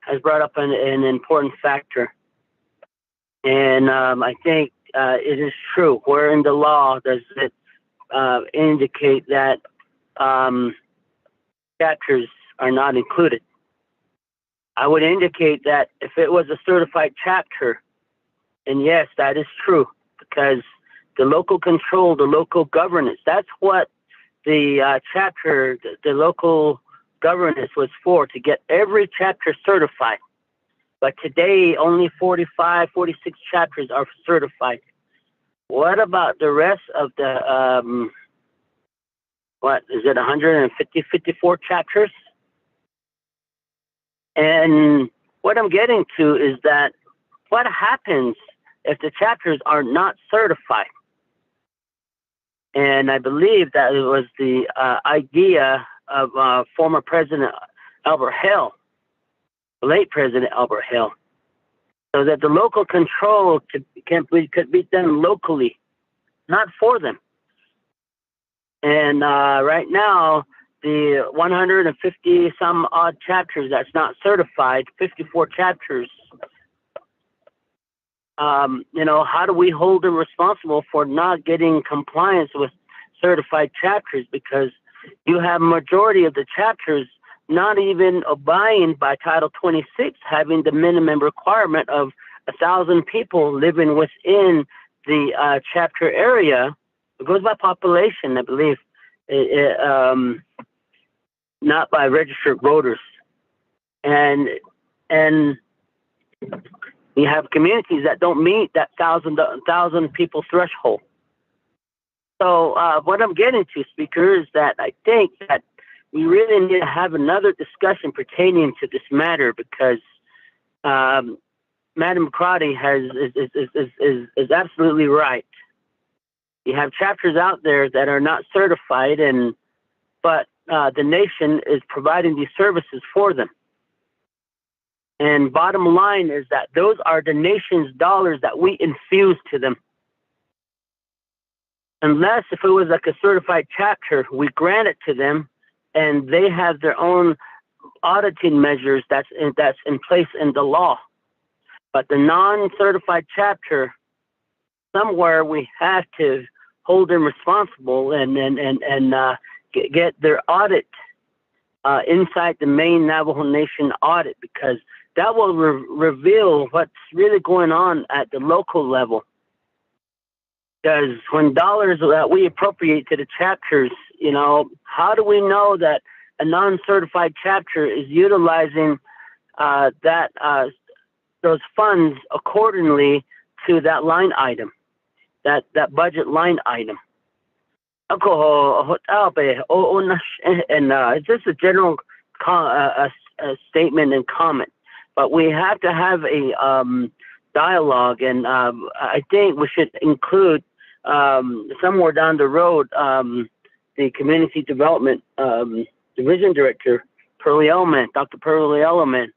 has brought up an important factor, and I think it is true. Where in the law does it indicate that chapters are not included? I would indicate that if it was a certified chapter, and yes, that is true, because the local control, the local governance, that's what the chapter, the local governance was for, to get every chapter certified. But today, only 45, 46 chapters are certified. What about the rest of the, what is it, 150, 54 chapters? And what I'm getting to is that what happens if the chapters are not certified? And I believe that it was the idea of former President Albert Hill, late President Albert Hill, so that the local control could be done locally not for them. And right now, the 150 some odd chapters that's not certified, 54 chapters, how do we hold them responsible for not getting compliance with certified chapters? Because you have majority of the chapters not even abiding by Title 26, having the minimum requirement of 1,000 people living within the chapter area. It goes by population, I believe, not by registered voters. And you have communities that don't meet that 1,000 people threshold. So what I'm getting to, Speaker, is that I think that we really need to have another discussion pertaining to this matter, because Madam McCarty is absolutely right. You have chapters out there that are not certified, but the nation is providing these services for them. And bottom line is that those are the nation's dollars that we infuse to them. Unless if it was like a certified chapter, we grant it to them, and they have their own auditing measures that's in place in the law. But the non-certified chapter, somewhere we have to hold them responsible and get their audit inside the main Navajo Nation audit, because that will reveal what's really going on at the local level. Because when dollars that we appropriate to the chapters, how do we know that a non-certified chapter is utilizing those funds accordingly to that line item, that budget line item? And it's just a general statement and comment, but we have to have a dialogue, and I think we should include somewhere down the road the Community Development Division Director, Dr. Pearlie Elliman,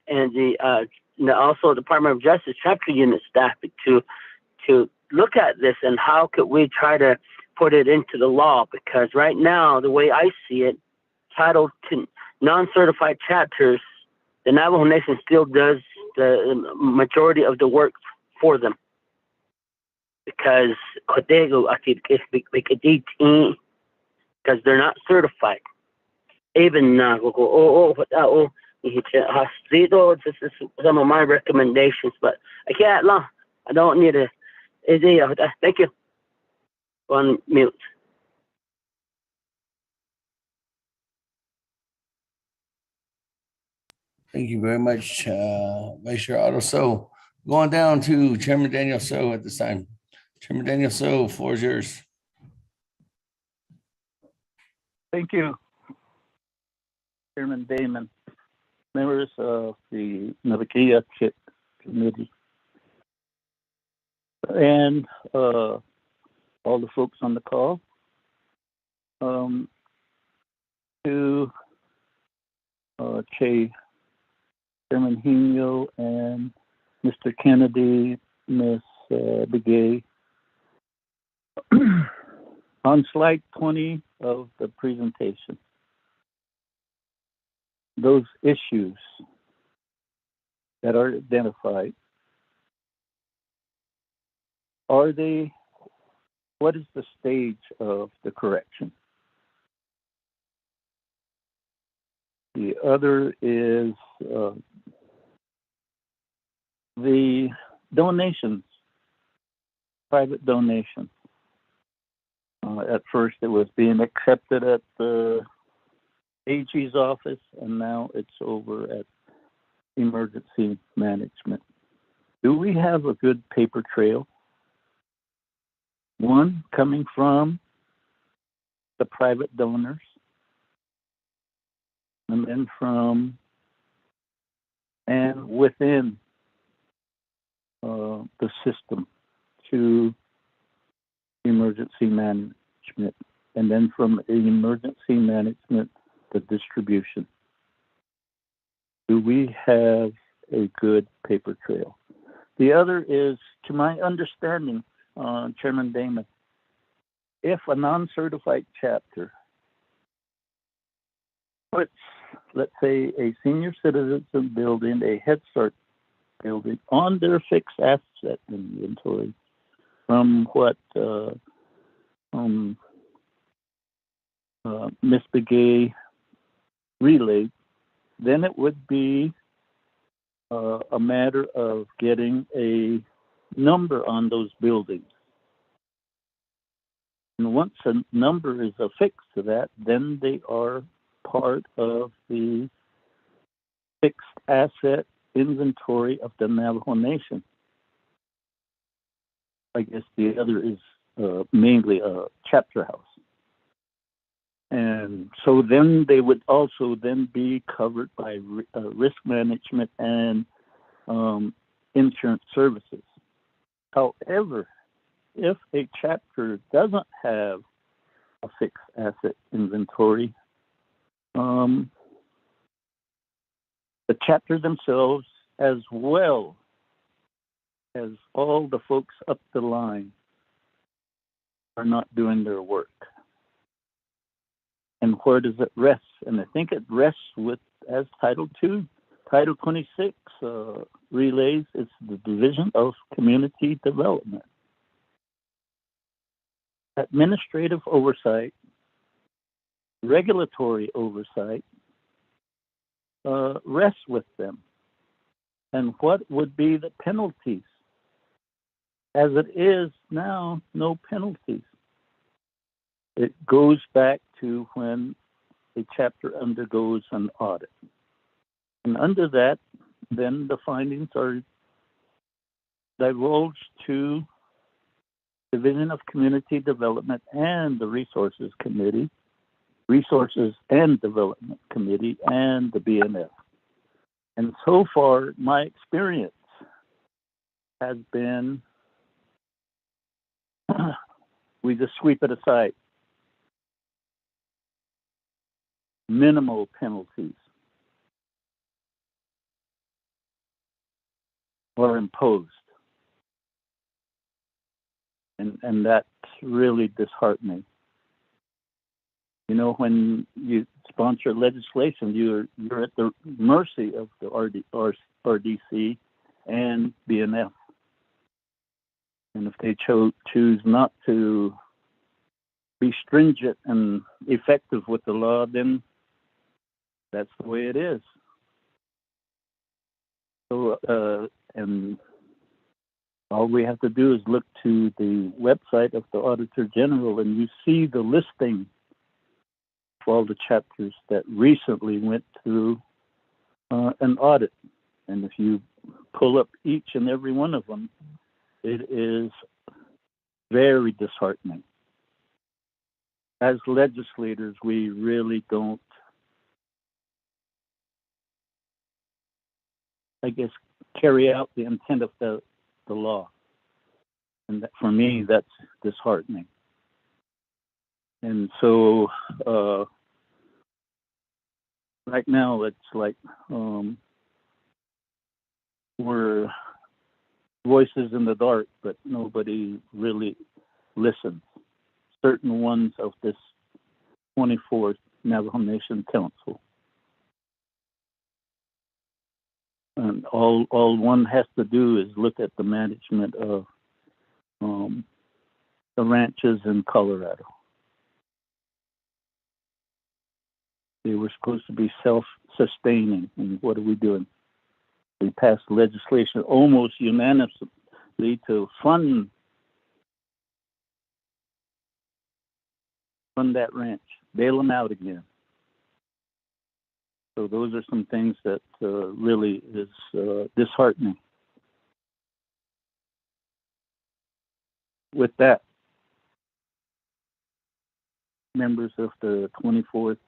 and also Department of Justice Chapter Unit staff to look at this and how could we try to put it into the law. Because right now, the way I see it, Title to non-certified chapters, the Navajo Nation still does the majority of the work for them. Because they're not certified. Even this is some of my recommendations, but I can't. I don't need a. Thank you. On mute. Thank you very much, Vice Chair Otto. So going down to Chairman Daniel So at this time. Chairman Daniel So, floor is yours. Thank you, Chairman Damon, members of the Naabik'íyáti Committee, and all the folks on the call. To Chairman Hino and Mr. Kennedy, Ms. Begay. On slide 20 of the presentation, those issues that are identified, what is the stage of the correction? The other is the donations, private donations. At first it was being accepted at the AG's office, and now it's over at emergency management. Do we have a good paper trail? One, coming from the private donors, and then from and within the system to emergency management, and then from emergency management to distribution. Do we have a good paper trail? The other is, to my understanding, Chairman Damon, if a non-certified chapter puts, let's say, a senior citizen building, a Head Start building on their fixed asset inventory, from what Ms. Begay relayed, then it would be a matter of getting a number on those buildings. And once a number is affixed to that, then they are part of the fixed asset inventory of the Navajo Nation. I guess the other is mainly a chapter house. And so then they would also then be covered by risk management and insurance services. However, if a chapter doesn't have a fixed asset inventory, the chapter themselves, as well as all the folks up the line, are not doing their work. And where does it rest? And I think it rests with, as Title 2, Title 26 relays, it's the Division of Community Development. Administrative oversight, regulatory oversight rests with them. And what would be the penalties? As it is now, no penalties. It goes back to when a chapter undergoes an audit. And under that, then the findings are divulged to Division of Community Development and the Resources Committee, Resources and Development Committee, and the BNF. And so far, my experience has been we just sweep it aside. Minimal penalties are imposed. And that's really disheartening. You know, when you sponsor legislation, you're at the mercy of the RDC and BNF. And if they choose not to be stringent and effective with the law, then that's the way it is. So, and all we have to do is look to the website of the Auditor General, and you see the listing of all the chapters that recently went through an audit. And if you pull up each and every one of them, it is very disheartening. As legislators, we really don't, I guess, carry out the intent of the law. And that, for me, that's disheartening. And so right now it's like we're voices in the dark, but nobody really listens. Certain ones of this 24th Navajo Nation Council. And all one has to do is look at the management of the ranches in Colorado. They were supposed to be self-sustaining, and what are we doing? We passed legislation almost unanimously to fund that ranch, bail them out again. So those are some things that really is disheartening. With that, members of the 24th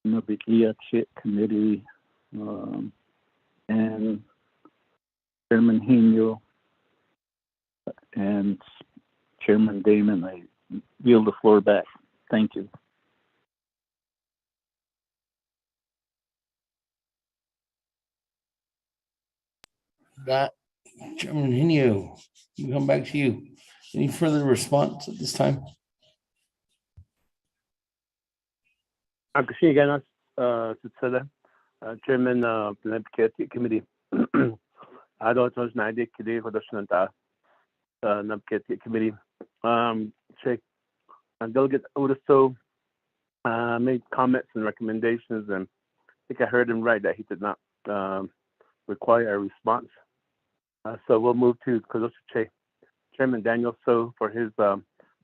Naabik'íyáti Committee and Chairman Hino and Chairman Damon, I yield the floor back. Thank you. That Chairman Hino, we come back to you. Any further response at this time? Akashiganas, Sutsada, Chairman of the Naabik'íyáti Committee. Auditor Naabik'íyáti Kodashnanta, Naabik'íyáti Committee. Check. Delegate Oduso made comments and recommendations, and I think I heard him right that he did not require a response. So we'll move to Kodosha Chairman Daniel So for his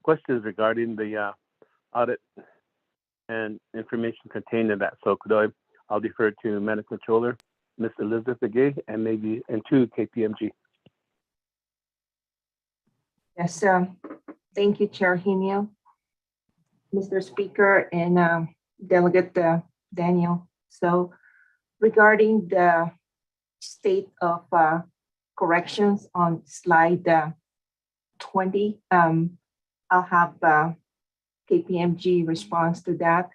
questions regarding the audit and information contained in that. So I'll defer to Madam Controller, Ms. Elizabeth Begay, and to KPMG. Yes, thank you, Chair Hinio, Mr. Speaker, and Delegate Daniel. So regarding the state of corrections on slide 20, I'll have KPMG response to that.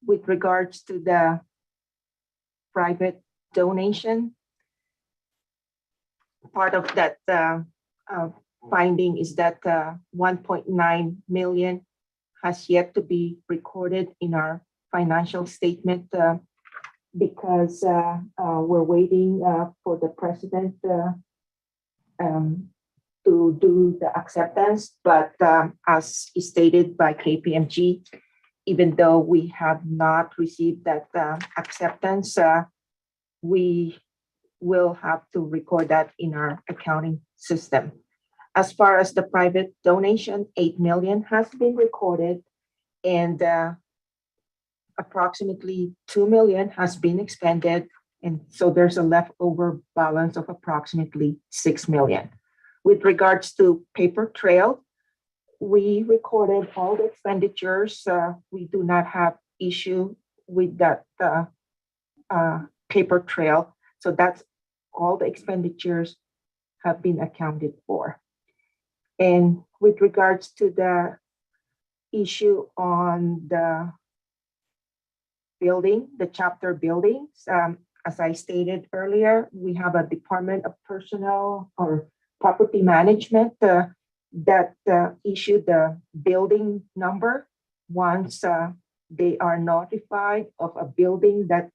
With regards to the private donation, part of that finding is that 1.9 million has yet to be recorded in our financial statement because we're waiting for the president to do the acceptance. But as stated by KPMG, even though we have not received that acceptance, we will have to record that in our accounting system. As far as the private donation, 8 million has been recorded, and approximately 2 million has been expended. And so there's a leftover balance of approximately 6 million. With regards to paper trail, we recorded all the expenditures. We do not have issue with that paper trail. So that's all the expenditures have been accounted for. And with regards to the issue on the building, the chapter buildings, as I stated earlier, we have a Department of Personnel or Property Management that issued the building number once they are notified of a building that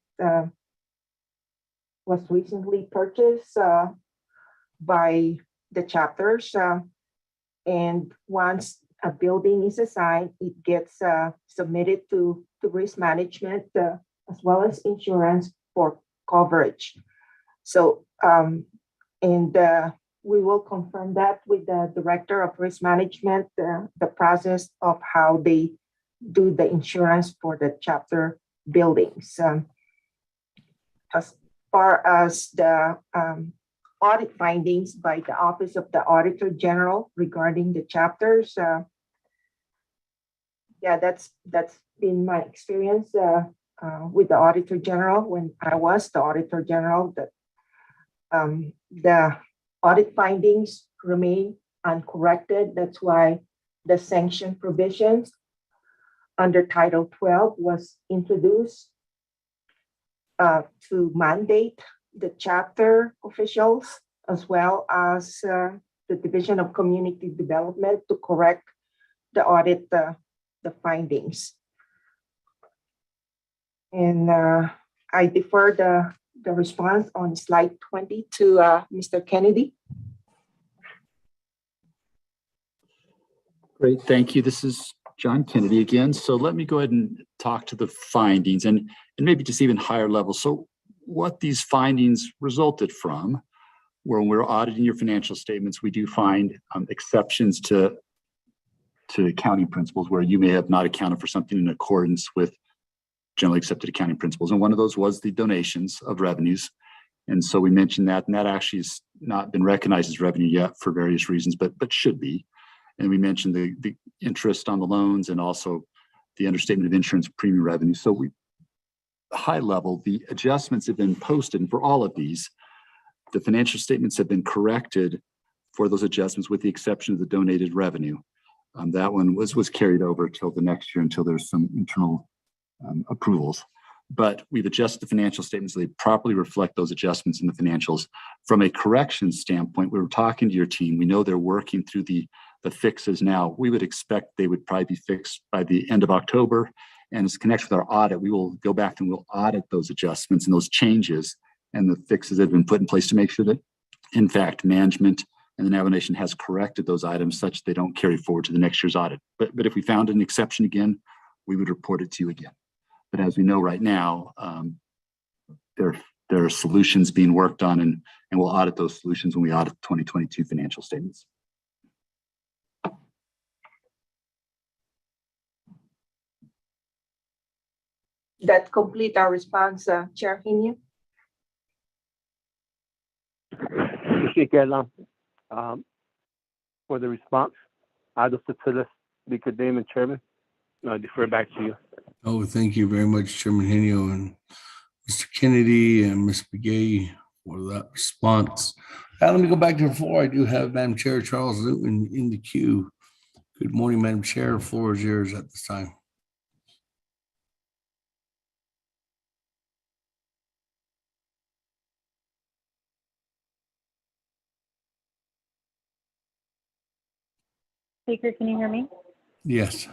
was recently purchased by the chapters. And once a building is assigned, it gets submitted to risk management as well as insurance for coverage. So, we will confirm that with the Director of Risk Management, the process of how they do the insurance for the chapter buildings. As far as the audit findings by the Office of the Auditor General regarding the chapters, yeah, that's been my experience with the Auditor General when I was the Auditor General. That the audit findings remain uncorrected. That's why the sanction provisions under Title 12 was introduced to mandate the chapter officials as well as the Division of Community Development to correct the audit, the findings. And I defer the response on slide 20 to Mr. Kennedy. Great, thank you. This is John Kennedy again. So let me go ahead and talk to the findings and maybe just even higher level. So what these findings resulted from, when we're auditing your financial statements, we do find exceptions to accounting principles where you may have not accounted for something in accordance with generally accepted accounting principles. And one of those was the donations of revenues. And so we mentioned that, and that actually has not been recognized as revenue yet for various reasons, but should be. And we mentioned the interest on the loans and also the understatement of insurance premium revenue. So high level, the adjustments have been posted, and for all of these, the financial statements have been corrected for those adjustments with the exception of the donated revenue. That one was carried over till the next year until there's some internal approvals. But we've adjusted the financial statements so they properly reflect those adjustments in the financials. From a correction standpoint, we were talking to your team. We know they're working through the fixes now. We would expect they would probably be fixed by the end of October, And as connected with our audit, we will go back and we'll audit those adjustments and those changes and the fixes that have been put in place to make sure that, in fact, management and the Navajo Nation has corrected those items such they don't carry forward to the next year's audit. But if we found an exception again, we would report it to you again. But as we know right now, there are solutions being worked on, and we'll audit those solutions when we audit 2022 financial statements. That complete our response, Chair Hinian. For the response, Auditor Tillis, Speaker Damon, Chairman, I defer back to you. Oh, thank you very much, Chairman Henio and Mr. Kennedy and Ms. Begay for that response. Let me go back to the floor. I do have Madam Chair Charles Newton in the queue. Good morning, Madam Chair. The floor is yours at this time. Speaker, can you hear me? Yes.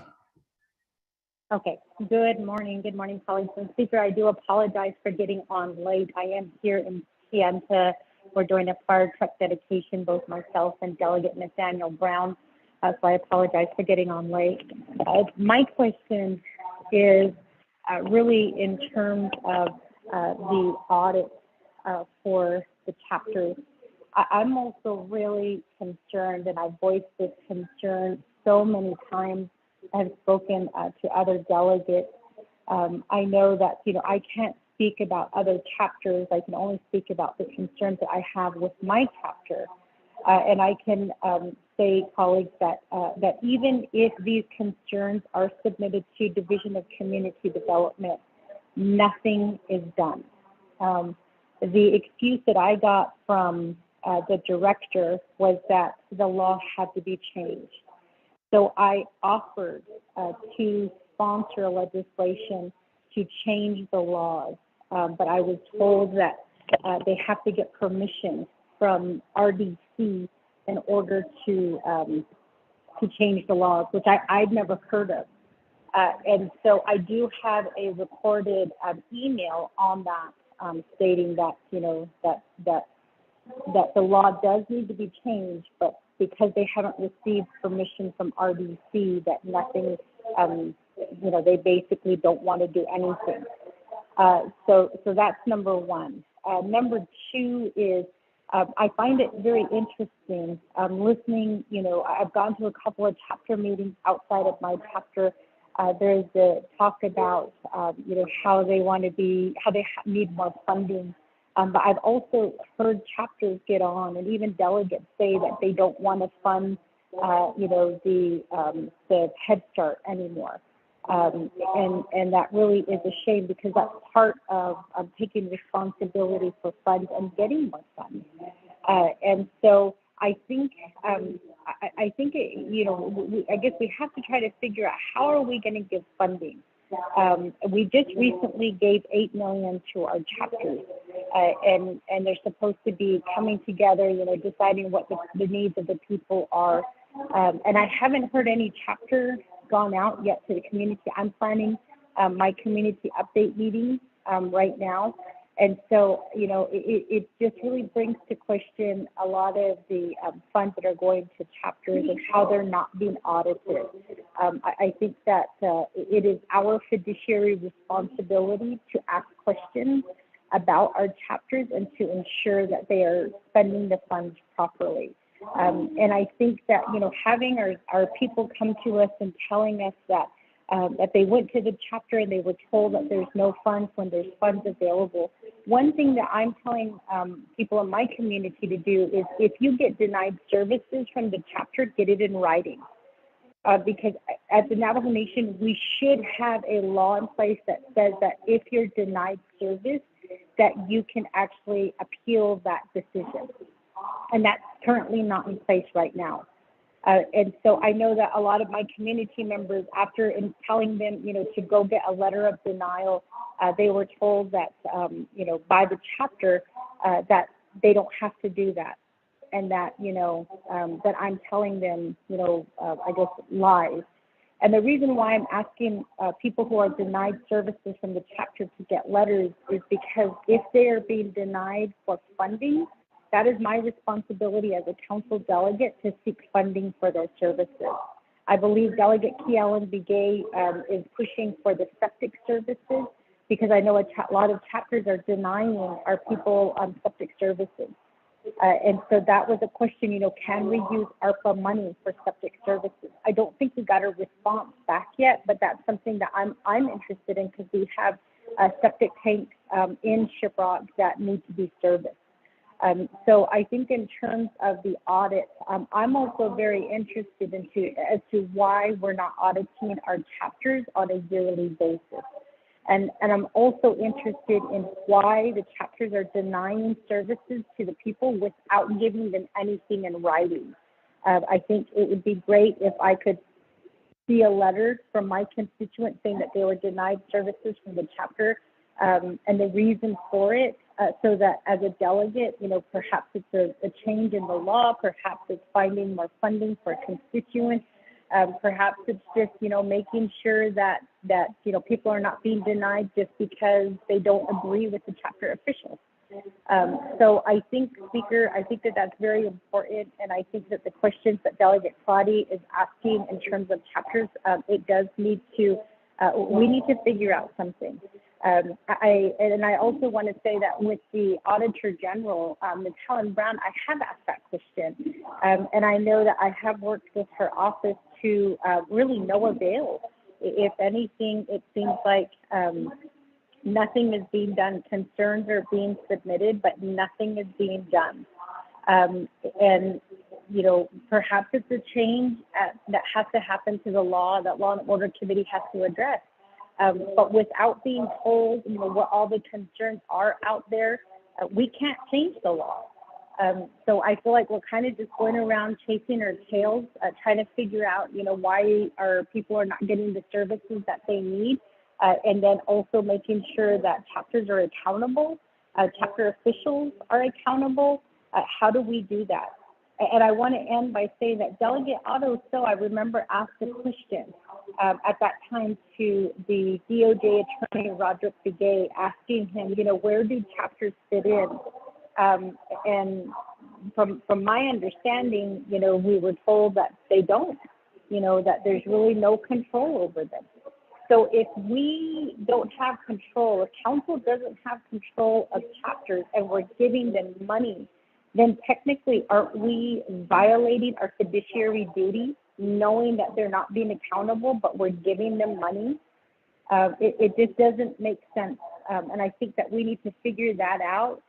Okay, good morning, colleagues. And Speaker, I do apologize for getting on late. I am here in Sienta. We're doing a fire truck dedication, both myself and Delegate Nathaniel Brown. So I apologize for getting on late. My question is really in terms of the audit for the chapters. I'm also really concerned, and I've voiced this concern so many times. I've spoken to other delegates. I know that, I can't speak about other chapters. I can only speak about the concerns that I have with my chapter. And I can say, colleagues, that even if these concerns are submitted to Division of Community Development, nothing is done. The excuse that I got from the director was that the law had to be changed. So I offered to sponsor legislation to change the laws, but I was told that they have to get permission from RDC in order to change the laws, which I'd never heard of. And so I do have a recorded email on that stating that, that the law does need to be changed, but because they haven't received permission from RDC, that nothing, they basically don't want to do anything. So that's number one. Number two is I find it very interesting listening. I've gone to a couple of chapter meetings outside of my chapter. There's the talk about how they want to be, how they need more funding. But I've also heard chapters get on, and even delegates say that they don't want to fund, the Head Start anymore. And that really is a shame, because that's part of taking responsibility for funds and getting more funds. And so I think, I guess we have to try to figure out how are we going to give funding. We just recently gave $8 million to our chapters, and they're supposed to be coming together, deciding what the needs of the people are. And I haven't heard any chapter gone out yet to the community. I'm planning my community update meeting right now. And so, it just really brings to question a lot of the funds that are going to chapters and how they're not being audited. I think that it is our fiduciary responsibility to ask questions about our chapters and to ensure that they are spending the funds properly. And I think that, having our people come to us and telling us that they went to the chapter and they were told that there's no funds when there's funds available. One thing that I'm telling people in my community to do is, if you get denied services from the chapter, get it in writing. Because at the Navajo Nation, we should have a law in place that says that if you're denied service, that you can actually appeal that decision. And that's currently not in place right now. And so I know that a lot of my community members, after telling them, to go get a letter of denial, they were told that, by the chapter, that they don't have to do that. And that, that I'm telling them, I guess, lies. And the reason why I'm asking people who are denied services from the chapter to get letters is because if they are being denied for funding, that is my responsibility as a council delegate to seek funding for their services. I believe Delegate Kealan Begay is pushing for the septic services because I know a lot of chapters are denying our people septic services. And so that was a question, can we use ARPA money for septic services? I don't think we got a response back yet, but that's something that I'm interested in because we have septic tanks in Shiprock that need to be serviced. So I think in terms of the audit, I'm also very interested as to why we're not auditing our chapters on a yearly basis. And I'm also interested in why the chapters are denying services to the people without giving them anything in writing. I think it would be great if I could see a letter from my constituents saying that they were denied services from the chapter and the reason for it, so that as a delegate, perhaps it's a change in the law, perhaps it's finding more funding for constituents. Perhaps it's just, making sure that people are not being denied just because they don't agree with the chapter officials. So I think, Speaker, that's very important. And I think that the questions that Delegate Claudia is asking in terms of chapters, it does need to, we need to figure out something. I also want to say that with the Auditor General, Ms. Helen Brown, I have asked that question. And I know that I have worked with her office to really no avail. If anything, it seems like nothing is being done. Concerns are being submitted, but nothing is being done. And, perhaps it's a change that has to happen to the law that Law and Order Committee has to address. But without being told, what all the concerns are out there, we can't change the law. So I feel like we're kind of just going around chasing our tails, trying to figure out, why our people are not getting the services that they need, and then also making sure that chapters are accountable, chapter officials are accountable. How do we do that? And I want to end by saying that Delegate Otto Still, I remember, asked a question at that time to the DOJ Attorney Roderick Begay, asking him, where do chapters fit in? And from my understanding, we were told that they don't, that there's really no control over them. So if we don't have control, if council doesn't have control of chapters and we're giving them money, then technically aren't we violating our fiduciary duty, knowing that they're not being accountable, but we're giving them money? It just doesn't make sense. And I think that we need to figure that out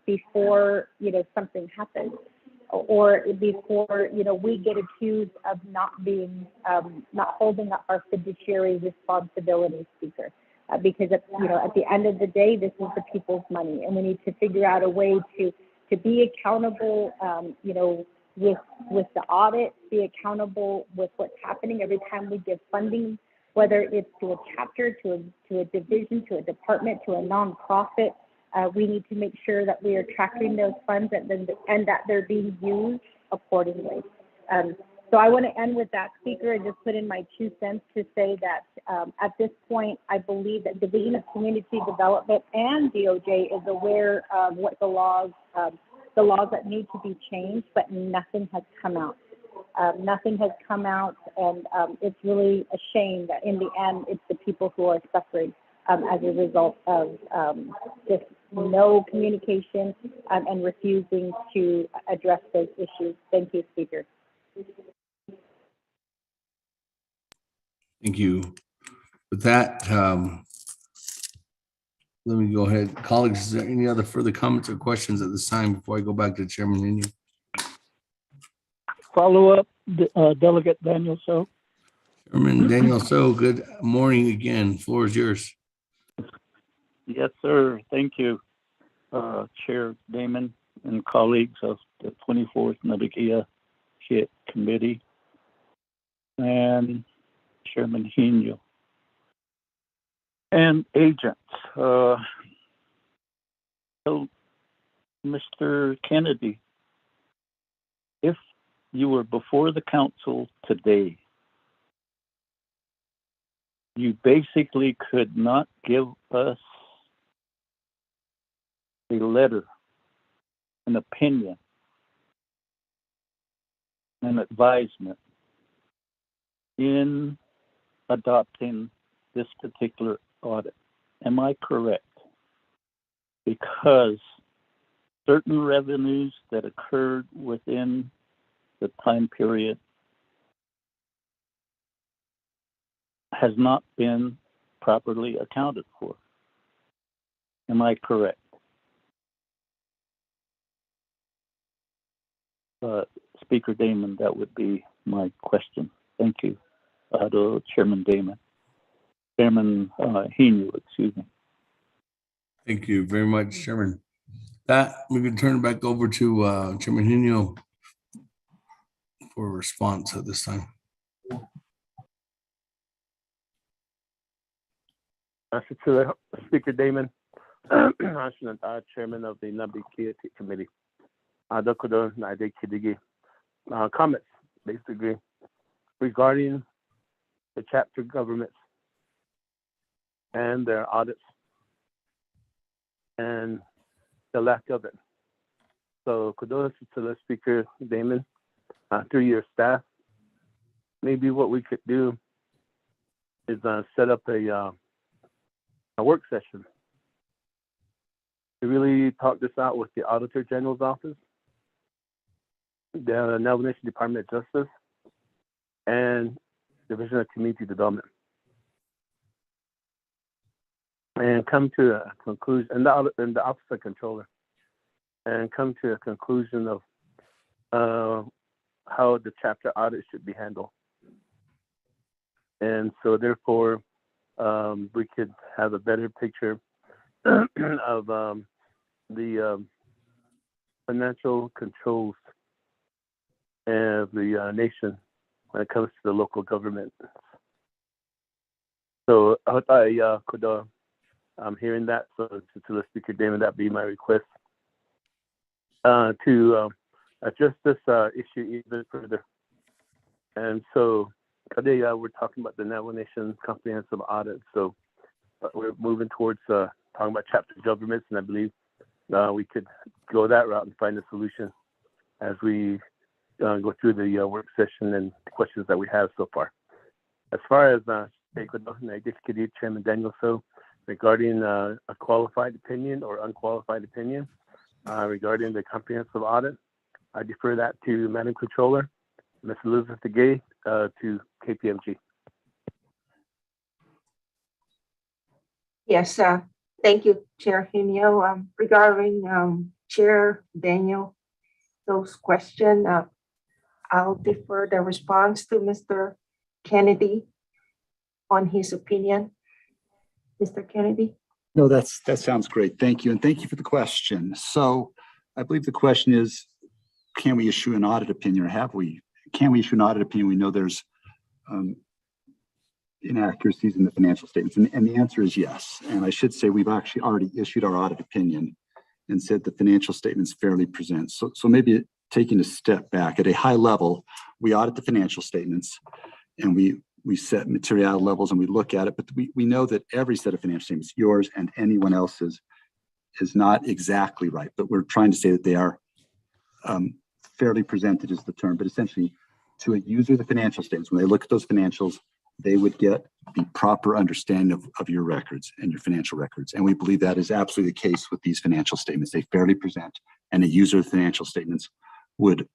before, something happens, or before, we get accused of not being, not holding up our fiduciary responsibility, Speaker. Because, at the end of the day, this is the people's money, and we need to figure out a way to be accountable, with the audit, be accountable with what's happening every time we give funding, whether it's to a chapter, to a division, to a department, to a nonprofit. We need to make sure that we are tracking those funds and that they're being used accordingly. So I want to end with that, Speaker, and just put in my 2 cents to say that at this point, I believe that Division of Community Development and DOJ is aware of what the laws that need to be changed, but nothing has come out. Nothing has come out, and it's really a shame that in the end, it's the people who are suffering as a result of just no communication and refusing to address those issues. Thank you, Speaker. Thank you. With that, let me go ahead. Colleagues, is there any other further comments or questions at this time before I go back to Chairman Nino? Follow up, Delegate Daniel So. Chairman Daniel So, good morning again. Floor is yours. Yes, sir. Thank you, Chair Damon and colleagues of the 24th Naabik'íyáti Committee and Chairman Hino and agents. So, Mr. Kennedy, if you were before the council today you basically could not give us a letter, an opinion, an advisement in adopting this particular audit. Am I correct? Because certain revenues that occurred within the time period has not been properly accounted for. Am I correct? Speaker Damon, that would be my question. Thank you. To Chairman Damon. Chairman Hinu, excuse me. Thank you very much, Chairman. That we can turn it back over to Chairman Hinu for a response at this time. Speaker Damon, Chairman of the Naabik'íyáti Committee. Comments, basically, regarding the chapter governments and their audits and the lack of it. So kudos to the Speaker Damon, through your staff. Maybe what we could do is set up a work session to really talk this out with the Auditor General's office, the Navajo Nation Department of Justice, and Division of Community Development, and come to a conclusion, and the Office of Controller, and come to a conclusion of how the chapter audit should be handled. And so therefore, we could have a better picture of the financial controls of the nation when it comes to the local government. So I could, I'm hearing that, so to the Speaker Damon, that'd be my request to address this issue even further. And so today we're talking about the Navajo Nation Comprehensive Audit. So we're moving towards talking about chapter governments, and I believe we could go that route and find a solution as we go through the work session and the questions that we have so far. As far as Chairman Daniel, so regarding a qualified opinion or unqualified opinion regarding the comprehensive audit, I defer that to Madam Controller, Ms. Elizabeth DeGay, to KPMG. Yes, thank you, Chair Hinu. Regarding Chair Daniel, those questions, I'll defer the response to Mr. Kennedy on his opinion. Mr. Kennedy? No, that sounds great. Thank you. And thank you for the question. So I believe the question is, can we issue an audit opinion, or have we? Can we issue an audit opinion? We know there's inaccuracies in the financial statements, and the answer is yes. And I should say we've actually already issued our audit opinion and said the financial statements fairly present. So maybe taking a step back, at a high level, we audit the financial statements and we set materiality levels and we look at it, but we know that every set of financial statements, yours and anyone else's, is not exactly right, but we're trying to say that they are fairly presented is the term, but essentially to a user of the financial statements, when they look at those financials, they would get the proper understanding of your records and your financial records. And we believe that is absolutely the case with these financial statements. They fairly present, and a user of the financial statements would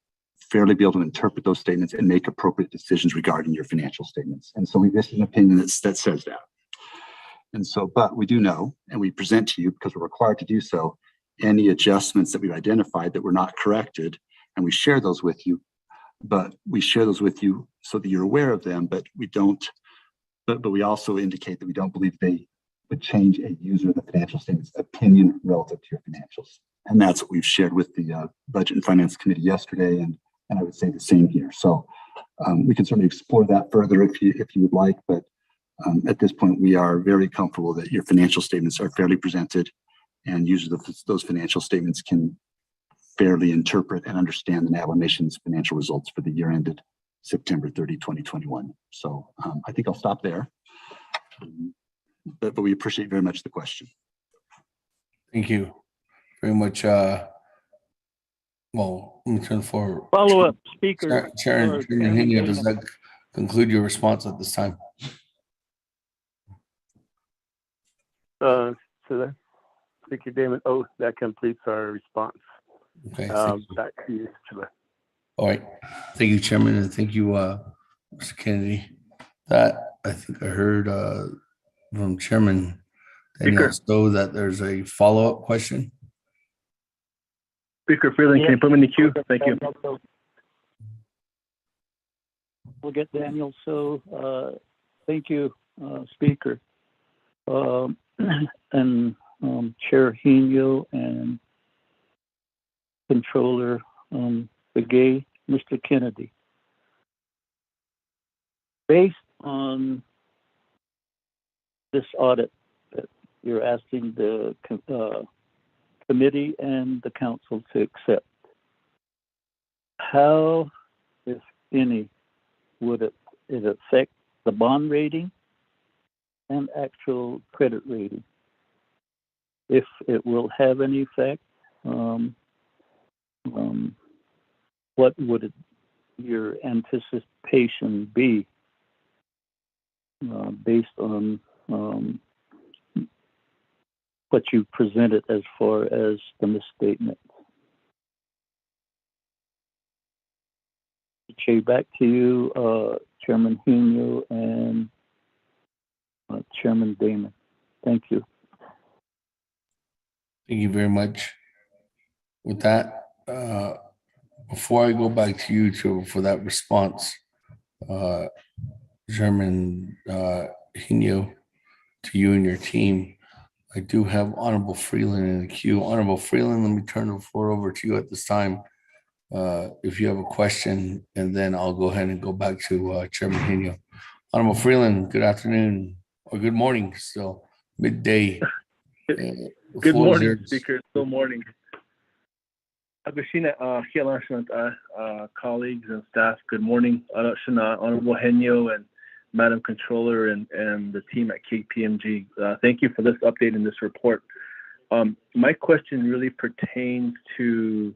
fairly be able to interpret those statements and make appropriate decisions regarding your financial statements. And so we've issued an opinion that says that. And so, but we do know, and we present to you because we're required to do so, any adjustments that we've identified that were not corrected, and we share those with you, but we share those with you so that you're aware of them, but we don't, but we also indicate that we don't believe they would change a user of the financial statements opinion relative to your financials. And that's what we've shared with the Budget and Finance Committee yesterday, and I would say the same here. So we can certainly explore that further if you would like, but at this point, we are very comfortable that your financial statements are fairly presented, and users of those financial statements can fairly interpret and understand the Navajo Nation's financial results for the year ended September 30, 2021. So I think I'll stop there. But we appreciate very much the question. Thank you very much. Well, let me turn for Follow up, Speaker. Chairman Henio, does that conclude your response at this time? So that, Speaker Damon, that completes our response. Okay. Back to you, Chair. All right. Thank you, Chairman, and thank you, Mr. Kennedy. That I think I heard from Chairman Daniel Stowe that there's a follow-up question. Speaker Freeland, can you put me in the queue? Thank you. We'll get Daniel. So thank you, Speaker. And Chair Henio and Controller Begay, Mr. Kennedy. Based on this audit that you're asking the committee and the council to accept, how, if any, would it affect the bond rating and actual credit rating? If it will have any effect, what would your anticipation be based on what you presented as far as the misstatement? Okay, back to you, Chairman Henio and Chairman Damon. Thank you. Thank you very much. With that, before I go back to you for that response, Chairman Henio, to you and your team, I do have Honorable Freeland in the queue. Honorable Freeland, let me turn the floor over to you at this time. If you have a question, and then I'll go ahead and go back to Chairman Henio. Honorable Freeland, good afternoon or good morning, still midday. Good morning, Speaker. Still morning. Agustina, colleagues and staff, good morning. Honorable Henio and Madam Controller and the team at KPMG. Thank you for this update and this report. My question really pertains to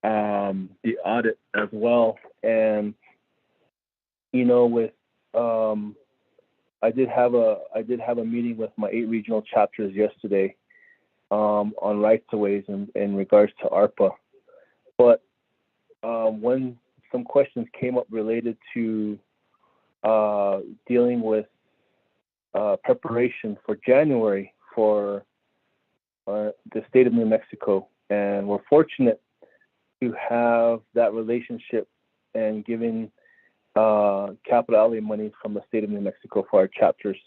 the audit as well. And, you know, with I did have a meeting with my 8 regional chapters yesterday on rights of ways in regards to ARPA. But when some questions came up related to dealing with preparation for January for the state of New Mexico, and we're fortunate to have that relationship and giving capital outlay money from the state of New Mexico for our chapters.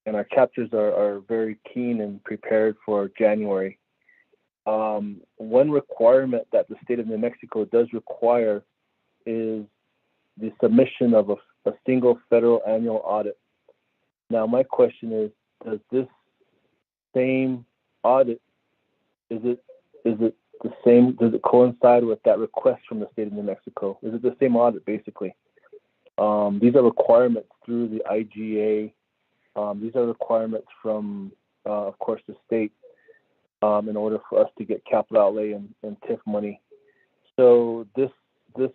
And our chapters are very keen and prepared for January. One requirement that the state of New Mexico does require is the submission of a single federal annual audit. Now, my question is, does this same audit, is it the same, does it coincide with that request from the state of New Mexico? Is it the same audit, basically? These are requirements through the IGA. These are requirements from, of course, the state in order for us to get capital outlay and TIF money. So this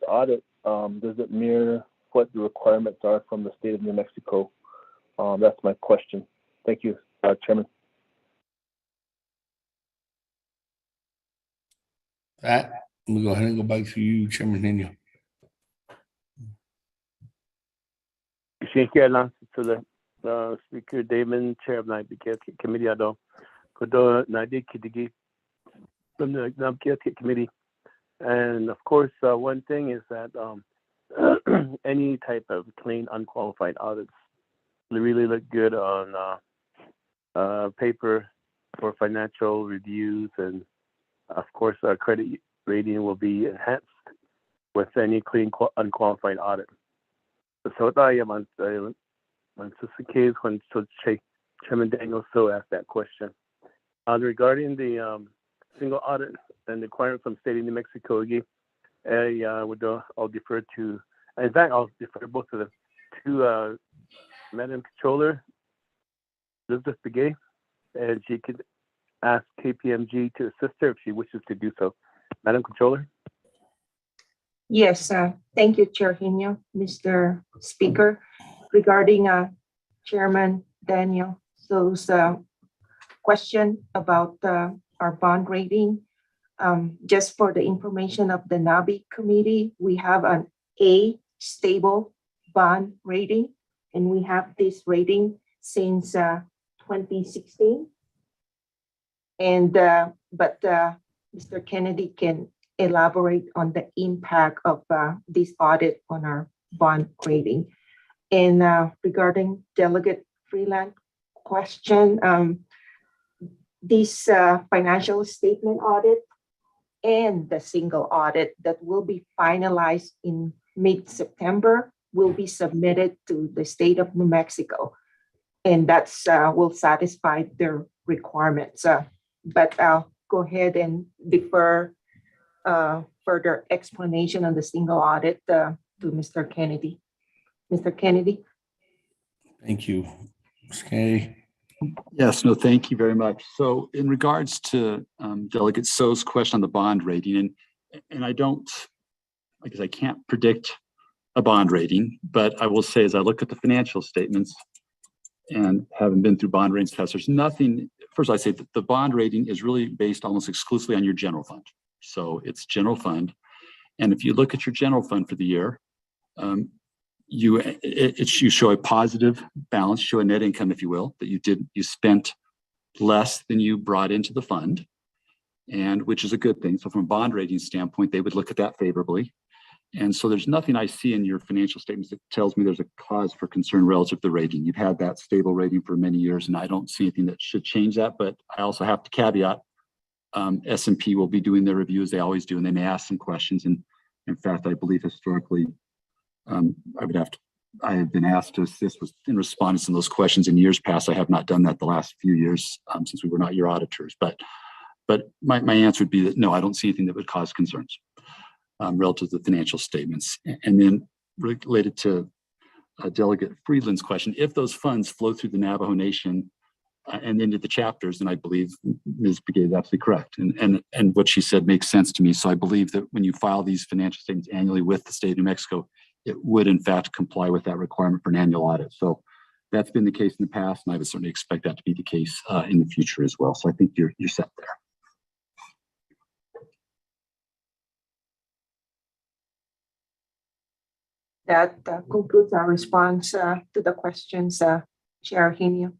audit, does it mirror what the requirements are from the state of New Mexico? That's my question. Thank you, Chairman. That, we'll go ahead and go back to you, Chairman Henio. Thank you, Alan, to the Speaker Damon, Chair of Naabik'íyáti Committee, Kodo Naabik'íyáti from the Naabik'íyáti Committee. And of course, one thing is that any type of clean, unqualified audits really look good on paper for financial reviews, and of course, our credit rating will be enhanced with any clean, unqualified audit. So when Chairman Daniel So asked that question. Regarding the single audit and the requirement from state of New Mexico, I'll defer to, in fact, I'll defer both of them to Madam Controller Elizabeth Begay, and she could ask KPMG to assist her if she wishes to do so. Madam Controller? Yes, thank you, Chair Hino. Mr. Speaker, regarding Chairman Daniel, those question about our bond rating. Just for the information of the NABI committee, we have an A stable bond rating, and we have this rating since 2016. And but Mr. Kennedy can elaborate on the impact of this audit on our bond rating. And regarding Delegate Freeland question, this financial statement audit and the single audit that will be finalized in mid-September will be submitted to the state of New Mexico. And that's will satisfy their requirements. But I'll go ahead and defer further explanation on the single audit to Mr. Kennedy. Mr. Kennedy? Thank you. Ms. Kennedy? Yes, no, thank you very much. So in regards to Delegate So's question on the bond rating, and I don't, I guess I can't predict a bond rating, but I will say as I look at the financial statements and having been through bond ratings tests, there's nothing, first I say that the bond rating is really based almost exclusively on your general fund. So it's general fund. And if you look at your general fund for the year, you show a positive balance, show a net income, if you will, that you spent less than you brought into the fund, and which is a good thing. So from a bond rating standpoint, they would look at that favorably. And so there's nothing I see in your financial statements that tells me there's a cause for concern relative to the rating. You've had that stable rating for many years, and I don't see anything that should change that. But I also have to caveat, S&P will be doing their review as they always do, and they may ask some questions. And in fact, I believe historically, I have been asked to assist in responding to those questions in years past. I have not done that the last few years since we were not your auditors. But my answer would be that no, I don't see anything that would cause concerns relative to the financial statements. And then related to Delegate Friedland's question, if those funds flow through the Navajo Nation and into the chapters, then I believe Ms. Begay is absolutely correct. And what she said makes sense to me. So I believe that when you file these financial statements annually with the state of New Mexico, it would in fact comply with that requirement for an annual audit. So that's been the case in the past, and I would certainly expect that to be the case in the future as well. So I think you're set there. That concludes our response to the questions, Chair Hino.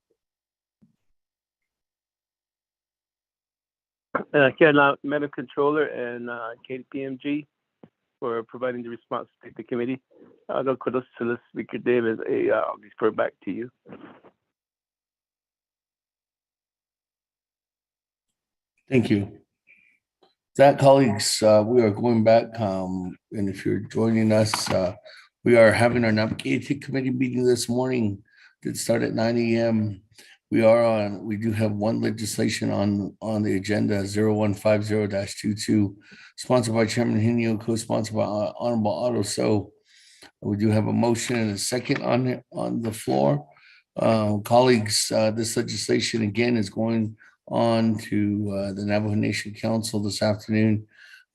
Now, Madam Controller and KPMG for providing the response to the committee. No kudos to the Speaker David. I'll refer back to you. Thank you. That, colleagues, we are going back, and if you're joining us, we are having our Naabik'íyáti committee meeting this morning. It started at 9 a.m. We do have one legislation on the agenda, 0150-22, sponsored by Chairman Hino, co-sponsored by Honorable Otto. So we do have a motion and a second on the floor. Colleagues, this legislation again is going on to the Navajo Nation Council this afternoon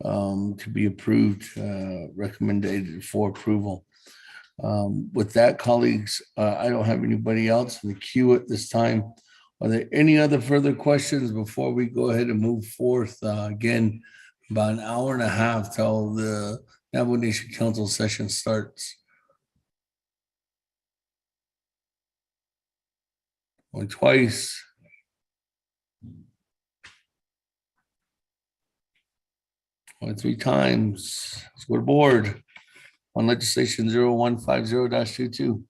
to be approved, recommended for approval. With that, colleagues, I don't have anybody else in the queue at this time. Are there any other further questions before we go ahead and move forth? Again, about an hour and a half till the Navajo Nation Council session starts. Going twice. Going three times. Let's go to board on legislation 0150-22.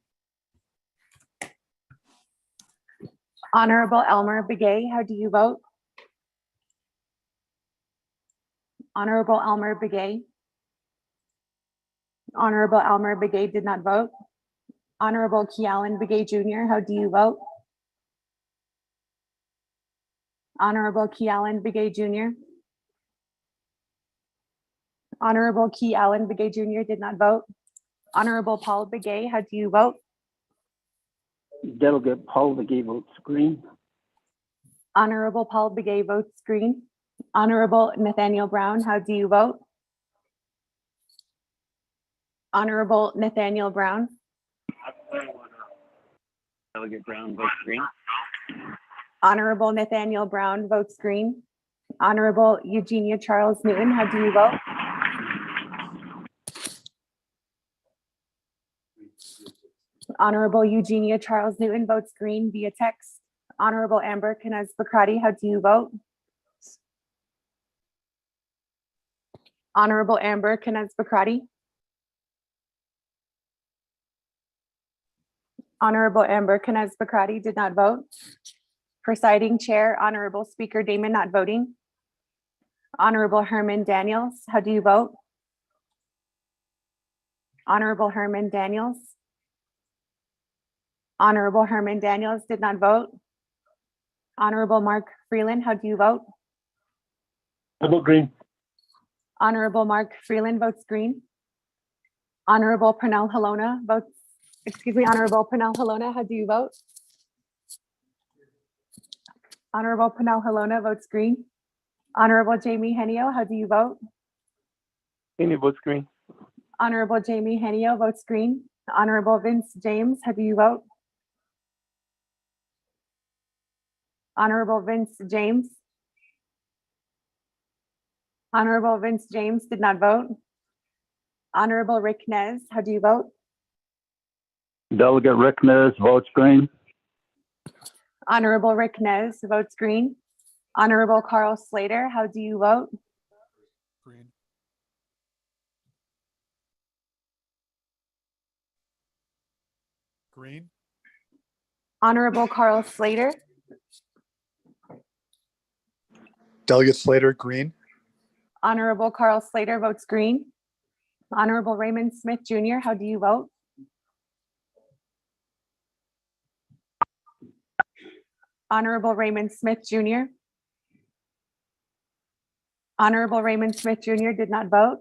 Honorable Elmer Begay, how do you vote? Honorable Elmer Begay. Honorable Elmer Begay did not vote. Honorable Kealan Begay Jr., how do you vote? Honorable Kealan Begay Jr. Honorable Kealan Begay Jr. did not vote. Honorable Paul Begay, how do you vote? Delegate Paul Begay votes green. Honorable Paul Begay votes green. Honorable Nathaniel Brown, how do you vote? Honorable Nathaniel Brown. Delegate Brown votes green. Honorable Nathaniel Brown votes green. Honorable Eugenia Charles Newton, how do you vote? Honorable Eugenia Charles Newton votes green via text. Honorable Amber Knez Bakrati, how do you vote? Honorable Amber Knez Bakrati. Honorable Amber Knez Bakrati did not vote. Presiding Chair, Honorable Speaker Damon not voting. Honorable Herman Daniels, how do you vote? Honorable Herman Daniels. Honorable Herman Daniels did not vote. Honorable Mark Freeland, how do you vote? I vote green. Honorable Mark Freeland votes green. Honorable Pernell Halona votes, Honorable Pernell Halona, how do you vote? Honorable Pernell Halona votes green. Honorable Jamie Henio, how do you vote? Amy votes green. Honorable Jamie Henio votes green. Honorable Vince James, how do you vote? Honorable Vince James. Honorable Vince James did not vote. Honorable Rick Nez, how do you vote? Delegate Rick Nez votes green. Honorable Rick Nez votes green. Honorable Carl Slater, how do you vote? Green. Green. Honorable Carl Slater. Delegate Slater, green. Honorable Carl Slater votes green. Honorable Raymond Smith Jr., how do you vote? Honorable Raymond Smith Jr. Honorable Raymond Smith Jr. did not vote.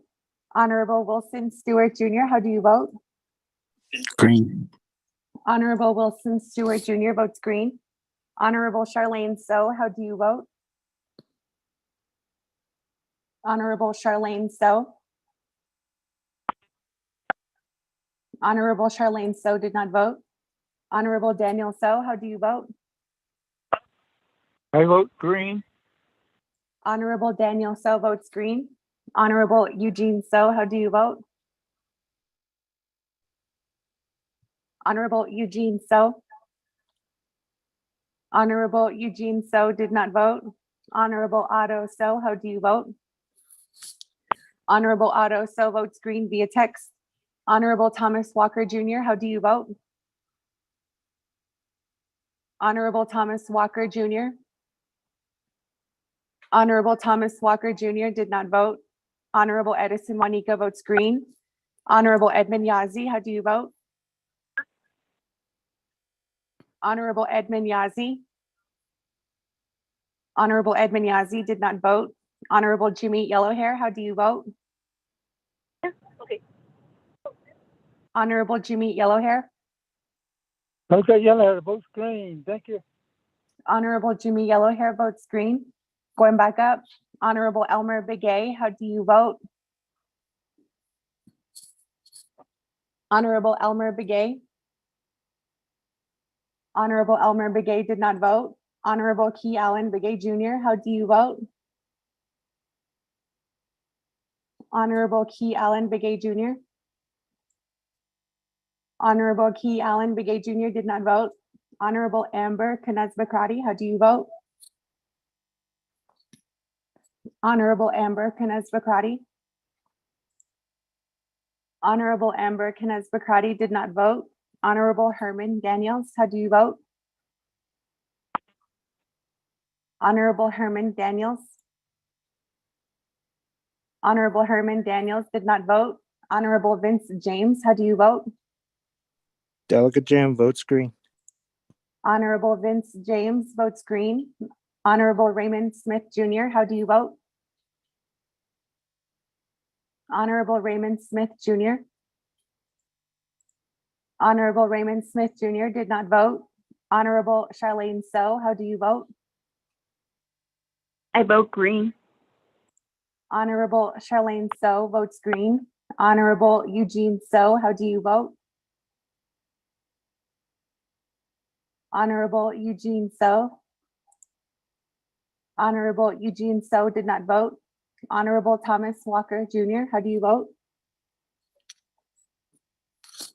Honorable Wilson Stewart Jr., how do you vote? Green. Honorable Wilson Stewart Jr. votes green. Honorable Charlene So, how do you vote? Honorable Charlene So. Honorable Charlene So did not vote. Honorable Daniel So, how do you vote? I vote green. Honorable Daniel So votes green. Honorable Eugene So, how do you vote? Honorable Eugene So. Honorable Eugene So did not vote. Honorable Otto So, how do you vote? Honorable Otto So votes green via text. Honorable Thomas Walker Jr., how do you vote? Honorable Thomas Walker Jr. Honorable Thomas Walker Jr. did not vote. Honorable Edison Juanica votes green. Honorable Edmund Yazzie, how do you vote? Honorable Edmund Yazzie. Honorable Edmund Yazzie did not vote. Honorable Jimmy Yellowhair, how do you vote? Okay. Honorable Jimmy Yellowhair. Okay, yellow votes green. Thank you. Honorable Jimmy Yellowhair votes green. Going back up, Honorable Elmer Begay, how do you vote? Honorable Elmer Begay. Honorable Elmer Begay did not vote. Honorable Key Allen Begay Jr., how do you vote? Honorable Key Allen Begay Jr. Honorable Key Allen Begay Jr. did not vote. Honorable Amber Knez Bakrati, how do you vote? Honorable Amber Knez Bakrati. Honorable Amber Knez Bakrati did not vote. Honorable Herman Daniels, how do you vote? Honorable Herman Daniels. Honorable Herman Daniels did not vote. Honorable Vince James, how do you vote? Delegate Jam votes green. Honorable Vince James votes green. Honorable Raymond Smith Jr., how do you vote? Honorable Raymond Smith Jr. Honorable Raymond Smith Jr. did not vote. Honorable Charlene So, how do you vote? I vote green. Honorable Charlene So votes green. Honorable Eugene So, how do you vote? Honorable Eugene So. Honorable Eugene So did not vote. Honorable Thomas Walker Jr., how do you vote?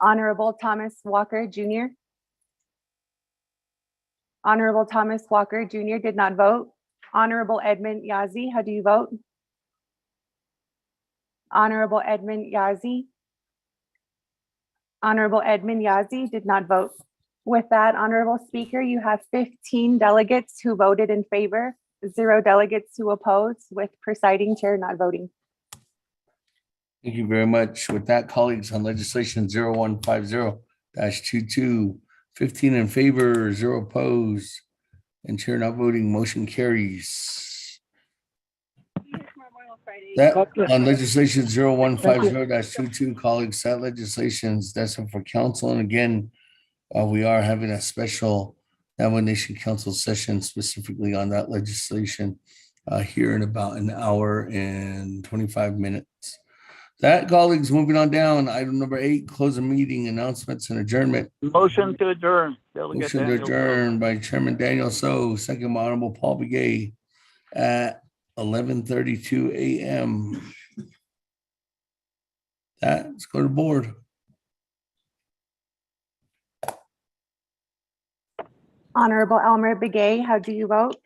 Honorable Thomas Walker Jr. Honorable Thomas Walker Jr. did not vote. Honorable Edmund Yazzie, how do you vote? Honorable Edmund Yazzie. Honorable Edmund Yazzie did not vote. With that, Honorable Speaker, you have 15 delegates who voted in favor, 0 delegates who opposed, with presiding chair not voting. Thank you very much. With that, colleagues, on legislation 0150-22, 15 in favor, 0 opposed, and chair not voting, motion carries. That on legislation 0150-22, colleagues, that legislation's destined for council. And again, we are having a special Navajo Nation Council session specifically on that legislation here in about an hour and 25 minutes. That, colleagues, moving on down, item number 8, close the meeting, announcements and adjournment. Motion to adjourn. Delegate Motion to Daniel So. adjourn by Chairman Daniel So, second by Honorable Paul Begay at 11:32 a.m. Let's go to board. Honorable Elmer Begay, how do you vote?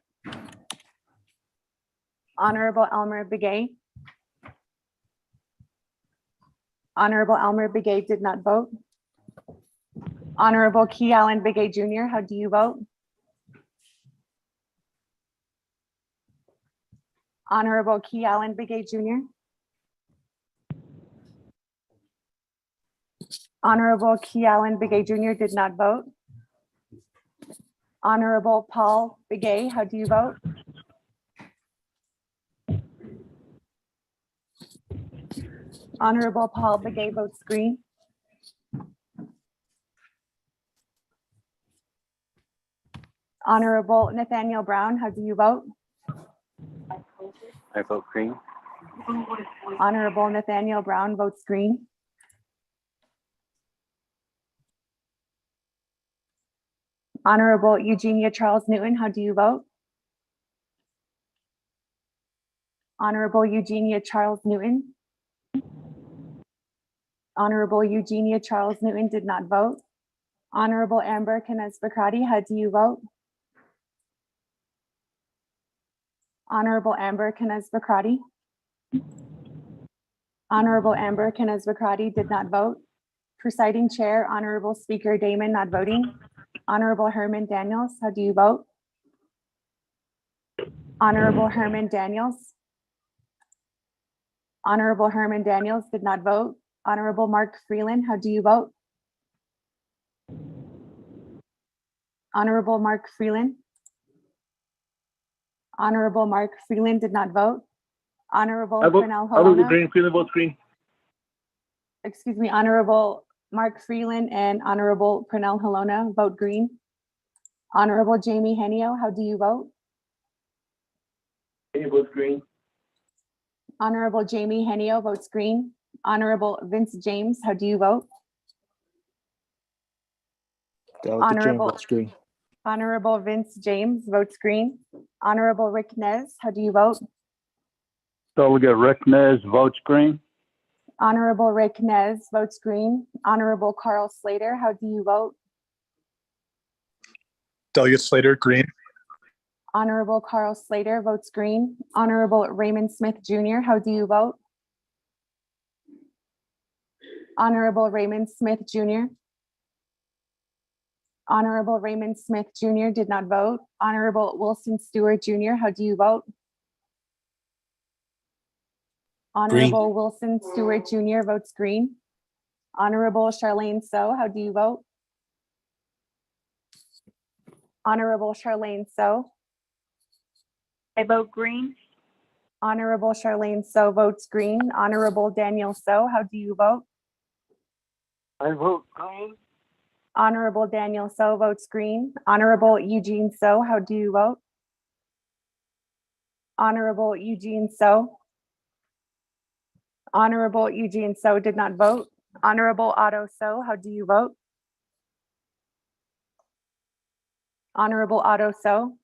Honorable Elmer Begay. Honorable Elmer Begay did not vote. Honorable Key Allen Begay Jr., how do you vote? Honorable Key Allen Begay Jr. Honorable Key Allen Begay Jr. did not vote. Honorable Paul Begay, how do you vote? Honorable Paul Begay votes green. Honorable Nathaniel Brown, how do you vote? I vote green. Honorable Nathaniel Brown votes green. Honorable Eugenia Charles Newton, how do you vote? Honorable Eugenia Charles Newton. Honorable Eugenia Charles Newton did not vote. Honorable Amber Kenneth Bacrati, how do you vote? Honorable Amber Kenneth Bacrati. Honorable Amber Kenneth Bacrati did not vote. Presiding Chair, Honorable Speaker Damon not voting. Honorable Herman Daniels, how do you vote? Honorable Herman Daniels. Honorable Herman Daniels did not vote. Honorable Mark Freeland, how do you vote? Honorable Mark Freeland. Honorable Mark Freeland did not vote. Honorable Pernell Holona. Green. Freeland votes green. Excuse me, Honorable Mark Freeland and Honorable Pernell Holona vote green. Honorable Jamie Henio, how do you vote? Henio votes green. Honorable Jamie Henio votes green. Honorable Vince James, how do you vote? Delegate James votes green. Honorable Vince James votes green. Honorable Rick Nez, how do you vote? Delegate Rick Nez votes green. Honorable Rick Nez votes green. Honorable Carl Slater, how do you vote? Delegate Slater, green. Honorable Carl Slater votes green. Honorable Raymond Smith Jr., how do you vote? Honorable Raymond Smith Jr. Honorable Raymond Smith Jr. did not vote. Honorable Wilson Stewart Jr., how do you vote? Honorable Wilson Stewart Jr. votes green. Honorable Charlene So, how do you vote? Honorable Charlene So. I vote green. Honorable Charlene So votes green. Honorable Daniel So, how do you vote? I vote green. Honorable Daniel So votes green. Honorable Eugene So, how do you vote? Honorable Eugene So. Honorable Eugene So did not vote. Honorable Otto So, how do you vote? Honorable Otto So.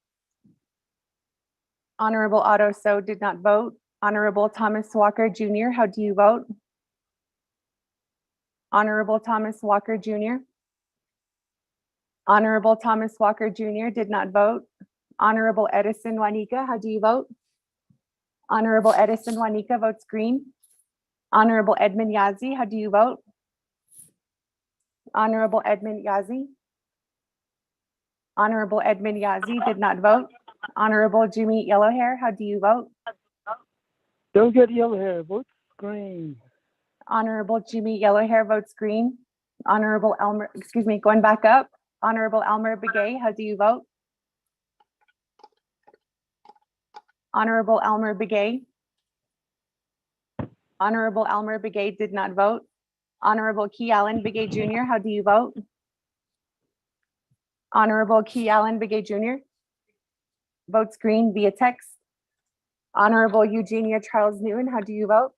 Honorable Otto So did not vote. Honorable Thomas Walker Jr., how do you vote? Honorable Thomas Walker Jr. Honorable Thomas Walker Jr. did not vote. Honorable Edison Juanica, how do you vote? Honorable Edison Juanica votes green. Honorable Edmund Yazzie, how do you vote? Honorable Edmund Yazzie. Honorable Edmund Yazzie did not vote. Honorable Jimmy Yellowhair, how do you vote? Delegate Yellowhair votes green. Honorable Jimmy Yellowhair votes green. Honorable Elmer, excuse me, going back up. Honorable Elmer Begay, how do you vote? Honorable Elmer Begay. Honorable Elmer Begay did not vote. Honorable Key Allen Begay Jr., how do you vote? Honorable Key Allen Begay Jr. votes green via text. Honorable Eugenia Charles Newton, how do you vote?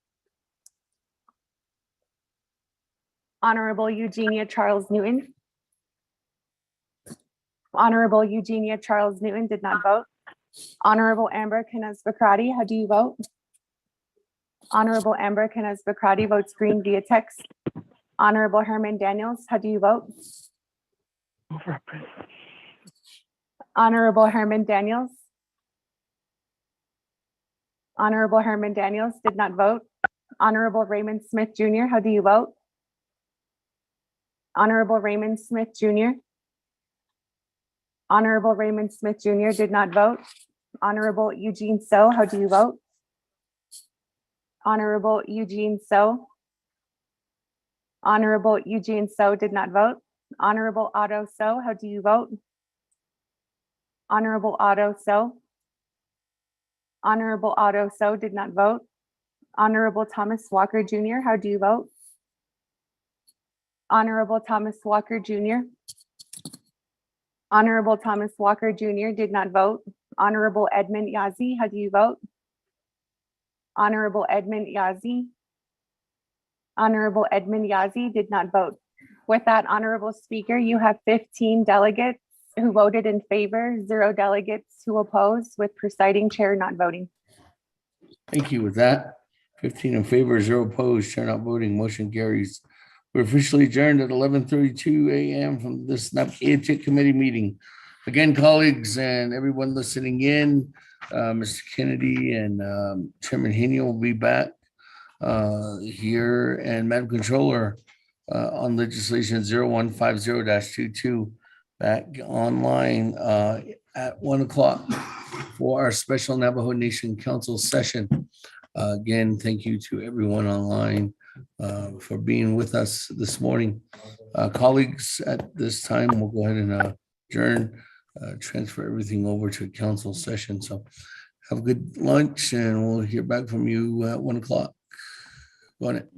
Honorable Eugenia Charles Newton. Honorable Eugenia Charles Newton did not vote. Honorable Amber Kenneth Bakrati, how do you vote? Honorable Amber Kenneth Bakrati votes green via text. Honorable Herman Daniels, how do you vote? Honorable Herman Daniels. Honorable Herman Daniels did not vote. Honorable Raymond Smith Jr., how do you vote? Honorable Raymond Smith Jr. Honorable Raymond Smith Jr. did not vote. Honorable Eugene So, how do you vote? Honorable Eugene So. Honorable Eugene So did not vote. Honorable Otto So, how do you vote? Honorable Otto So. Honorable Otto So did not vote. Honorable Thomas Walker Jr., how do you vote? Honorable Thomas Walker Jr. Honorable Thomas Walker Jr. did not vote. Honorable Edmund Yazzie, how do you vote? Honorable Edmund Yazzie. Honorable Edmund Yazzie did not vote. With that, Honorable Speaker, you have 15 delegates who voted in favor, 0 delegates who oppose, with presiding chair not voting. Thank you. With that, 15 in favor, 0 opposed, chair not voting, motion carries. We're officially adjourned at 11:32 a.m. from this Naabik'íyáti committee meeting. Again, colleagues and everyone listening in, Mr. Kennedy and Chairman Haney will be back here, and Madam Controller on legislation 0150-22 back online at 1 o'clock for our special Navajo Nation Council session. Again, thank you to everyone online for being with us this morning. Colleagues, at this time, we'll go ahead and adjourn, transfer everything over to council session. So have a good lunch and we'll hear back from you at 1 o'clock. Go on it.